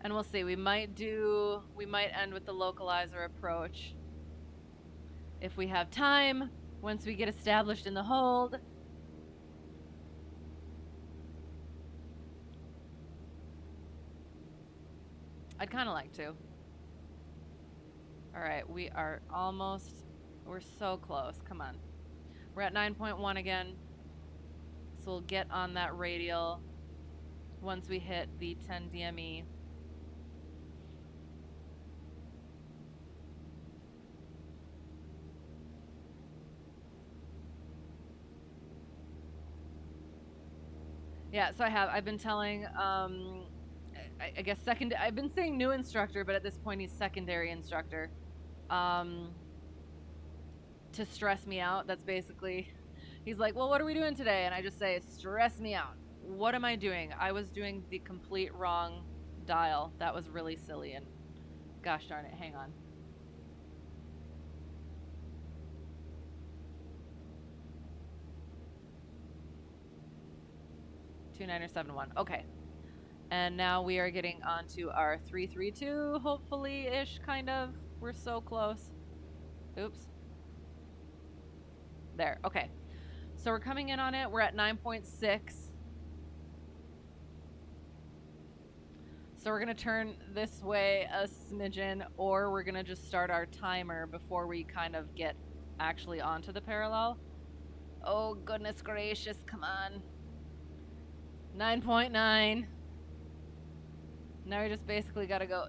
And we'll see. We might end with the localizer approach. If we have time, once we get established in the hold. I'd kind of like to. All right, we are almost, we're so close. Come on. We're at 9.1 again. So we'll get on that radial once we hit the 10 DME. Yeah, so I've been telling, I guess I've been saying new instructor, but at this point he's secondary instructor, um, to stress me out. That's basically, he's like, well, what are we doing today? And I just say, stress me out. What am I doing? I was doing the complete wrong dial. That was really silly, and gosh darn it, hang on. 2971. Okay. And now we are getting onto our 332, hopefully ish, kind of. We're so close. Oops. There. Okay. So we're coming in on it. We're at 9.6. So we're going to turn this way a smidgen, or we're going to just start our timer before we kind of get actually onto the parallel. Oh, goodness gracious. Come on. 9.9. Now we just basically got to go,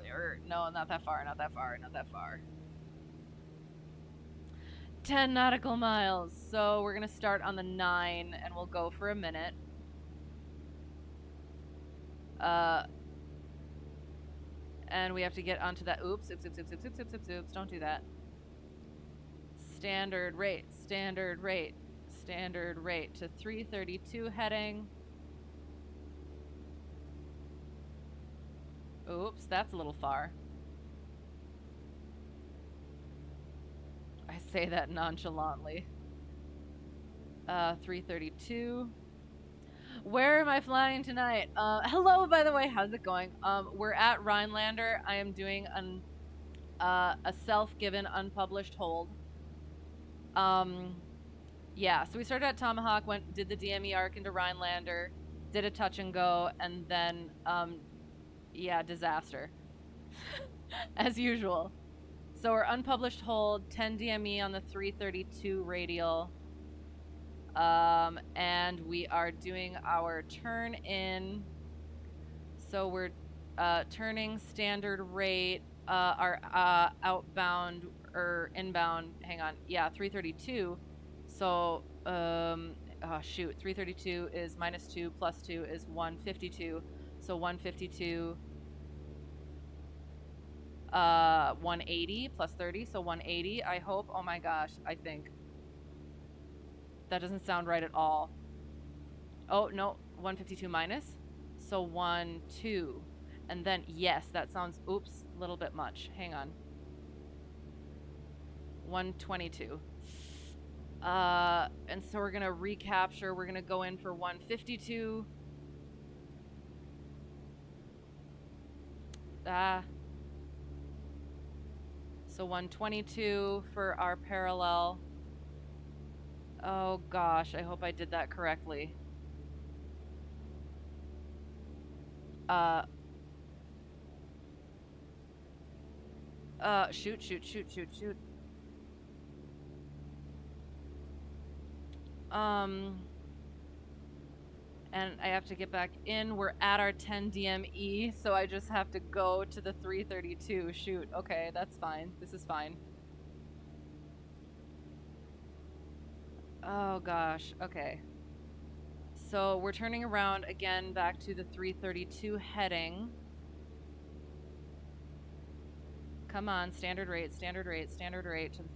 no, not that far, not that far, not that far. 10 nautical miles. So we're going to start on the 9 and we'll go for a minute. And we have to get onto that. Oops. Don't do that. Standard rate to 332 heading. Oops, that's a little far. I say that nonchalantly. 332. Where am I flying tonight? Hello, by the way, how's it going? We're at Rhinelander. I am doing a self-given unpublished hold. Yeah, so we started at Tomahawk, did the DME arc into Rhinelander, did a touch and go, and then, yeah, disaster. As usual. So we're unpublished hold, 10 DME on the 332 radial. And we are doing our turn in. So we're turning standard rate, our outbound or inbound, hang on, yeah, 332. So, oh shoot, 332 is -2 plus 2 is 152. So 152, 180 plus 30, so 180, I hope. Oh my gosh, I think. That doesn't sound right at all. Oh, no, 152 minus. So 1, 2. And then, yes, that sounds, oops, a little bit much. Hang on. 122. And so we're going to recapture. We're going to go in for 152. So 122 for our parallel. Oh gosh, I hope I did that correctly. Shoot. And I have to get back in. We're at our 10 DME, so I just have to go to the 332. Shoot, okay, that's fine. This is fine. Oh gosh, okay. So we're turning around again back to the 332 heading. Come on, standard rate to the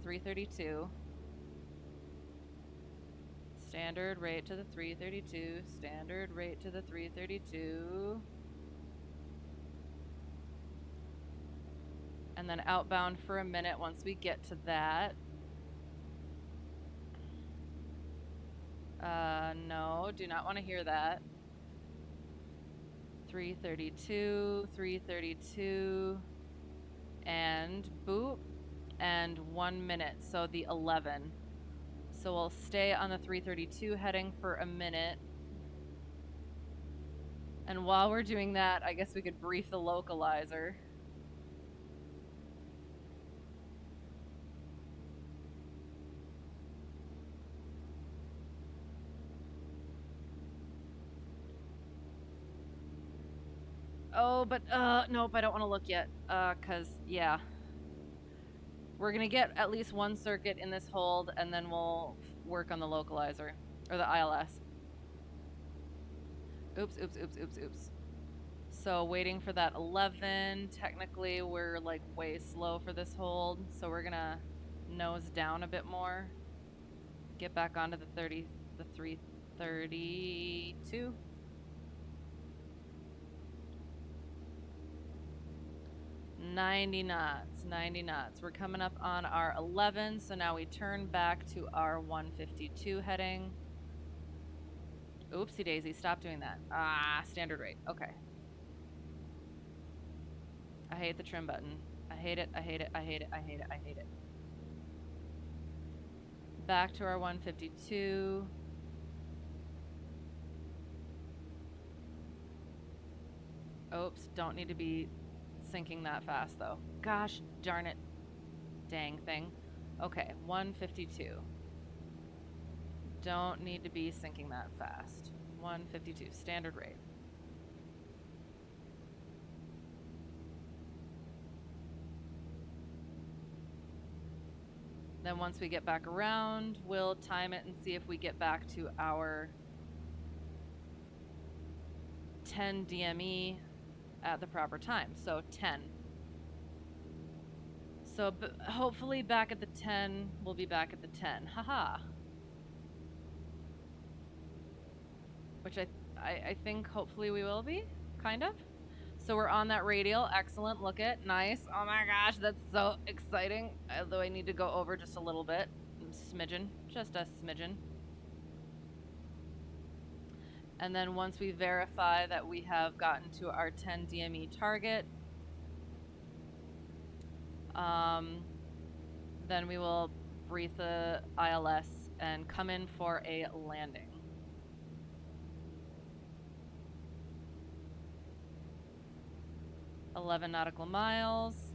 332. Standard rate to the 332. Standard rate to the 332. And then outbound for a minute once we get to that. No, do not want to hear that. 332, and boop, and 1 minute, so the 11. So we'll stay on the 332 heading for a minute. And while we're doing that, I guess we could brief the localizer. Oh, but, nope, I don't want to look yet, cause, yeah. We're gonna get at least one circuit in this hold, and then we'll work on the localizer, or the ILS. Oops, oops, oops, oops, oops. So waiting for that 11. Technically, we're like way slow for this hold. So we're gonna nose down a bit more. Get back onto the 30, the 332. 90 knots, 90 knots. We're coming up on our 11, so now we turn back to our 152 heading. Oopsie daisy, stop doing that. Ah, standard rate. Okay. I hate the trim button. I hate it, I hate it, I hate it, I hate it, I hate it. Back to our 152. Oops, don't need to be sinking that fast though. Gosh darn it. Dang thing. Okay, 152. Don't need to be sinking that fast. 152, standard rate. Then once we get back around, we'll time it and see if we get back to our 10 DME at the proper time. So 10. So hopefully back at the 10, we'll be back at the 10. Haha. Which I think hopefully we will be, kind of. So we're on that radial. Excellent. Look it. Nice. Oh my gosh, that's so exciting. Although I need to go over just a little bit. Smidgen. Just a smidgen. And then once we verify that we have gotten to our 10 DME target, then we will breathe the ILS and come in for a landing. 11 nautical miles.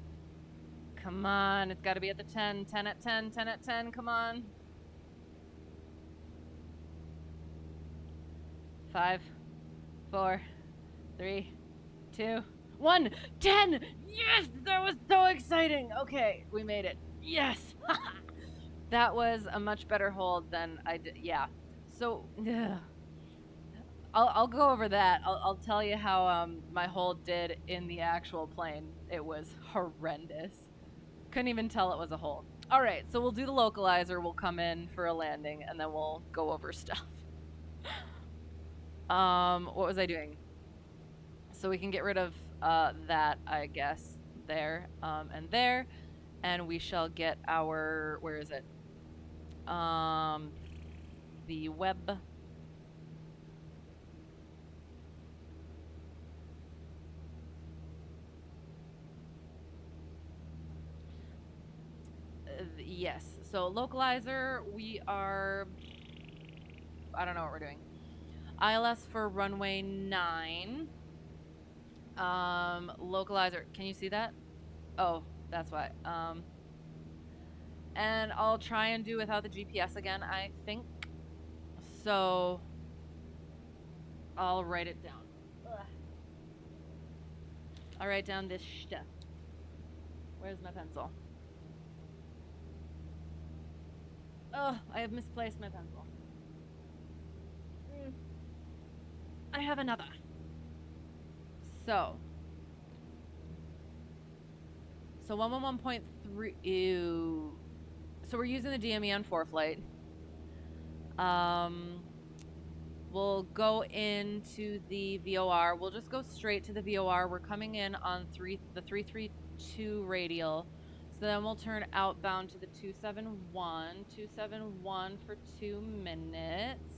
Come on, it's got to be at the 10. 10 at 10, 10 at 10, come on. 5, 4, 3, 2, 1. 10! Yes! That was so exciting! Okay, we made it. Yes! That was a much better hold than I did. Yeah. So, I'll go over that. I'll tell you how my hold did in the actual plane. It was horrendous. Couldn't even tell it was a hold. All right, so we'll do the localizer. We'll come in for a landing, and then we'll go over stuff. What was I doing? So we can get rid of that, I guess, there and there, and we shall get our, where is it? The web. Yes. So localizer, we are, I don't know what we're doing. ILS for runway 9. Localizer, can you see that? Oh, that's why. And I'll try and do without the GPS again, I think. So I'll write it down. Ugh. I'll write down this stuff. Where's my pencil? Oh, I have misplaced my pencil. I have another. So 111.3. Ew. So we're using the DME on 4 flight. We'll go into the VOR. We'll just go straight to the VOR. We're coming in on the 332 radial. So then we'll turn outbound to the 271. 271 for 2 minutes.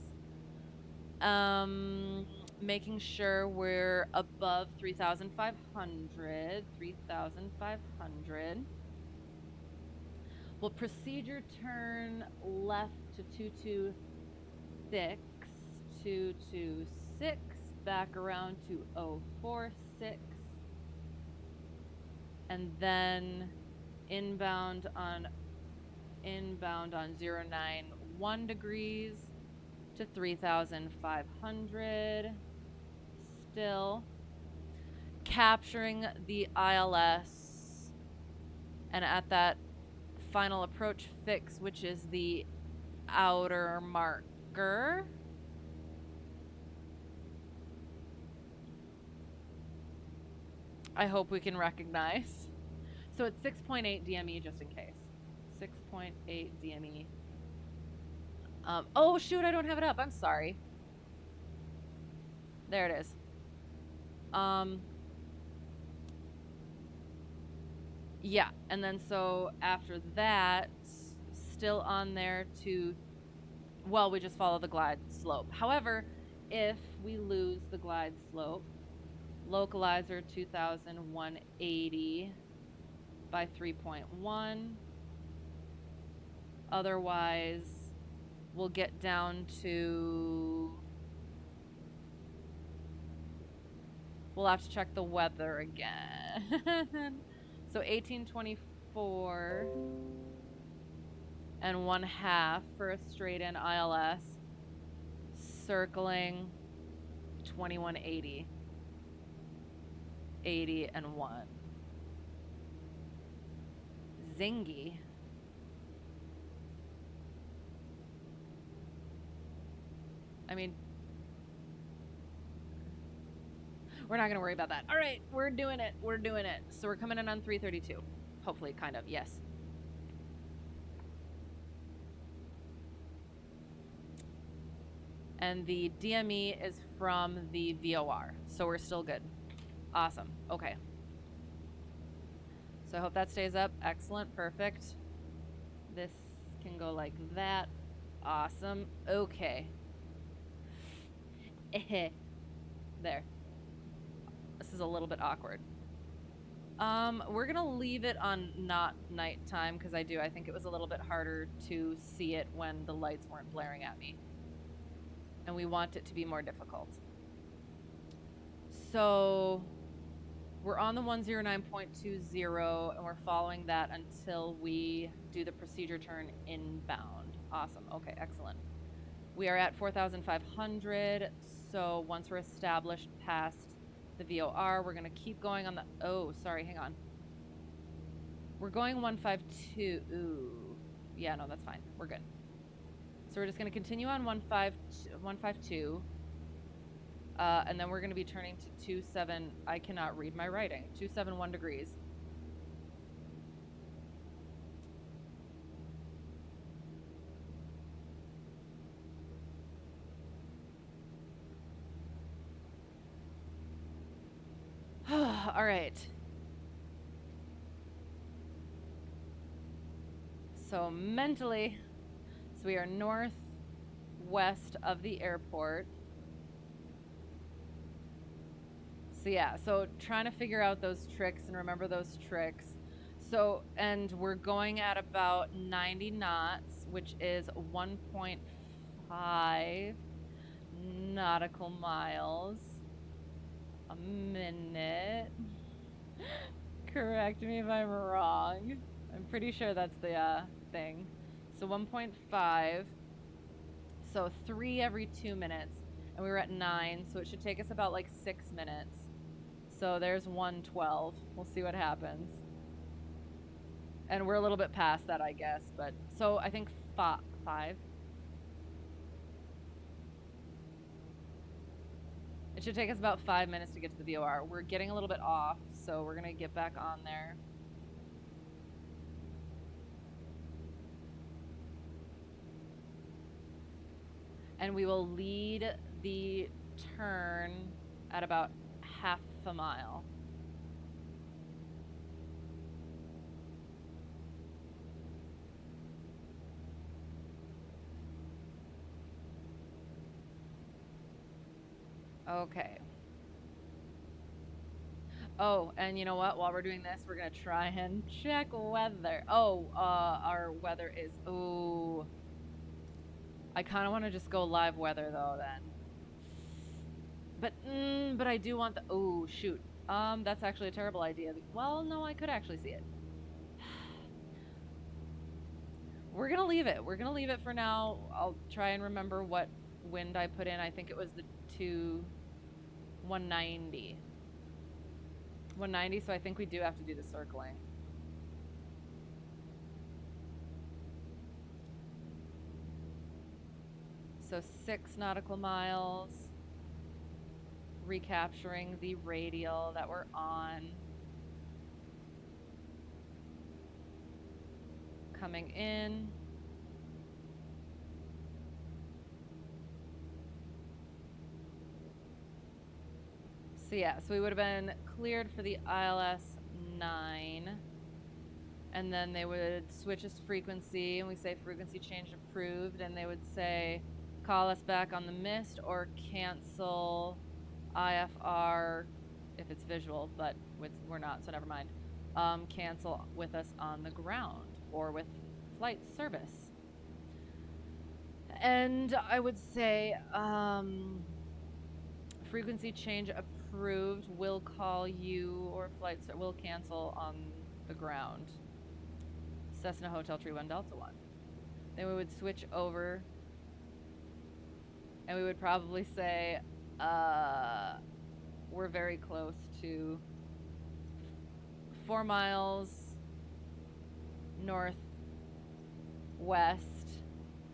Making sure we're above 3,500. 3,500. We'll procedure turn left to 226. 226. Back around to 046. And then inbound on 091 degrees to 3,500. Still capturing the ILS, and at that final approach fix, which is the outer marker, I hope we can recognize. So it's 6.8 DME just in case. 6.8 DME. Oh shoot, I don't have it up. I'm sorry. There it is. Yeah, and then so after that, still on there to, well, we just follow the glide slope. However, if we lose the glide slope, localizer 2180 by 3.1. Otherwise, we'll get down to, we'll have to check the weather again. So 1824 and 1/2 for a straight in ILS, circling 2180, 80 and 1. Zingy. I mean, we're not going to worry about that. All right, we're doing it. We're doing it. So we're coming in on 332. Hopefully, kind of. Yes. And the DME is from the VOR. So we're still good. Awesome. Okay. So I hope that stays up. Excellent. Perfect. This can go like that. Awesome. Okay. There. This is a little bit awkward. We're gonna leave it on not nighttime because I think it was a little bit harder to see it when the lights weren't blaring at me. And we want it to be more difficult. So we're on the 109.20 and we're following that until we do the procedure turn inbound. Awesome. Okay, excellent. We are at 4,500. So once we're established past the VOR, we're going to keep going on the, oh, sorry, hang on. We're going 152. Ooh. Yeah, no, that's fine. We're good. So we're just going to continue on 152. And then we're going to be turning to 27. I cannot read my writing. 271 degrees. All right. So mentally, so we are northwest of the airport. So yeah, so trying to figure out those tricks and remember those tricks. So, and we're going at about 90 knots, which is 1.5 nautical miles a minute. Correct me if I'm wrong. I'm pretty sure that's the thing. So 1.5. So 3 every 2 minutes. And we were at 9, so it should take us about like 6 minutes. So there's 112. We'll see what happens. And we're a little bit past that, I guess. But so I think 5. It should take us about 5 minutes to get to the VOR. We're getting a little bit off, so we're going to get back on there. And we will lead the turn at about half a mile. Okay. Oh, and you know what? While we're doing this, we're going to try and check weather. Oh, our weather is, ooh. I kind of want to just go live weather though then. But I do want the, oh, shoot. That's actually a terrible idea. Well, no, I could actually see it. We're going to leave it. We're going to leave it for now. I'll try and remember what wind I put in. I think it was the 190. 190, so I think we do have to do the circling. So 6 nautical miles. recapturing the radial that we're on. Coming in. So yeah, so we would have been cleared for the ILS 9. And then they would switch us to frequency, and we say frequency change approved, and they would say call us back on the mist or cancel IFR if it's visual, but we're not, so never mind. Cancel with us on the ground or with flight service. And I would say frequency change approved. We'll call you or we'll cancel on the ground. Cessna Hotel Tree 1 Delta 1. Then we would switch over and we would probably say, we're very close to 4 miles northwest.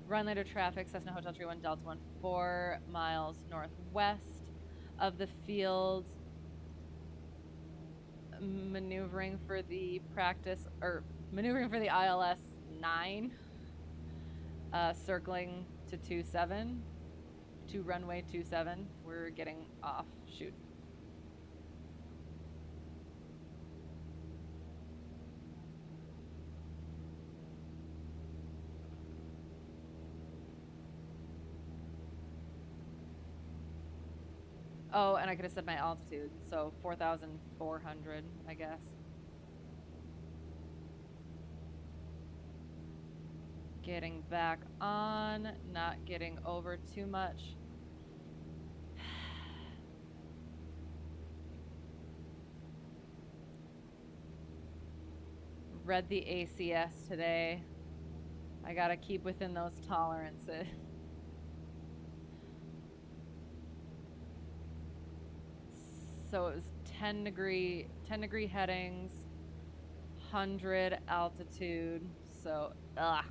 Run later traffic, Cessna Hotel Tree 1 Delta 1, 4 miles northwest of the field. Maneuvering for the ILS 9. Circling to 27, to runway 27. We're getting off. Shoot. Oh, and I could have said my altitude, so 4,400, I guess. Getting back on, not getting over too much. Read the ACS today. I gotta keep within those tolerances. So it was 10 degree headings, 100 altitude. So, ugh.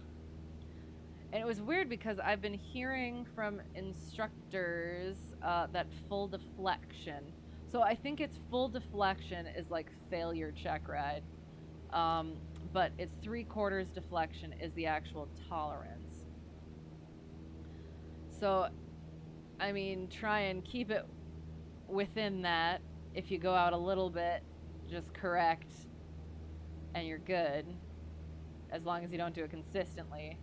And it was weird because I've been hearing from instructors that full deflection. So I think it's full deflection is like failure check ride. But it's 3/4 deflection is the actual tolerance. So, I mean, try and keep it within that. If you go out a little bit, just correct and you're good, as long as you don't do it consistently.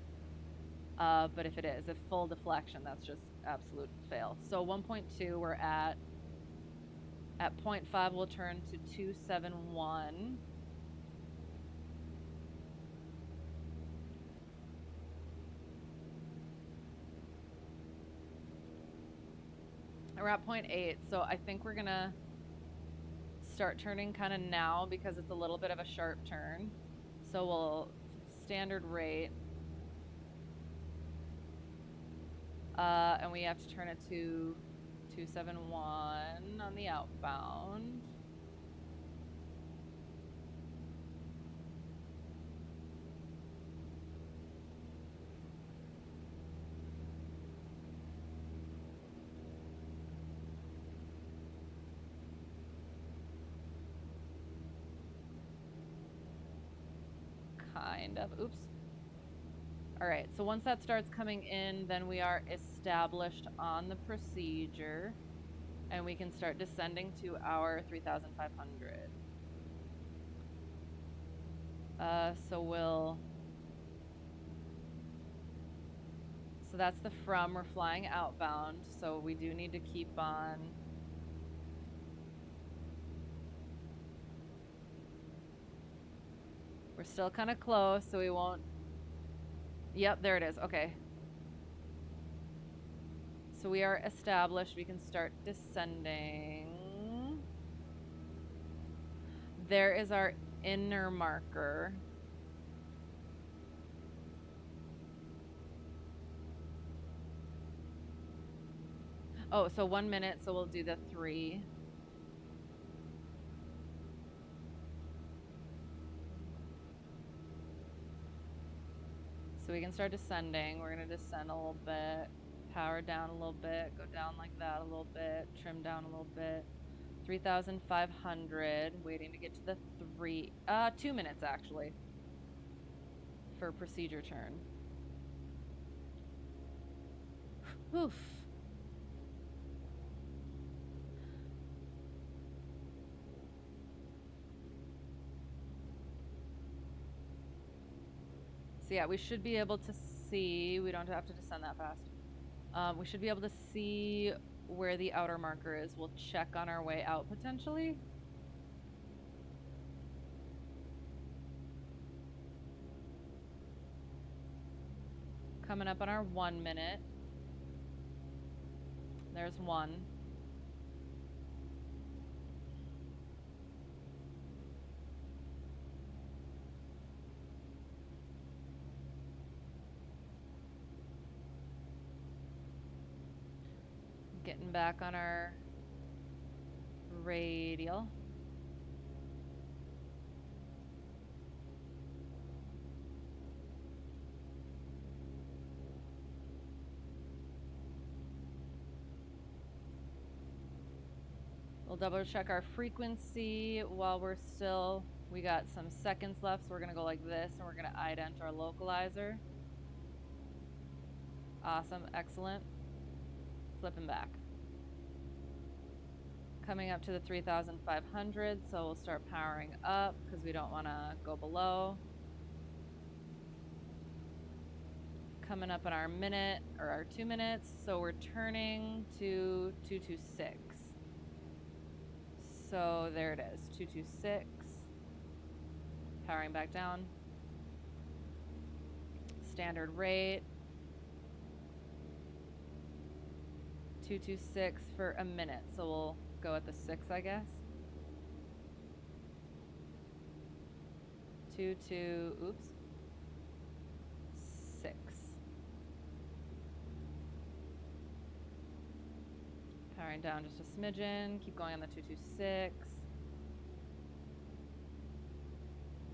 But if it is a full deflection, that's just absolute fail. So 1.2 we're at 0.5 we'll turn to 271. We're at 0.8, so I think we're gonna start turning kind of now because it's a little bit of a sharp turn. So we'll standard rate. And we have to turn it to 271 on the outbound. Kind of. Oops. All right, so once that starts coming in, then we are established on the procedure, and we can start descending to our 3,500. So that's the from. We're flying outbound, so we do need to keep on. We're still kind of close, so we won't. Yep, there it is. Okay. So we are established. We can start descending. There is our inner marker. Oh, so 1 minute, so we'll do the 3. So we can start descending. We're going to descend a little bit Power down a little bit, go down like that a little bit, trim down a little bit. 3,500, waiting to get to the 2 minutes actually for procedure turn. Oof. So yeah, we should be able to see, we don't have to descend that fast. We should be able to see where the outer marker is. We'll check on our way out potentially. Coming up on our 1 minute. There's one. Getting back on our radial. We'll double check our frequency while we're still, we got some seconds left, so we're gonna go like this and we're gonna ident our localizer. Awesome, excellent. Flipping back. Coming up to the 3,500, so we'll start powering up because we don't want to go below. Coming up on our minute, or our 2 minutes, so we're turning to 226. So there it is, 226. Powering back down. Standard rate. 226 for a minute, so we'll go at the 6, I guess. 6. Powering down just a smidgen, keep going on the 226.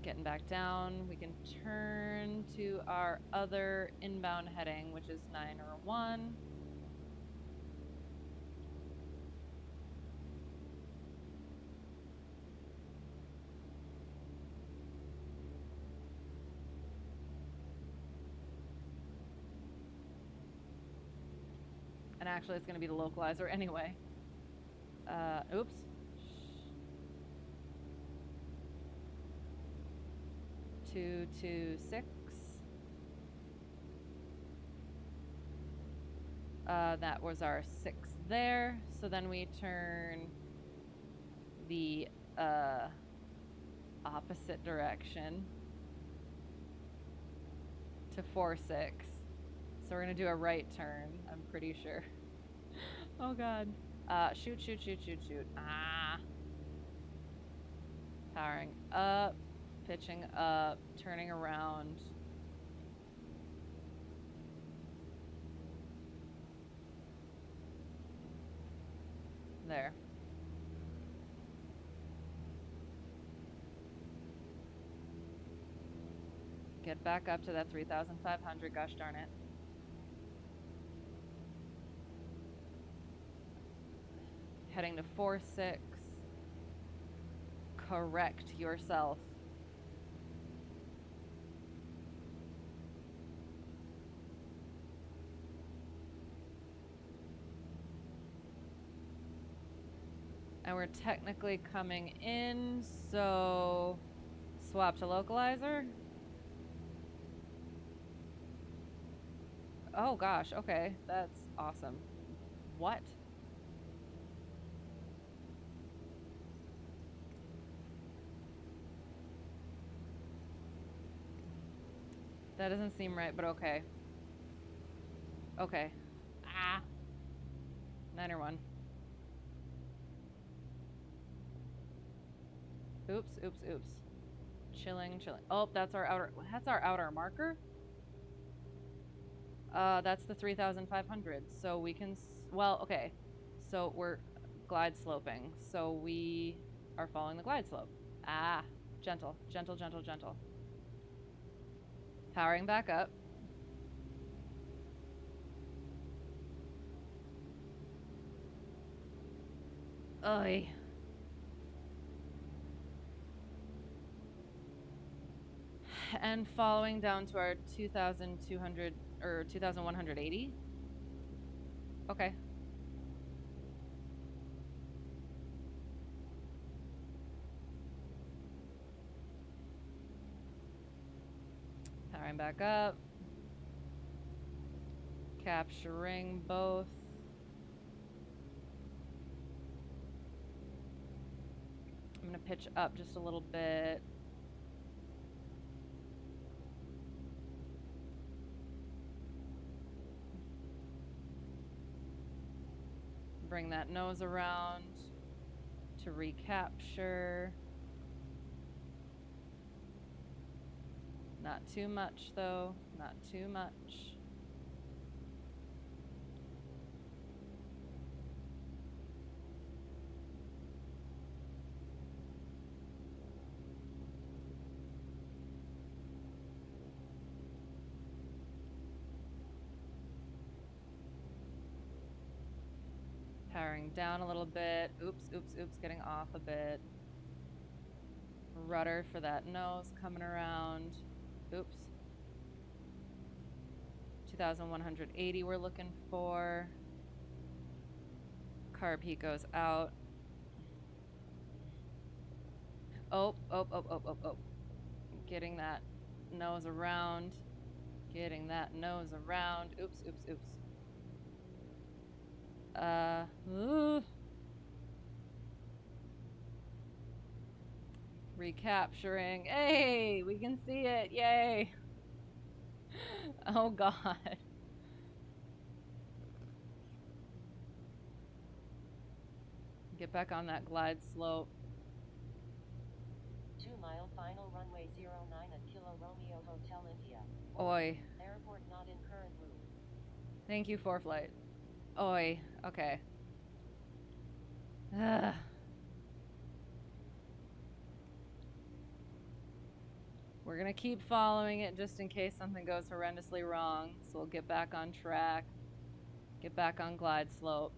Getting back down, we can turn to our other inbound heading, which is 901. And actually, it's going to be the localizer anyway. Oops. 226. That was our 6 there. So then we turn the opposite direction to 46. So we're gonna do a right turn, I'm pretty sure. Oh god. Shoot. Ah. Powering up, pitching up, turning around. There. Get back up to that 3,500, gosh darn it. Heading to 46. Correct yourself. And we're technically coming in, so swap to localizer. Oh gosh, okay, that's awesome. What? That doesn't seem right, but okay. Okay. Ah. 901. Oops. Chilling. Oh, that's our outer marker? That's the 3,500. So we can, well, okay. So we're glide sloping. So we are following the glide slope. Ah, gentle. Powering back up. Oy. And following down to our 2,200 or 2,180. Okay. Powering back up. Capturing both. I'm going to pitch up just a little bit. Bring that nose around to recapture. Not too much though, not too much. Powering down a little bit. Oops, oops, oops, getting off a bit. Rudder for that nose coming around. Oops. 2,180 we're looking for. Carb heat goes out. Oh, oh, oh, oh, oh, oh. Getting that nose around. Getting that nose around. Oops, oops, oops. Recapturing. Hey, we can see it. Yay. Oh, God. Get back on that glide slope. 2-mile final runway 09 at Kilo Romeo Hotel India. Oi. Airport not in current route. Thank you, ForeFlight. Oi. Okay. Ugh. We're going to keep following it just in case something goes horrendously wrong. So we'll get back on track. Get back on glide slope.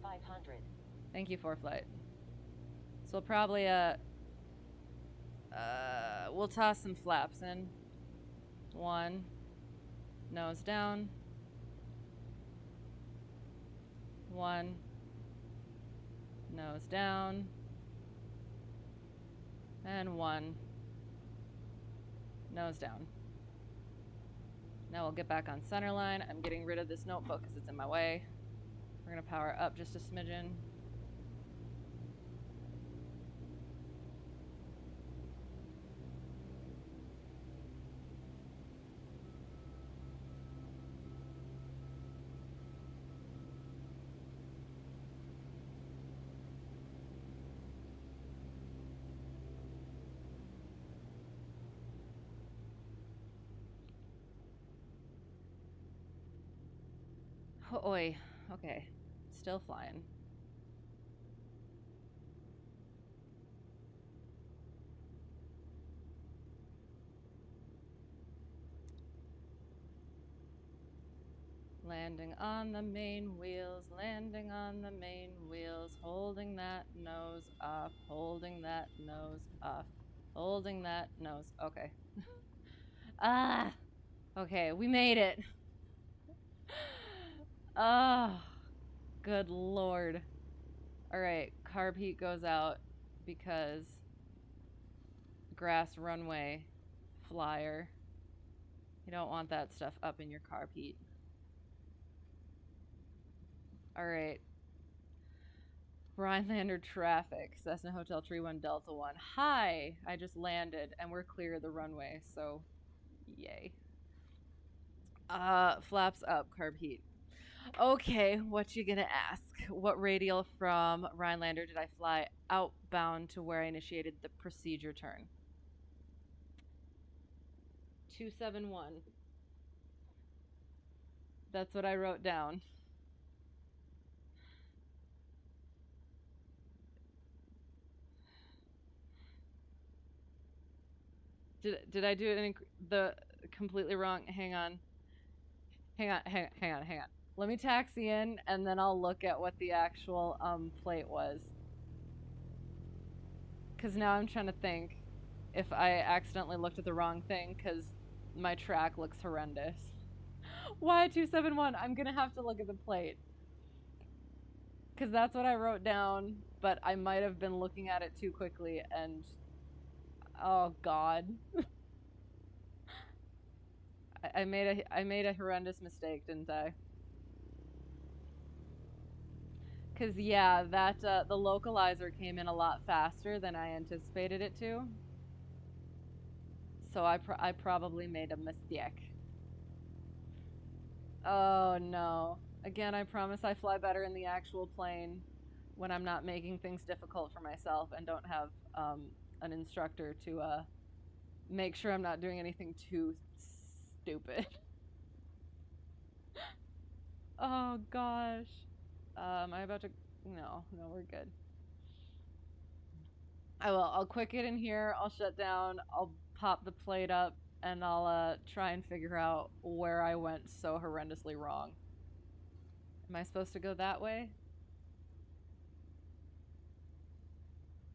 500. Thank you, ForeFlight. So we'll probably we'll toss some flaps in. 1. Nose down. 1. Nose down. And 1. Nose down. Now we'll get back on center line. I'm getting rid of this notebook because it's in my way. We're going to power up just a smidgen. Oh, oi. Okay. Still flying. Landing on the main wheels, landing on the main wheels, holding that nose up, holding that nose up, holding that nose. Okay. Ah! Okay, we made it. Oh, good lord. All right, carb heat goes out because grass runway flyer. You don't want that stuff up in your carb heat. All right. Rhinelander traffic, Cessna Hotel Tree 1 Delta 1. Hi, I just landed and we're clear of the runway, so yay. Flaps up, carb heat. Okay, what you gonna ask? What radial from Rhinelander did I fly outbound to where I initiated the procedure turn? 271. That's what I wrote down. Did I do it in the completely wrong? Hang on. Hang on. Let me taxi in, and then I'll look at what the actual plate was. Because now I'm trying to think if I accidentally looked at the wrong thing, because my track looks horrendous. Y271, I'm gonna have to look at the plate. Because that's what I wrote down, but I might have been looking at it too quickly, and oh god. I made a horrendous mistake, didn't I? Cause yeah, that the localizer came in a lot faster than I anticipated it to. So I probably made a mistake. Oh no. Again, I promise I fly better in the actual plane when I'm not making things difficult for myself and don't have an instructor to make sure I'm not doing anything too stupid. Oh gosh. Am I about to? No, no, we're good. I will. I'll quick it in here. I'll shut down. I'll pop the plate up, and I'll try and figure out where I went so horrendously wrong. Am I supposed to go that way?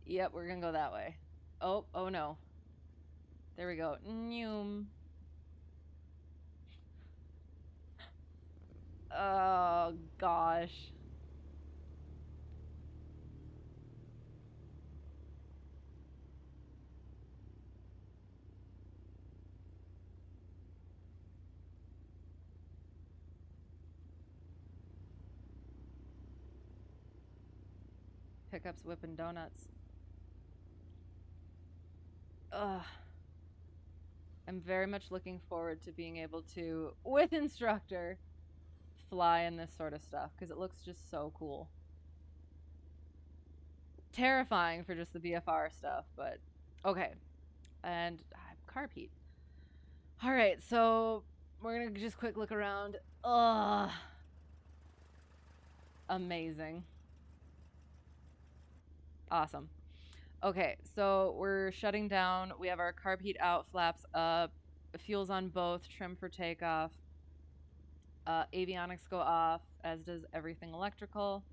Yep, we're gonna go that way. Oh no. There we go. Noom. Oh gosh. Pickups whipping donuts. Ugh. I'm very much looking forward to being able to, with instructor, fly in this sort of stuff because it looks just so cool. Terrifying for just the VFR stuff, but okay. And carb heat. All right, so we're gonna just quick look around. Ugh, amazing, awesome. Okay, so we're shutting down. We have our carb heat out, flaps up, fuels on both, trim for takeoff. Avionics go off, as does everything electrical.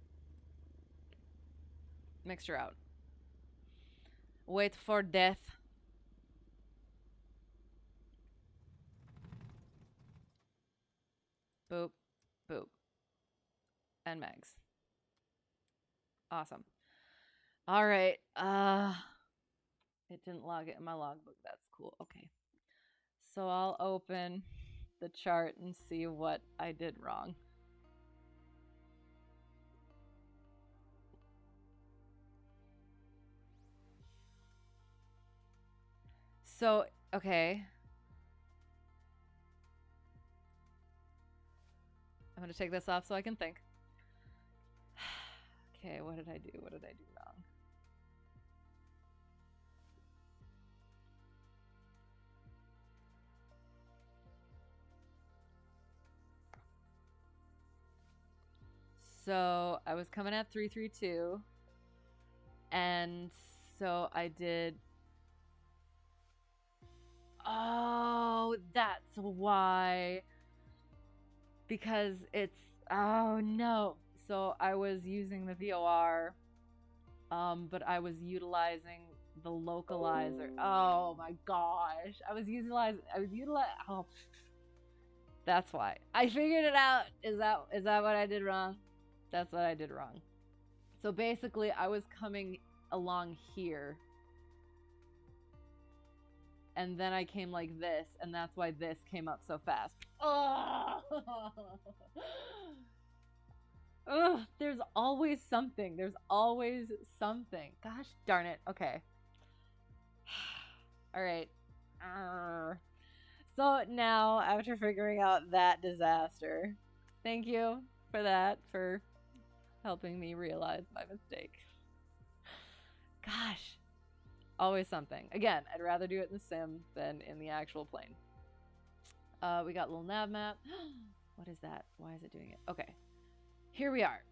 Mixture out. Wait for death. Boop, boop, and megs. Awesome. All right. It didn't log it in my logbook. That's cool. Okay. So I'll open the chart and see what I did wrong. So, okay. I'm going to take this off so I can think. Okay, what did I do? What did I do wrong? So, I was coming at 332, and so I did. Oh, that's why. Because it's. Oh no. So, I was using the VOR, but I was utilizing the localizer. Oh my gosh. I was utilizing. Oh, that's why. I figured it out. Is that what I did wrong? That's what I did wrong. So basically, I was coming along here, and then I came like this, and that's why this came up so fast. Oh! Ugh, there's always something. There's always something. Gosh darn it. Okay. All right. So now, after figuring out that disaster, thank you for that, for helping me realize my mistake. Gosh, always something. Again, I'd rather do it in the sim than in the actual plane. We got a little nav map. What is that? Why is it doing it? Okay, here we are.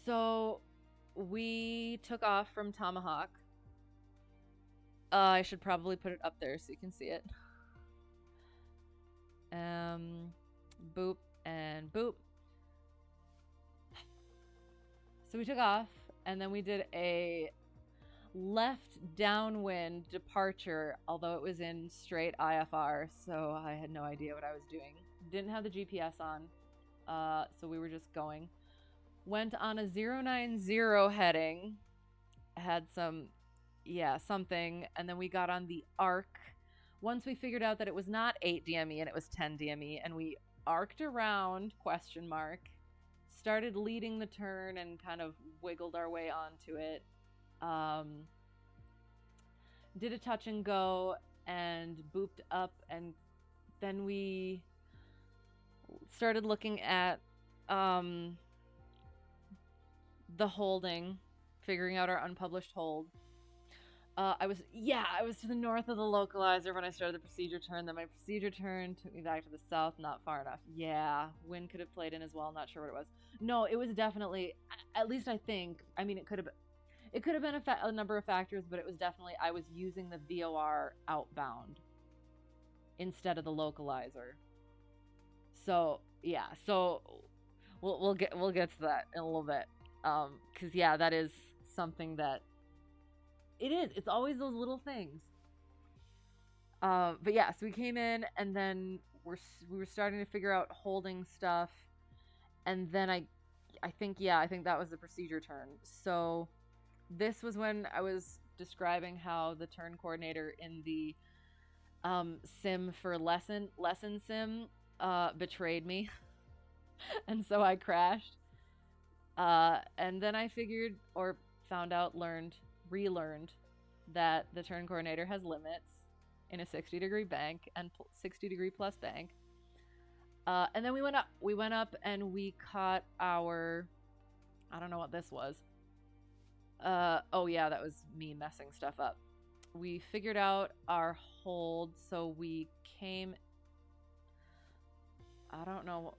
So we took off from Tomahawk. I should probably put it up there so you can see it. Boop, and boop. So we took off, and then we did a left downwind departure, although it was in straight IFR, so I had no idea what I was doing. Didn't have the GPS on, so we were just going. Went on a 090 heading, had something, and then we got on the arc. Once we figured out that it was not 8 DME and it was 10 DME, and we arced around, question mark, started leading the turn and kind of wiggled our way onto it. Did a touch and go and booped up, and then we started looking at the holding, figuring out our unpublished hold. I was to the north of the localizer when I started the procedure turn. Then my procedure turn took me back to the south, not far enough. Yeah, wind could have played in as well. Not sure what it was. No, it was definitely, at least I think. I mean, it could have been a number of factors, but it was definitely I was using the VOR outbound instead of the localizer. So yeah, so we'll get to that in a little bit. Because yeah, that is something that it is. It's always those little things. But yeah, so we came in, and then we were starting to figure out holding stuff, and then I think that was the procedure turn. So this was when I was describing how the turn coordinator in the sim for lesson sim betrayed me, and so I crashed. And then I figured, or found out, relearned that the turn coordinator has limits in a 60-degree bank and 60-degree plus bank. And then we went up and we caught our, I don't know what this was. Oh yeah, that was me messing stuff up. We figured out our hold, so we came, I don't know.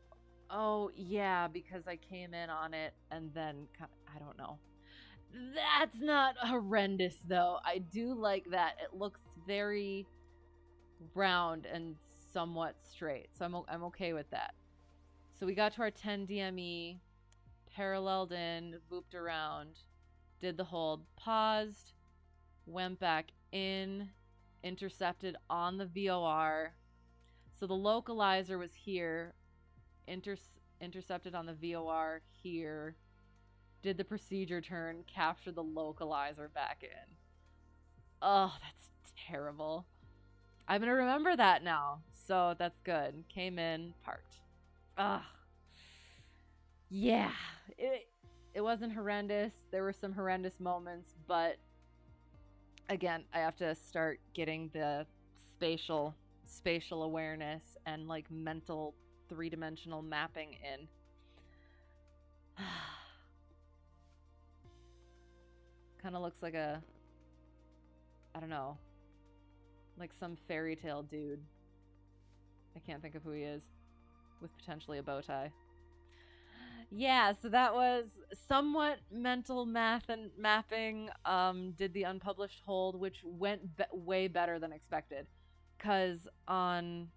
Oh yeah, because I came in on it and then, I don't know. That's not horrendous though. I do like that. It looks very round and somewhat straight, so I'm okay with that. So we got to our 10 DME, paralleled in, booped around, did the hold, paused, went back in, intercepted on the VOR. So the localizer was here, intercepted on the VOR here, did the procedure turn, captured the localizer back in. Oh, that's terrible. I'm gonna remember that now, so that's good. Came in, parked. Ugh. Yeah, it wasn't horrendous. There were some horrendous moments, but again, I have to start getting the spatial awareness and like mental 3-dimensional mapping in. Kind of looks like a, I don't know, like some fairy tale dude. I can't think of who he is, with potentially a bow tie. Yeah, so that was somewhat mental math and mapping. Did the unpublished hold, which went way better than expected. Because on,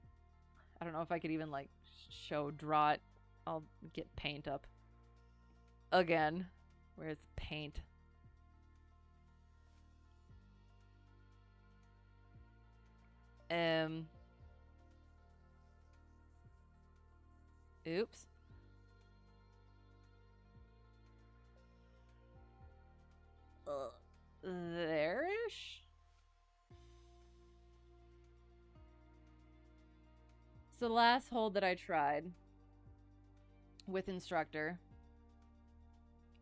I don't know if I could even like draw it. I'll get paint up again. Where's paint? Oops. There-ish? So the last hold that I tried with instructor,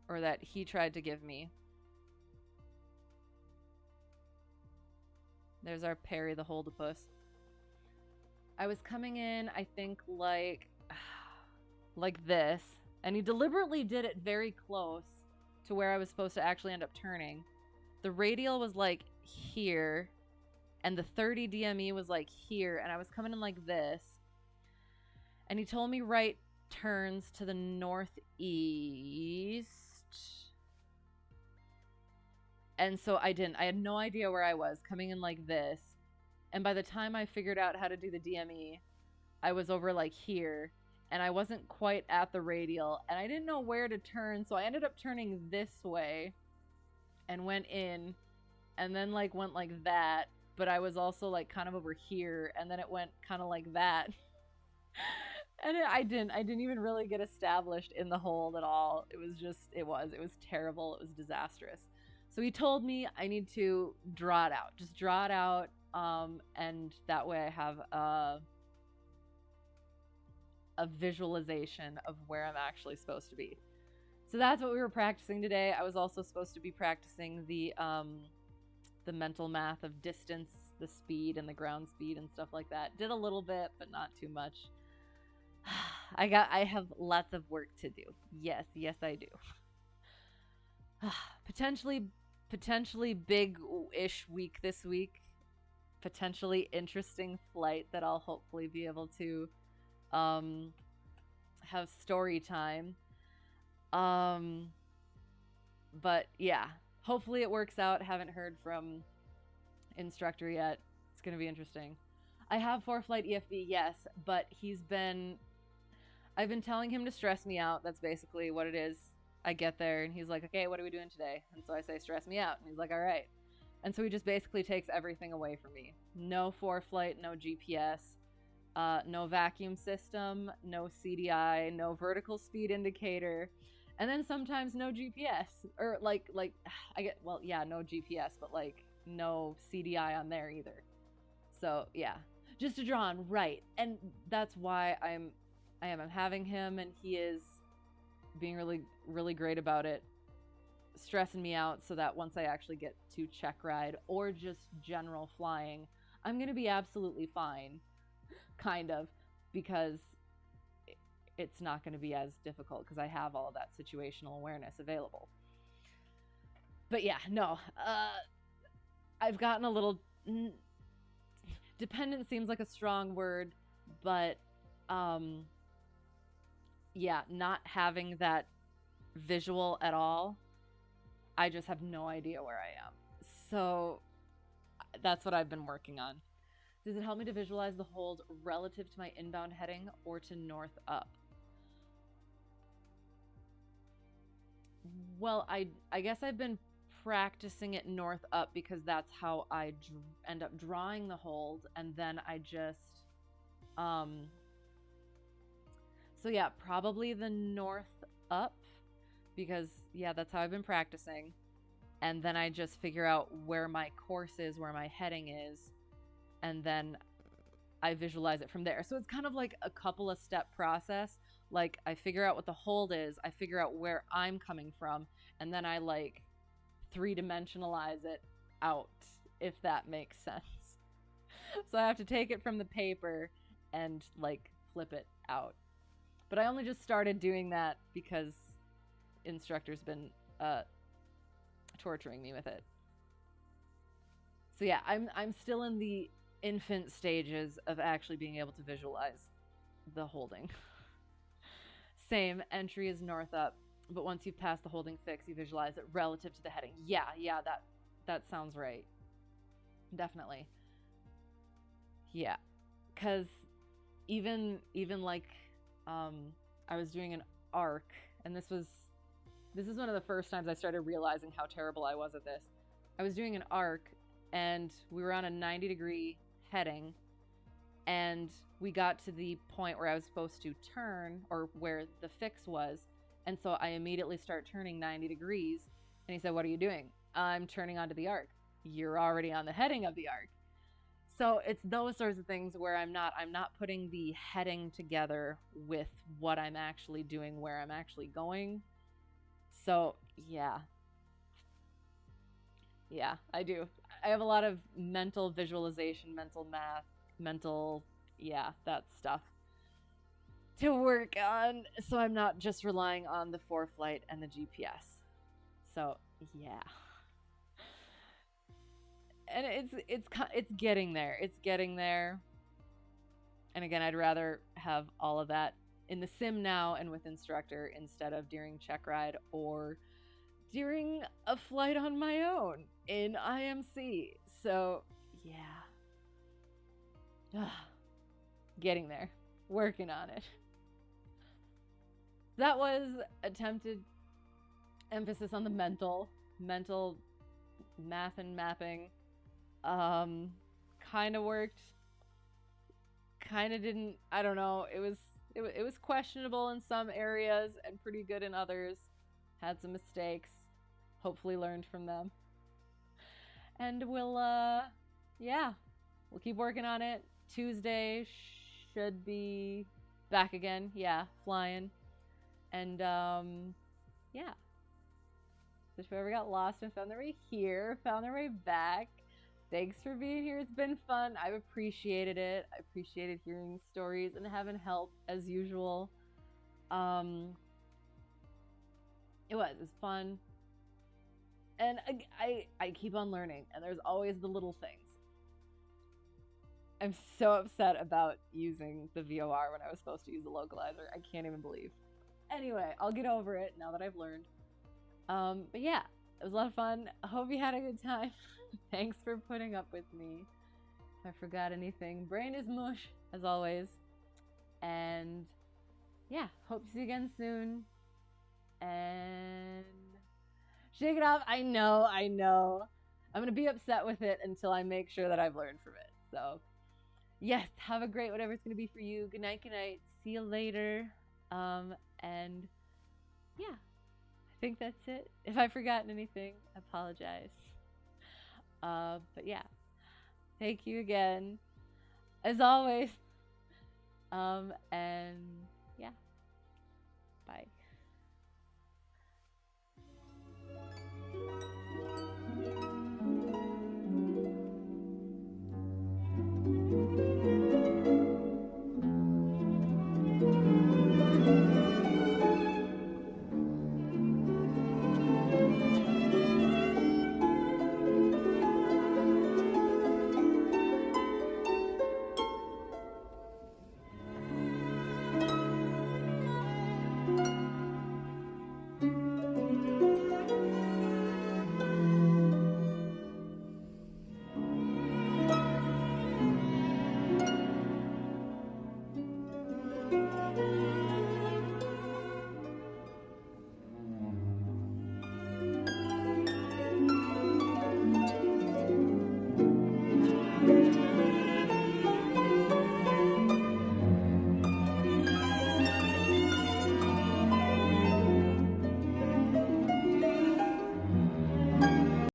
or that he tried to give me, there's our Perry the Holdapus. I was coming in, I think, like this, and he deliberately did it very close to where I was supposed to actually end up turning. The radial was like here, and the 30 DME was like here, and I was coming in like this. And he told me right turns to the northeast. And so I didn't. I had no idea where I was, coming in like this. And by the time I figured out how to do the DME, I was over like here. and I wasn't quite at the radial, and I didn't know where to turn, so I ended up turning this way and went in, and then like went like that, but I was also like kind of over here, and then it went kind of like that. And I didn't even really get established in the hold at all. It was terrible. It was disastrous. So he told me I need to draw it out. Just draw it out, and that way I have a visualization of where I'm actually supposed to be. So that's what we were practicing today. I was also supposed to be practicing the mental math of distance, the speed, and the ground speed and stuff like that. Did a little bit, but not too much. I have lots of work to do. Yes, yes I do. Potentially big-ish week this week. Potentially interesting flight that I'll hopefully be able to have story time. But yeah, hopefully it works out. Haven't heard from instructor yet. It's going to be interesting. I have ForeFlight EFB, yes, but I've been telling him to stress me out. That's basically what it is. I get there and he's like, okay, what are we doing today? And so I say, stress me out. And he's like, all right. And so he just basically takes everything away from me. No ForeFlight, no GPS, no vacuum system, no CDI, no vertical speed indicator, and then sometimes no GPS, or like I get, well, yeah, no GPS, but like no CDI on there either. So yeah, just a draw on, right. And that's why I'm having him, and he is being really great about it, stressing me out so that once I actually get to check ride or just general flying, I'm going to be absolutely fine, kind of, because it's not going to be as difficult because I have all of that situational awareness available. But yeah, no, I've gotten a little dependent seems like a strong word, but yeah, not having that visual at all, I just have no idea where I am. So that's what I've been working on. Does it help me to visualize the hold relative to my inbound heading or to north up? Well, I guess I've been practicing it north up because that's how I end up drawing the hold, and then I just so yeah, probably the north up, because yeah, that's how I've been practicing. And then I just figure out where my course is, where my heading is, and then I visualize it from there. So it's kind of like a couple of step process. Like I figure out what the hold is, I figure out where I'm coming from, and then I like three-dimensionalize it out, if that makes sense. So I have to take it from the paper and like flip it out. But I only just started doing that because instructor's been torturing me with it. So yeah, I'm still in the infant stages of actually being able to visualize the holding. Same, entry is north up, but once you've passed the holding fix, you visualize it relative to the heading. Yeah, that sounds right. Definitely. Yeah, because even like I was doing an arc, and this is one of the first times I started realizing how terrible I was at this. I was doing an arc, and we were on a 90-degree heading, and we got to the point where I was supposed to turn, or where the fix was, and so I immediately start turning 90 degrees, and he said, what are you doing? I'm turning onto the arc. You're already on the heading of the arc. So it's those sorts of things where I'm not putting the heading together with what I'm actually doing, where I'm actually going. So yeah, I do. I have a lot of mental visualization, mental math, that stuff to work on, so I'm not just relying on the ForeFlight and the GPS. So yeah, and it's getting there. It's getting there. And again, I'd rather have all of that in the sim now and with instructor instead of during check ride or during a flight on my own in IMC. So yeah, getting there, working on it. That was attempted emphasis on the mental math and mapping. Um, kind of worked, kind of didn't. I don't know. It was questionable in some areas and pretty good in others. Had some mistakes. Hopefully learned from them. And we'll yeah, we'll keep working on it. Tuesday should be back again. Yeah, flying. And yeah. So if you ever got lost and found their way here, found their way back, thanks for being here. It's been fun. I've appreciated it. I appreciated hearing stories and having help as usual. Um, it was fun, and I keep on learning, and there's always the little things. I'm so upset about using the VOR when I was supposed to use the localizer. I can't even believe. Anyway, I'll get over it now that I've learned. But yeah, it was a lot of fun. I hope you had a good time. Thanks for putting up with me. If I forgot anything, brain is mush as always. And yeah, hope to see you again soon. And shake it off. I know, I know. I'm gonna be upset with it until I make sure that I've learned from it. So yes, have a great whatever it's gonna be for you. Good night, good night. See you later. And yeah, I think that's it. If I've forgotten anything, I apologize. But yeah, thank you again, as always. And yeah, bye.